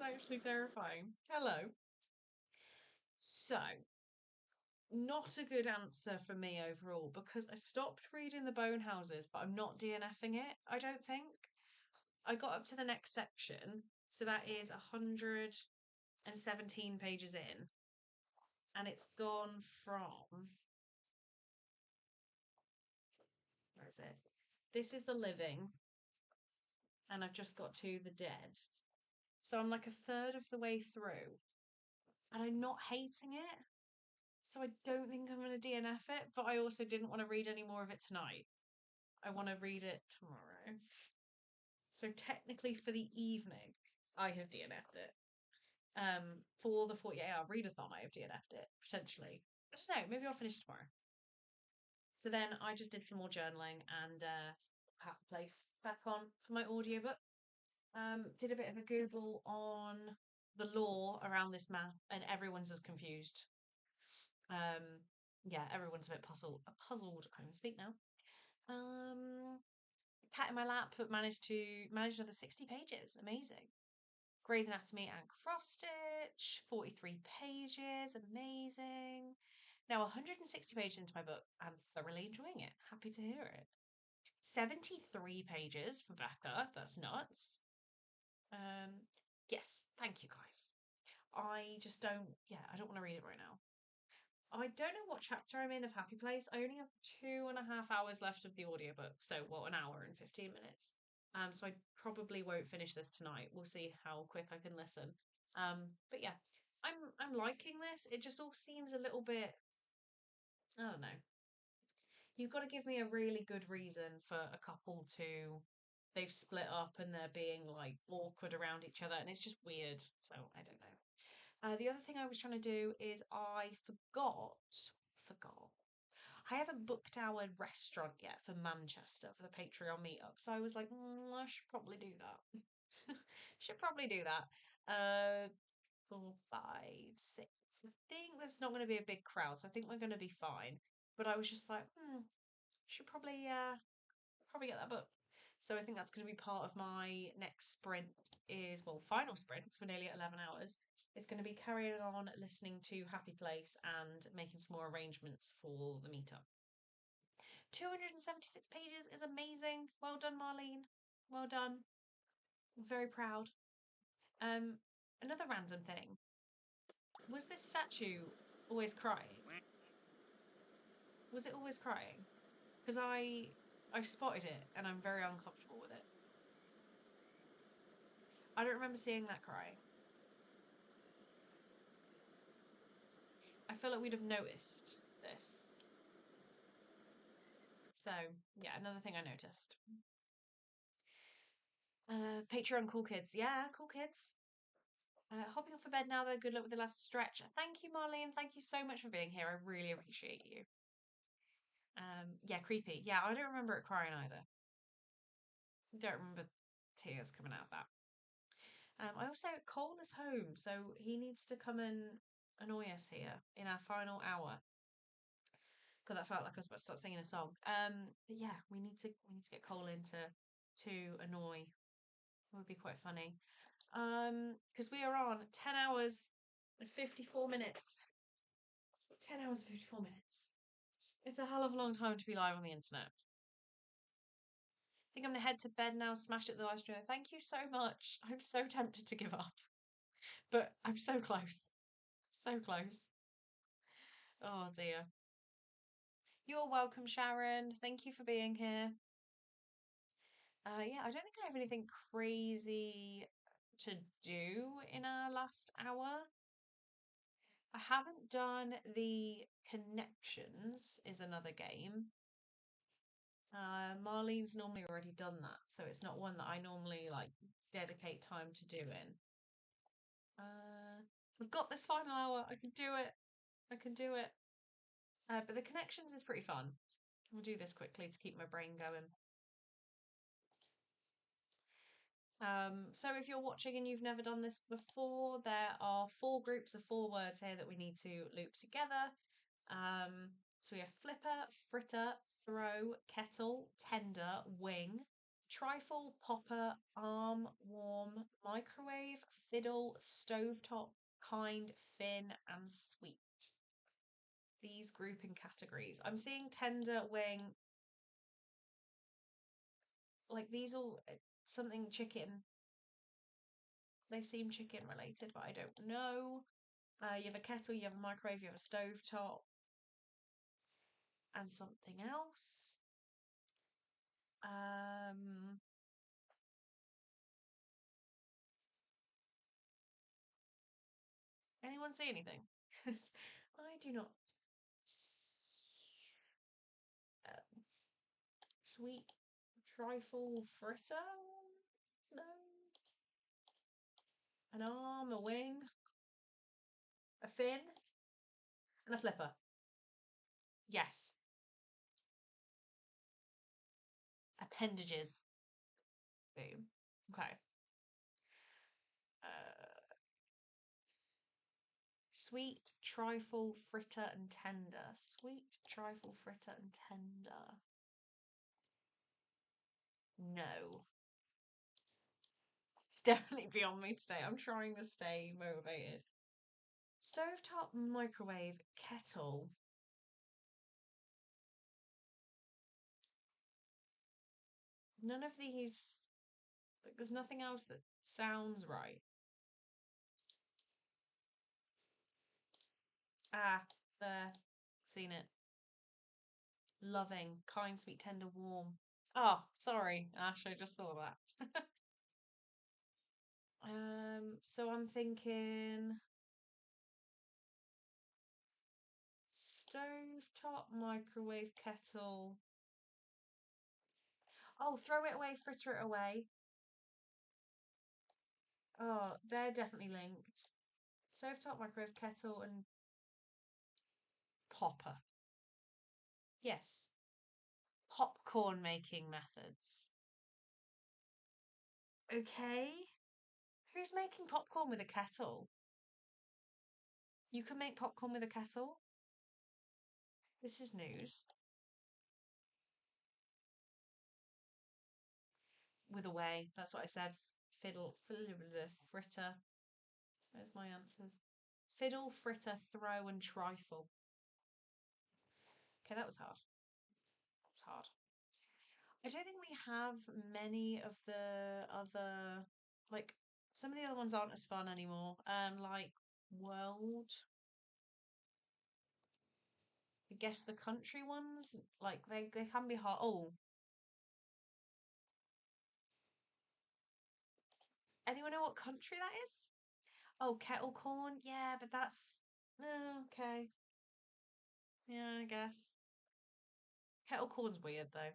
actually terrifying. Hello. So, not a good answer for me overall because I stopped reading the Bone Houses, but I'm not DNFing it, I don't think. I got up to the next section, so that is 117 pages in, and it's gone from. Where is it? This is the living, and I've just got to the dead. So I'm like a third of the way through, and I'm not hating it. So I don't think I'm going to DNF it, but I also didn't want to read any more of it tonight. I want to read it tomorrow. So technically for the evening, I have DNF'd it. For the 48-hour readathon, I have DNF'd it, potentially. I don't know, maybe I'll finish tomorrow. So then I just did some more journaling and had the place back on for my audiobook. Did a bit of a Google on the lore around this map, and everyone's as confused. Yeah, everyone's a bit puzzled. I can't speak now. Cat in my lap, but managed another 60 pages. Amazing. Grey's Anatomy and cross stitch, 43 pages. Amazing. Now 160 pages into my book. I'm thoroughly enjoying it. Happy to hear it. 73 pages for Becca. That's nuts. Yes, thank you guys. I don't want to read it right now. I don't know what chapter I'm in of Happy Place. I only have 2.5 hours left of the audiobook, so an hour and 15 minutes. So I probably won't finish this tonight. We'll see how quick I can listen. But yeah, I'm liking this. It just all seems a little bit, I don't know. You've got to give me a really good reason for a couple to they've split up and they're being like awkward around each other, and it's just weird. So I don't know. The other thing I was trying to do is I forgot. I haven't booked our restaurant yet for Manchester for the Patreon meetup, so I was like, I should probably do that. Should probably do that. 4, 5, 6. I think there's not going to be a big crowd, so I think we're going to be fine. But I was just like, should probably get that booked. So I think that's going to be part of my next sprint. Final sprint. Because we're nearly at 11 hours. It's going to be carrying on listening to Happy Place and making some more arrangements for the meetup. 276 pages is amazing. Well done, Marlene. Well done. I'm very proud. Another random thing. Was this statue always crying? Was it always crying? Because I spotted it and I'm very uncomfortable with it. I don't remember seeing that crying. I feel like we'd have noticed this. So, yeah, another thing I noticed. Patreon cool kids. Yeah, cool kids. Hopping off for bed now, though. Good luck with the last stretch. Thank you, Marlene. Thank you so much for being here. I really appreciate you. Yeah, creepy. Yeah, I don't remember it crying either. Don't remember tears coming out of that. I also, Cole is home, so he needs to come and annoy us here in our final hour. God, that felt like I was about to start singing a song. But yeah, we need to get Cole in to annoy. It would be quite funny. Because we are on 10 hours and 54 minutes. 10 hours and 54 minutes. It's a hell of a long time to be live on the internet. I think I'm gonna head to bed now, smash it the live stream. Thank you so much. I'm so tempted to give up. But I'm so close. So close. Oh dear. You're welcome, Sharon. Thank you for being here. Yeah, I don't think I have anything crazy to do in our last hour. I haven't done the Connections is another game. Marlene's normally already done that, so it's not one that I normally like dedicate time to doing. I've got this final hour. I can do it. I can do it. But the Connections is pretty fun. We'll do this quickly to keep my brain going. So if you're watching and you've never done this before, there are 4 groups of 4 words here that we need to loop together. So we have flipper, fritter, throw, kettle, tender, wing, Trifle, popper, arm, warm, microwave, fiddle, stovetop, kind, fin, and sweet. These grouping categories. I'm seeing tender, wing. Like these all something chicken. They seem chicken related, but I don't know. You have a kettle, you have a microwave, you have a stovetop, and something else. Anyone see anything? Because I do not. Sweet trifle fritter? No. An arm, a wing, a fin, and a flipper. Yes. Appendages. Boom. Okay. Sweet trifle fritter and tender. Sweet trifle fritter and tender. No. It's definitely beyond me today. I'm trying to stay motivated. Stovetop, microwave, kettle. None of these. Like, there's nothing else that sounds right. Ah, there. Seen it. Loving, kind, sweet, tender, warm. Oh, sorry, Ash, I just saw that. So I'm thinking stovetop, microwave, kettle. Oh, throw it away, fritter it away. Oh, they're definitely linked. Stovetop, microwave, kettle, and popper. Yes. Popcorn making methods. Okay. Who's making popcorn with a kettle? You can make popcorn with a kettle? This is news. With a way. That's what I said. Fritter. There's my answers. Fiddle, fritter, throw, and trifle. Okay, that was hard. That was hard. I don't think we have many of the other, like, some of the other ones aren't as fun anymore. Like World. I guess the country ones, like they can be hard. Oh, anyone know what country that is? Oh, kettle corn. Yeah, but that's okay. Yeah, I guess. Kettle corn's weird though.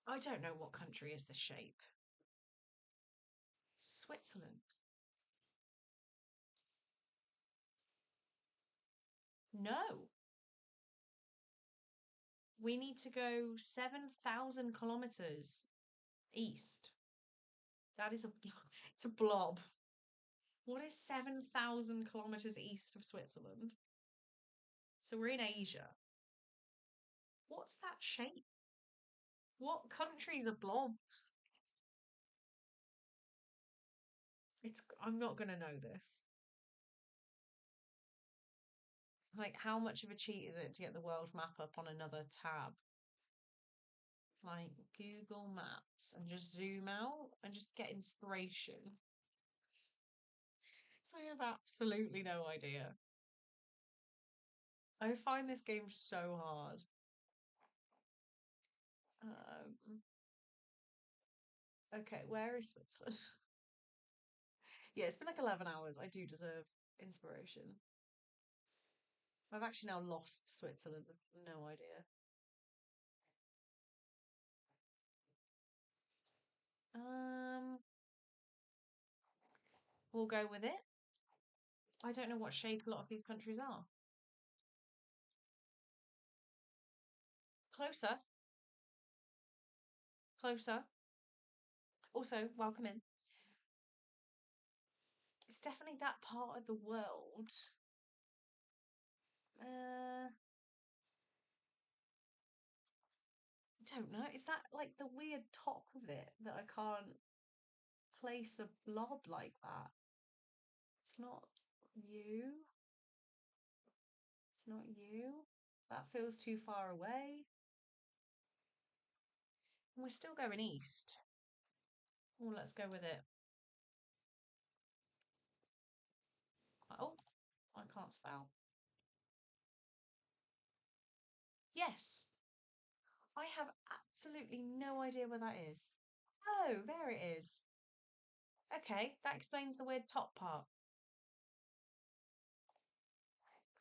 I don't know what country is this shape. Switzerland. No. We need to go 7,000 kilometers east. That is a it's a blob. What is 7,000 kilometers east of Switzerland? So we're in Asia. What's that shape? What countries are blobs? I'm not gonna know this. Like, how much of a cheat is it to get the world map up on another tab? Like Google Maps and just zoom out and just get inspiration. So I have absolutely no idea. I find this game so hard. Okay, where is Switzerland? Yeah, it's been like 11 hours. I do deserve inspiration. I've actually now lost Switzerland. No idea. Um, we'll go with it. I don't know what shape a lot of these countries are. Closer. Closer. Also, welcome in. It's definitely that part of the world. Uh, don't know. Is that like the weird top of it that I can't place a blob like that? It's not you. It's not you. That feels too far away. And we're still going east. Oh, let's go with it. Oh, I can't spell. Yes. I have absolutely no idea where that is. Oh, there it is. Okay, that explains the weird top part.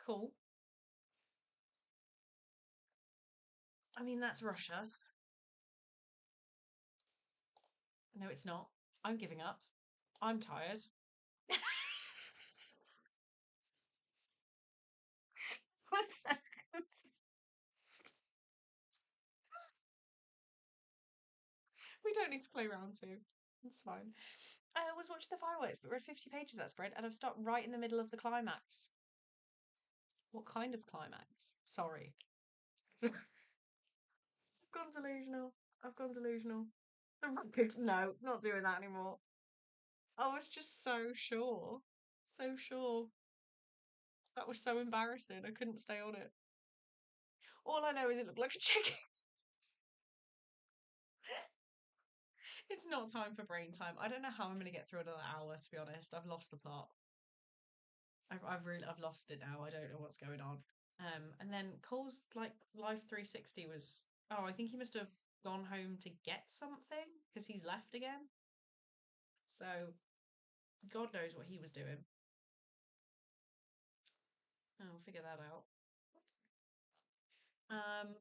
Cool. I mean, that's Russia. No, it's not. I'm giving up. I'm tired. I'm so confused. We don't need to play round two. It's fine. I was watching the fireworks, but read 50 pages of that spread, and I've stopped right in the middle of the climax. What kind of climax? Sorry. I've gone delusional. I've gone delusional. The rapid. No, not doing that anymore. I was just so sure. So sure. That was so embarrassing. I couldn't stay on it. All I know is it looked like a chicken. It's not time for brain time. I don't know how I'm going to get through another hour, to be honest. I've lost the plot. I've lost it now. I don't know what's going on. And then Cole's like Life 360 was. Oh, I think he must have gone home to get something because he's left again. So God knows what he was doing. I'll figure that out. Um,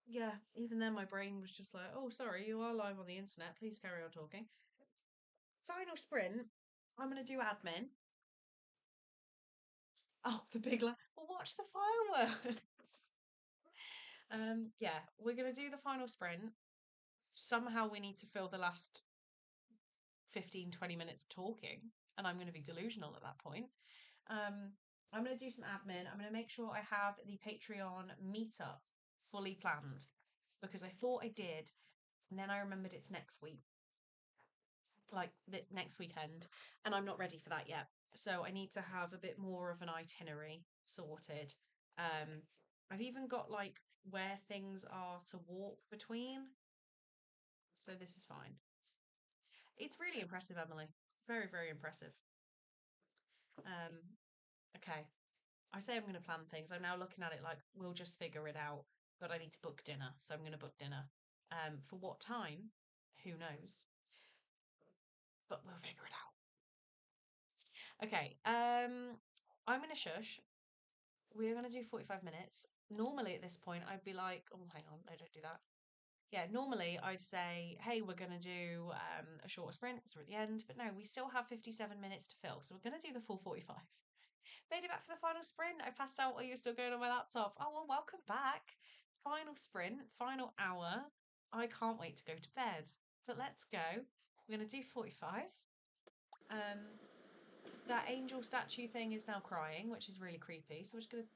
yeah, even then my brain was just like, oh, sorry, you are live on the internet. Please carry on talking. Final sprint. I'm going to do admin. Oh, the big laugh. Well, watch the fireworks. Yeah, we're going to do the final sprint. Somehow we need to fill the last 15, 20 minutes of talking, and I'm going to be delusional at that point. I'm going to do some admin. I'm going to make sure I have the Patreon meetup fully planned because I thought I did, and then I remembered it's next week, like the next weekend, and I'm not ready for that yet. So I need to have a bit more of an itinerary sorted. I've even got like where things are to walk between. So this is fine. It's really impressive, Emily. Very, very impressive. Okay. I say I'm going to plan things. I'm now looking at it like we'll just figure it out, but I need to book dinner. So I'm going to book dinner. For what time? Who knows? But we'll figure it out. Okay. I'm going to shush. We're going to do 45 minutes. Normally at this point, I'd be like, oh, hang on. No, don't do that. Yeah, normally I'd say, hey, we're going to do a shorter sprint because we're at the end. But no, we still have 57 minutes to fill. So we're going to do the full 45. Made it back for the final sprint. I passed out while you were still going on my laptop. Oh, well, welcome back. Final sprint, final hour. I can't wait to go to bed. But let's go. We're going to do 45. Um, that angel statue thing is now crying, which is really creepy. So we're just going to.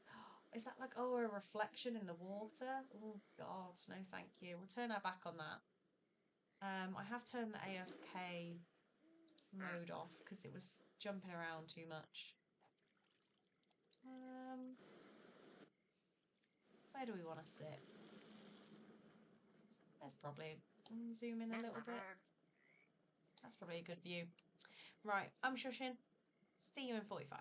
Is that like, oh, a reflection in the water? Oh, God. No, thank you. We'll turn our back on that. I have turned the AFK mode off because it was jumping around too much. Where do we want to sit? Let's probably zoom in a little bit. That's probably a good view. Right, I'm shushing. See you in 45.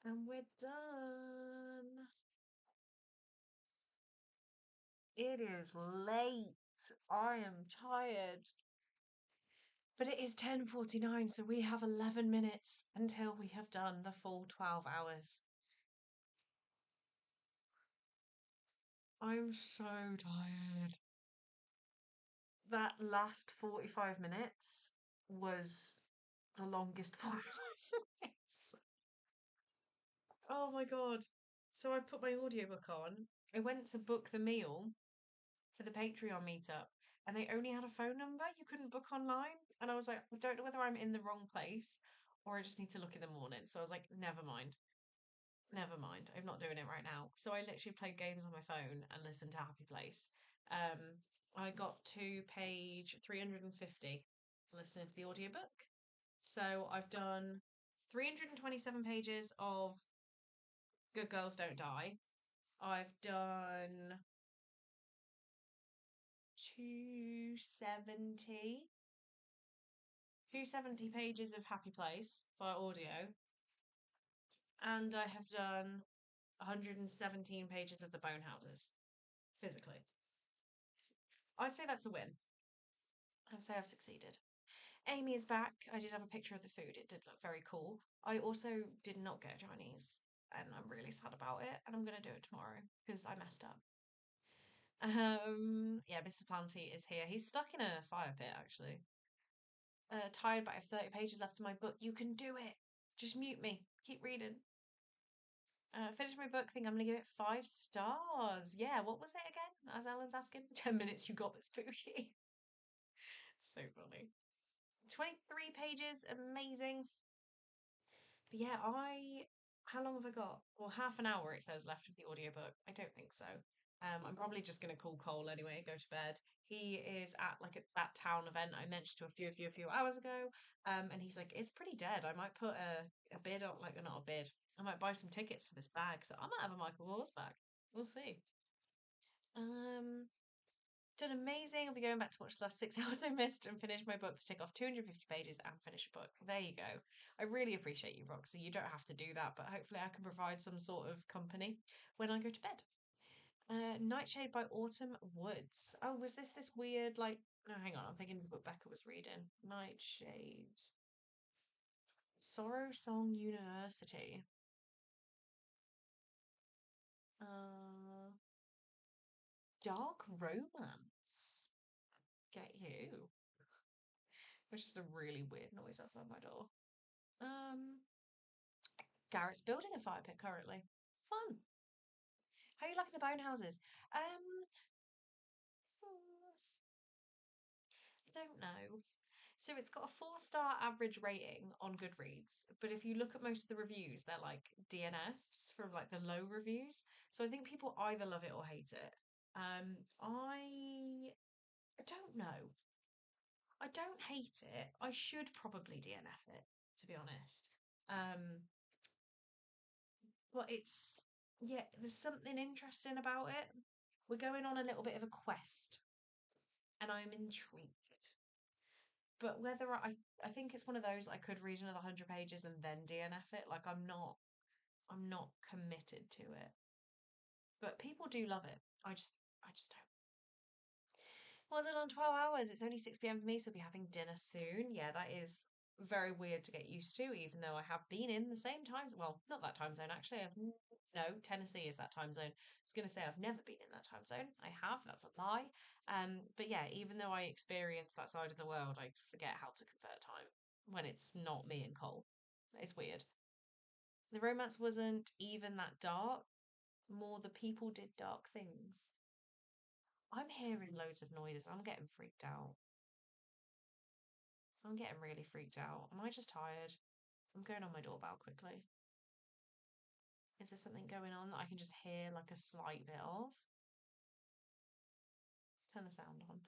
And we're done. It is late. I am tired. But it is 10:49, so we have 11 minutes until we have done the full 12 hours. I'm so tired. That last 45 minutes was the longest 45 minutes. Oh my God. So I put my audiobook on. I went to book the meal for the Patreon meetup, and they only had a phone number. You couldn't book online. And I was like, I don't know whether I'm in the wrong place or I just need to look in the morning. So I was like, never mind. Never mind. I'm not doing it right now. So I literally played games on my phone and listened to Happy Place. Um, I got to page 350 listening to the audiobook. So I've done 327 pages of Good Girls Don't Die. I've done 270 270 pages of Happy Place via audio, and I have done 117 pages of the Bone Houses physically. I'd say that's a win. I'd say I've succeeded. Amy is back. I did have a picture of the food. It did look very cool. I also did not get Chinese, and I'm really sad about it. And I'm going to do it tomorrow because I messed up. Yeah, Mr. Planty is here. He's stuck in a fire pit, actually. Tired, but I have 30 pages left in my book. You can do it. Just mute me. Keep reading. Finish my book. Think I'm gonna give it 5 stars. Yeah, what was it again? As Ellen's asking. 10 minutes. You got this, spooky. So funny. 23 pages. Amazing. But yeah, how long have I got? Well, half an hour it says left of the audiobook. I don't think so. I'm probably just gonna call Cole anyway, go to bed. He is at like that town event I mentioned to a few hours ago. And he's like, it's pretty dead. I might put a bid on, like, not a bid. I might buy some tickets for this bag. So I might have a Michael Kors bag. We'll see. Um, Done amazing. I'll be going back to watch the last 6 hours I missed and finish my book to tick off 250 pages and finish a book. There you go. I really appreciate you, Roxy. You don't have to do that, but hopefully I can provide some sort of company when I go to bed. Nightshade by Autumn Woods. Oh, was this weird, like... No, hang on. I'm thinking what Becca was reading. Nightshade. Sorrow Song University. Uh, Dark Romance. Get you. It's just a really weird noise outside my door. Um, Garrett's building a fire pit currently. Fun. How are you liking the bone houses? I don't know. So it's got a 4-star average rating on Goodreads, but if you look at most of the reviews, they're like DNFs from like the low reviews. So I think people either love it or hate it. I don't know. I don't hate it. I should probably DNF it, to be honest. Um, but it's, yeah, there's something interesting about it. We're going on a little bit of a quest, and I'm intrigued. But whether I think it's one of those I could read another 100 pages and then DNF it. Like I'm not committed to it. But people do love it. I just don't. Was it on 12 hours? It's only 6 p.m. for me, so I'll be having dinner soon. Yeah, that is very weird to get used to, even though I have been in the same time. Well, not that time zone, actually. No, Tennessee is that time zone. I was going to say I've never been in that time zone. I have, that's a lie. But yeah, even though I experience that side of the world, I forget how to convert time when it's not me and Cole. It's weird. The romance wasn't even that dark, more the people did dark things. I'm hearing loads of noises. I'm getting freaked out. I'm getting really freaked out. Am I just tired? I'm going on my doorbell quickly. Is there something going on that I can just hear like a slight bit of? Let's turn the sound on.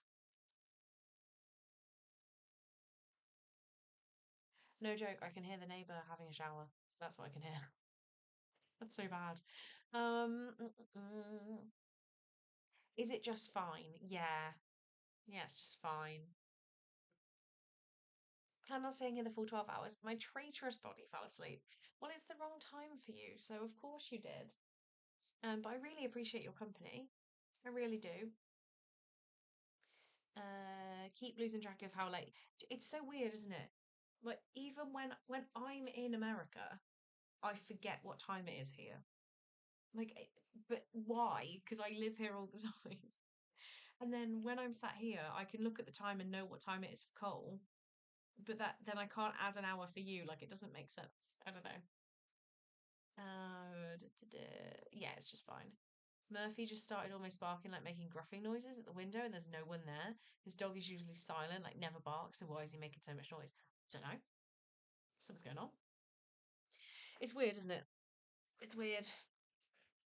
No joke, I can hear the neighbour having a shower. That's what I can hear. That's so bad. Um, mm, mm, mm. Is it just fine? Yeah. Yeah, it's just fine. Plan on staying here the full 12 hours. My traitorous body fell asleep. Well, it's the wrong time for you, so of course you did. But I really appreciate your company. I really do. Keep losing track of how late. It's so weird, isn't it? Like even when I'm in America, I forget what time it is here. But why? Because I live here all the time. And then when I'm sat here, I can look at the time and know what time it is for Cole. But then I can't add an hour for you. Like it doesn't make sense. I don't know. Yeah, it's just fine. Murphy just started almost barking, like making gruffing noises at the window, and there's no one there. His dog is usually silent, like never barks, so why is he making so much noise? Don't know. Something's going on. It's weird, isn't it? It's weird.